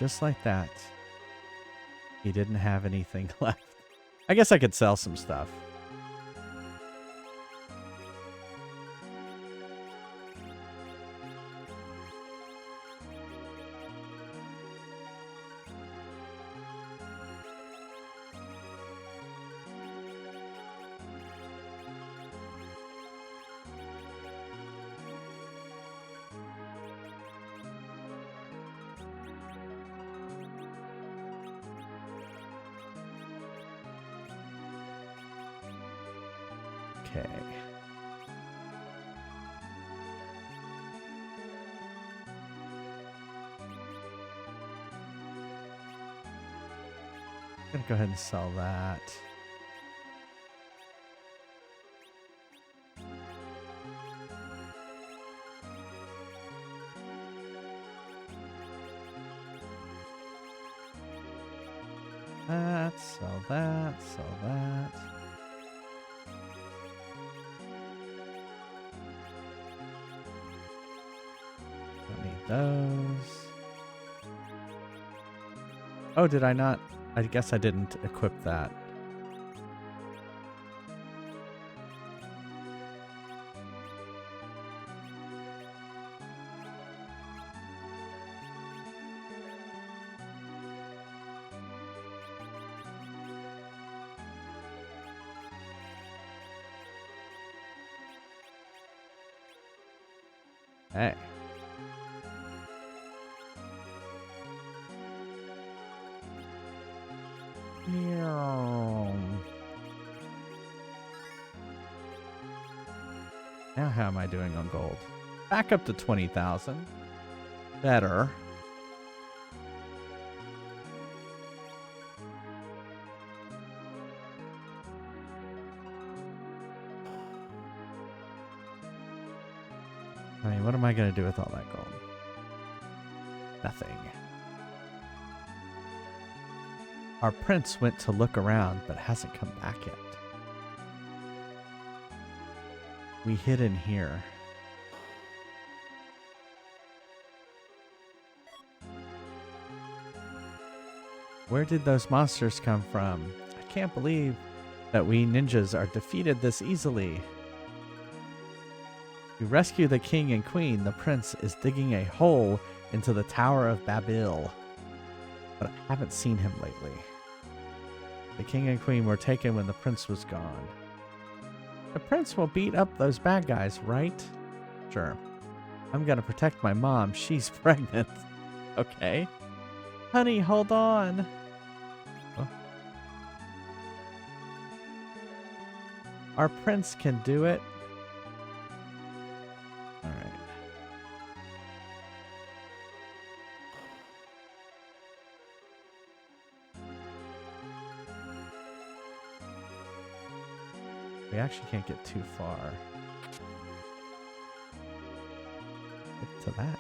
Just like that. He didn't have anything left. I guess I could sell some stuff. Okay. I'm gonna go ahead and sell that. Sell that, sell that. Don't need those. Oh, did I not? I guess I didn't equip that. Hey. Now how am I doing on gold? Back up to 20,000. Better. I mean, what am I going to do with all that gold? Nothing. Our prince went to look around, but hasn't come back yet. We hid in here. Where did those monsters come from? I can't believe that we ninjas are defeated this easily. To rescue the king and queen, the prince is digging a hole into the Tower of Babil. But I haven't seen him lately. The king and queen were taken when the prince was gone. The prince will beat up those bad guys, right? Sure. I'm gonna protect my mom. She's pregnant. Okay. Honey, hold on. Oh. Our prince can do it. All right. We actually can't get too far. Get to that.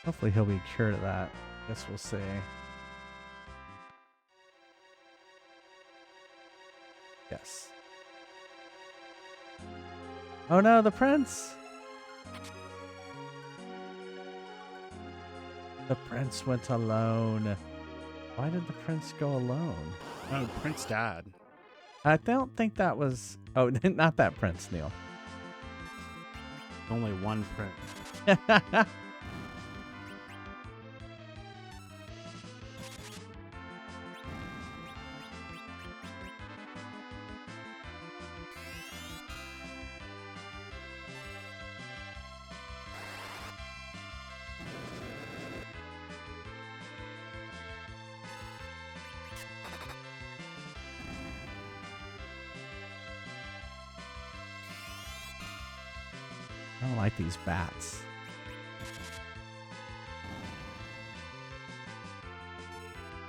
Hopefully he'll be cured of that. Guess we'll see. Yes. Oh no, the prince! The prince went alone. Why did the prince go alone? Oh, Prince died. I don't think that was... Oh, not that prince, Neil. Only one prince. I don't like these bats.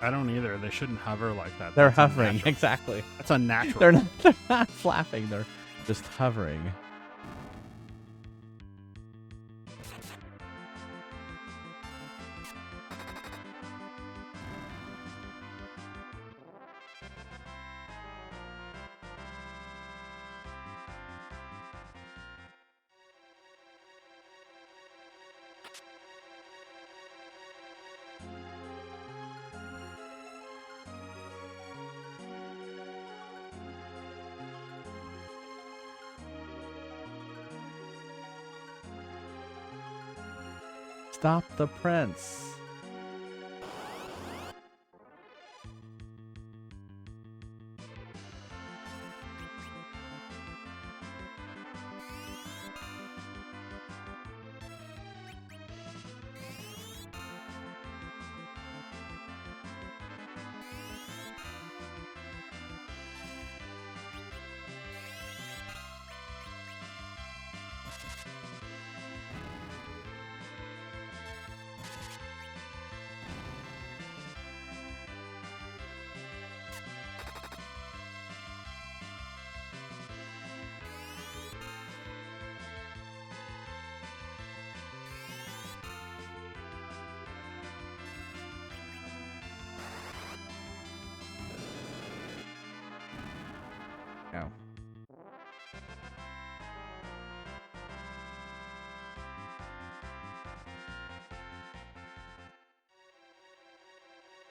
I don't either. They shouldn't hover like that. They're That's hovering, unnatural. exactly. That's unnatural. They're not flapping, they're just hovering. Stop the prince.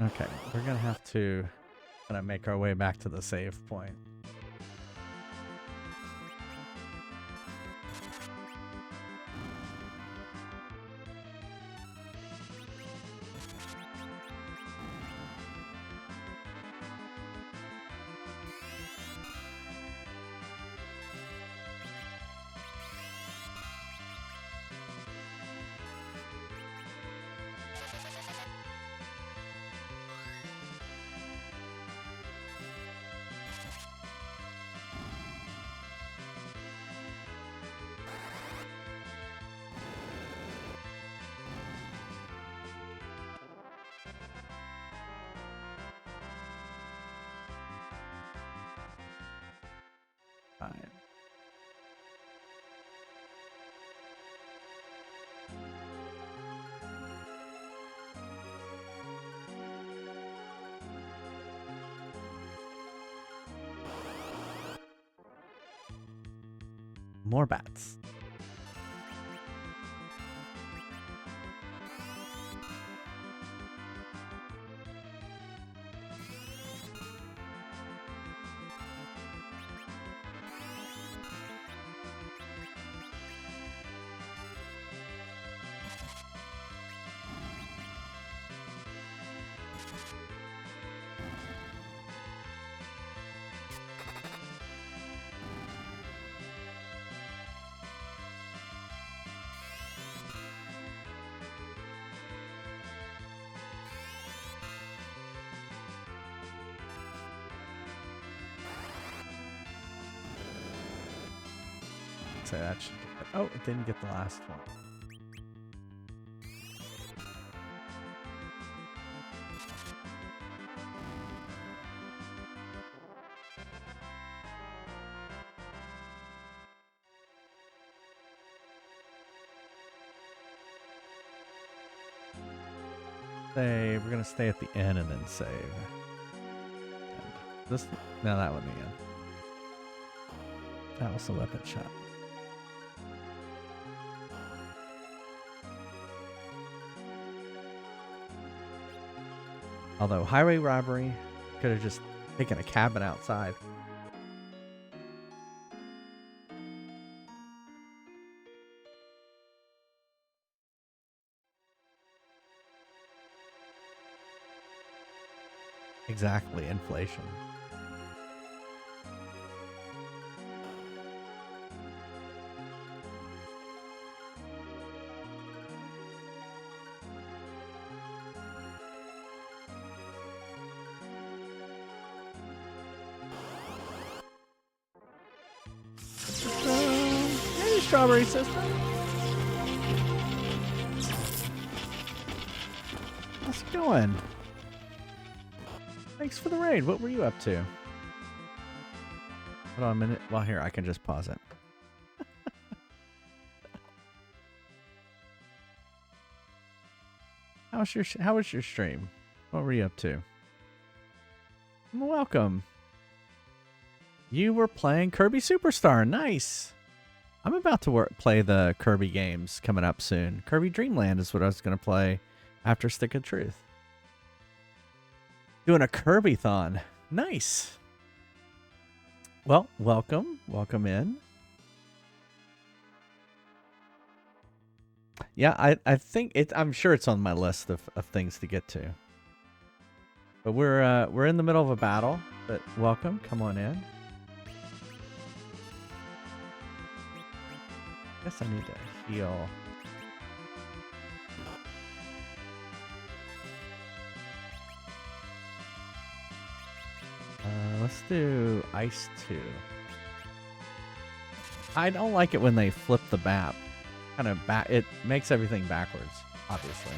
Okay, we're gonna have to kind of make our way back to the save point. Fine. More bats. Say that should. Oh, it didn't get the last one. Save. We're gonna stay at the end and then save. And this. No, that one again. That was the weapon shop. Although highway robbery could have just taken a cabin outside. Exactly, inflation. Hey, strawberry sister. How's it going? Thanks for the raid. What were you up to? Hold on a minute. Well, here, I can just pause it. How was your stream? What were you up to? Welcome. You were playing Kirby Superstar. Nice. I'm about to play the Kirby games coming up soon. Kirby Dream Land is what I was going to play after Stick of Truth. Doing a Kirby-thon. Nice. Well, welcome. Welcome in. Yeah, I think I'm sure it's on my list of things to get to. But we're in the middle of a battle. But welcome. Come on in. Guess I need to heal. Let's do Ice 2. I don't like it when they flip the map. Kind of it makes everything backwards, obviously.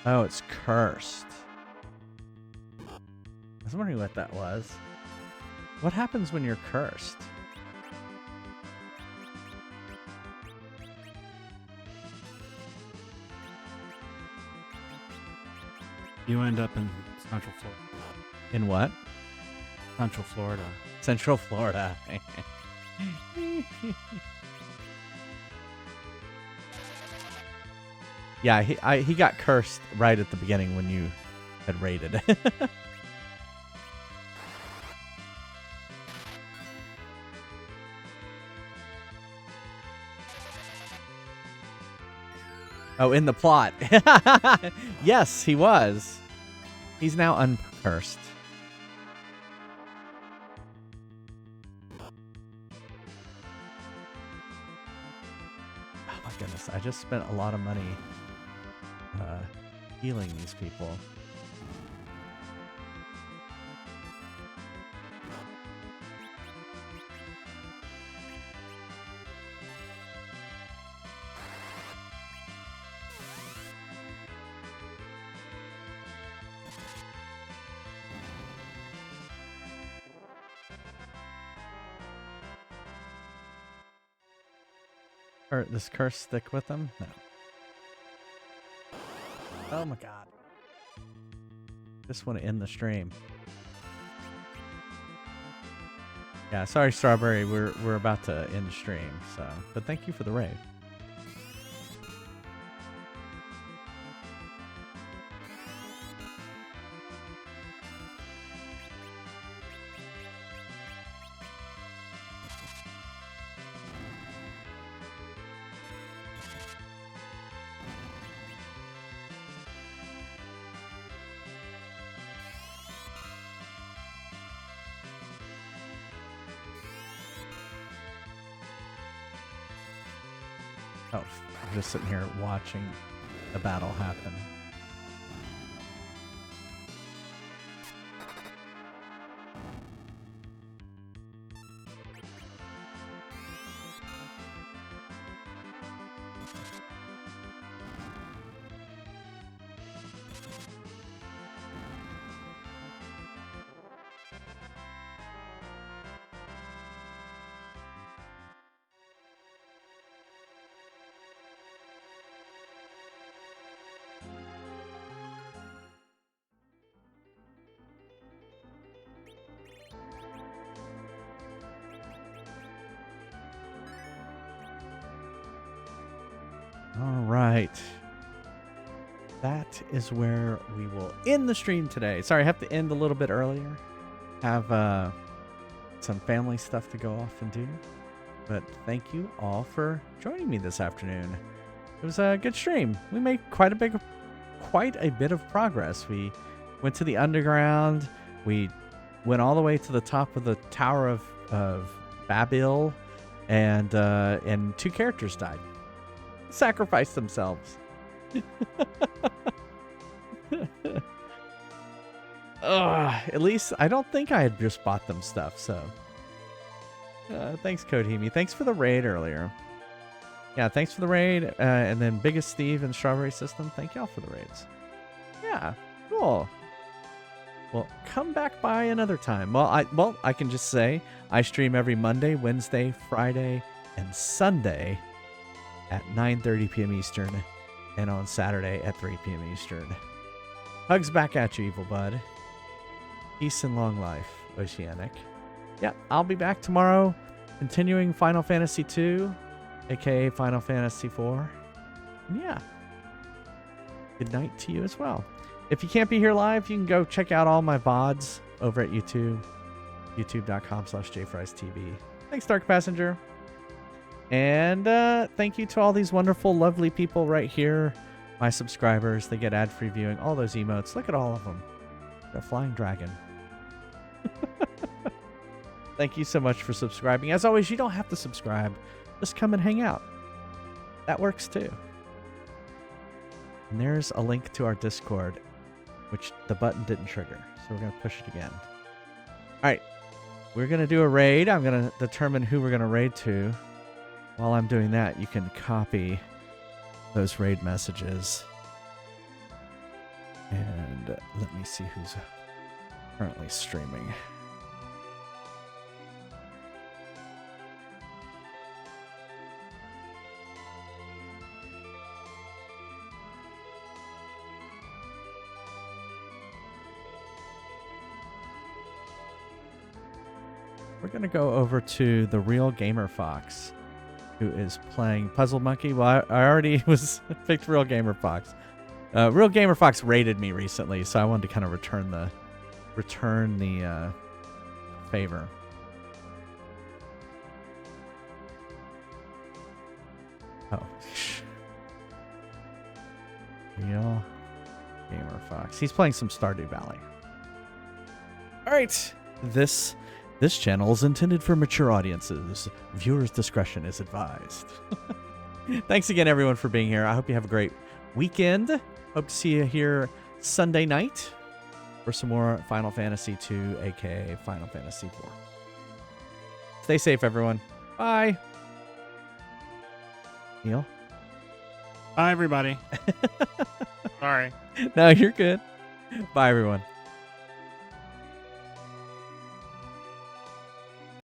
Oh, it's cursed. I was wondering what that was. What happens when you're cursed? You end up in Central Florida. In what? Central Florida. Central Florida. Yeah, he got cursed right at the beginning when you had raided. Oh, in the plot. Yes, he was. He's now uncursed. Oh my goodness, I just spent a lot of money healing these people. Or this curse stick with them? No. Oh my god. Just want to end the stream. Yeah, sorry, Strawberry. We're about to end the stream. So, but thank you for the raid. Oh, I'm just sitting here watching the battle happen. All right. That is where we will end the stream today. Sorry, I have to end a little bit earlier. Have some family stuff to go off and do. But thank you all for joining me this afternoon. It was a good stream. We made quite a bit of progress. We went to the underground. We went all the way to the top of the Tower of Babil, and 2 characters died. Sacrificed themselves. At least I don't think I had just bought them stuff, so thanks, Kodehimi. Thanks for the raid earlier. Yeah, thanks for the raid. And then Biggest Steve and Strawberry System, thank y'all for the raids. Yeah, cool. Well, come back by another time. Well, I can just say I stream every Monday, Wednesday, Friday, and Sunday at 9:30 p.m. Eastern, and on Saturday at 3 p.m. Eastern. Hugs back at you, Evil Bud. Peace and long life, Oceanic. Yeah, I'll be back tomorrow, continuing Final Fantasy II, aka Final Fantasy IV. And yeah, good night to you as well. If you can't be here live, you can go check out all my VODs over at YouTube, youtube.com/jfriestv. Thanks, Dark Passenger. And thank you to all these wonderful, lovely people right here, my subscribers. They get ad-free viewing, all those emotes. Look at all of them. The flying dragon. Thank you so much for subscribing. As always, you don't have to subscribe. Just come and hang out. That works too. And there's a link to our Discord, which the button didn't trigger. So we're going to push it again. All right. We're going to do a raid. I'm going to determine who we're going to raid to. While I'm doing that, you can copy those raid messages. And let me see who's currently streaming. we're gonna go over to the real Gamer Fox, who is playing Puzzle Monkey. Well, I already picked Real Gamer Fox. Real Gamer Fox raided me recently, so I wanted to kind of return the favor. Oh, Real Gamer Fox. He's playing some Stardew Valley. All right, this channel is intended for mature audiences. Viewers' discretion is advised. Thanks again, everyone, for being here. I hope you have a great weekend. Hope to see you here Sunday night for some more Final Fantasy II, aka Final Fantasy IV. Stay safe, everyone. Bye. Neil? Bye, everybody. Sorry. No, you're good. Bye, everyone.